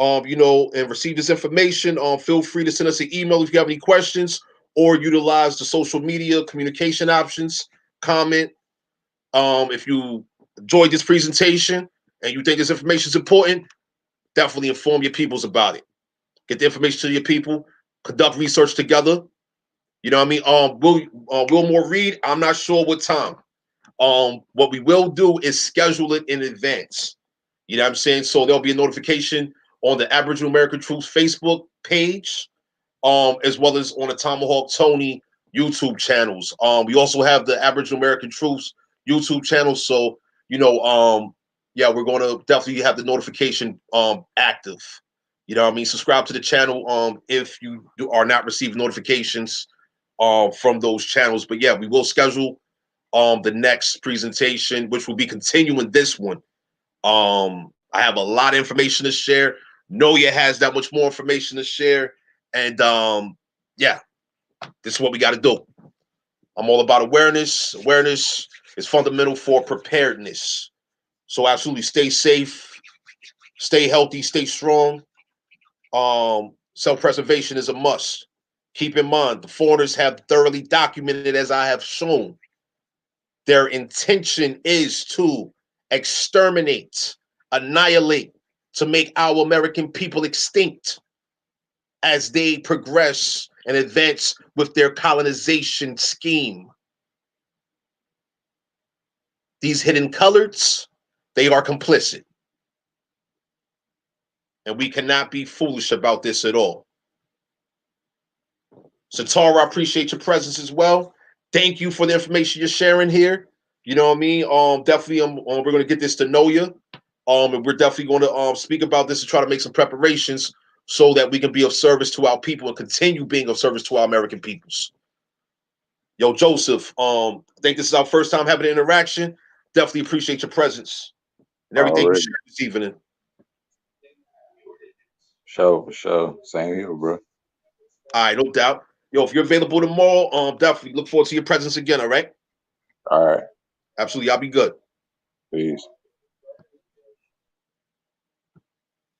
and receive this information, feel free to send us an email if you have any questions or utilize the social media communication options. Comment. If you enjoyed this presentation and you think this information is important, definitely inform your peoples about it. Get the information to your people. Conduct research together. You know what I mean? Will more read? I'm not sure what time. What we will do is schedule it in advance. You know what I'm saying? So there'll be a notification on the Aboriginal American Troops Facebook page, as well as on the Tomahawk Tony YouTube channels. We also have the Aboriginal American Troops YouTube channel. So, yeah, we're going to definitely have the notification active. You know what I mean? Subscribe to the channel if you are not receiving notifications from those channels. But yeah, we will schedule the next presentation, which will be continuing this one. I have a lot of information to share. Noya has that much more information to share. And yeah, this is what we got to do. I'm all about awareness. Awareness is fundamental for preparedness. So absolutely stay safe, stay healthy, stay strong. Self-preservation is a must. Keep in mind, the foreigners have thoroughly documented, as I have shown, their intention is to exterminate, annihilate, to make our American people extinct as they progress and advance with their colonization scheme. These hidden coloreds, they are complicit. And we cannot be foolish about this at all. So Tara, I appreciate your presence as well. Thank you for the information you're sharing here. You know what I mean? Definitely, we're going to get this to know you. And we're definitely going to speak about this and try to make some preparations so that we can be of service to our people and continue being of service to our American peoples. Yo, Joseph, I think this is our first time having an interaction. Definitely appreciate your presence and everything you Already. shared this evening. Sure, for sure. Same here, bro. All right, no doubt. Yo, if you're available tomorrow, definitely look forward to your presence again, all right? All right. Absolutely, I'll be good. Peace.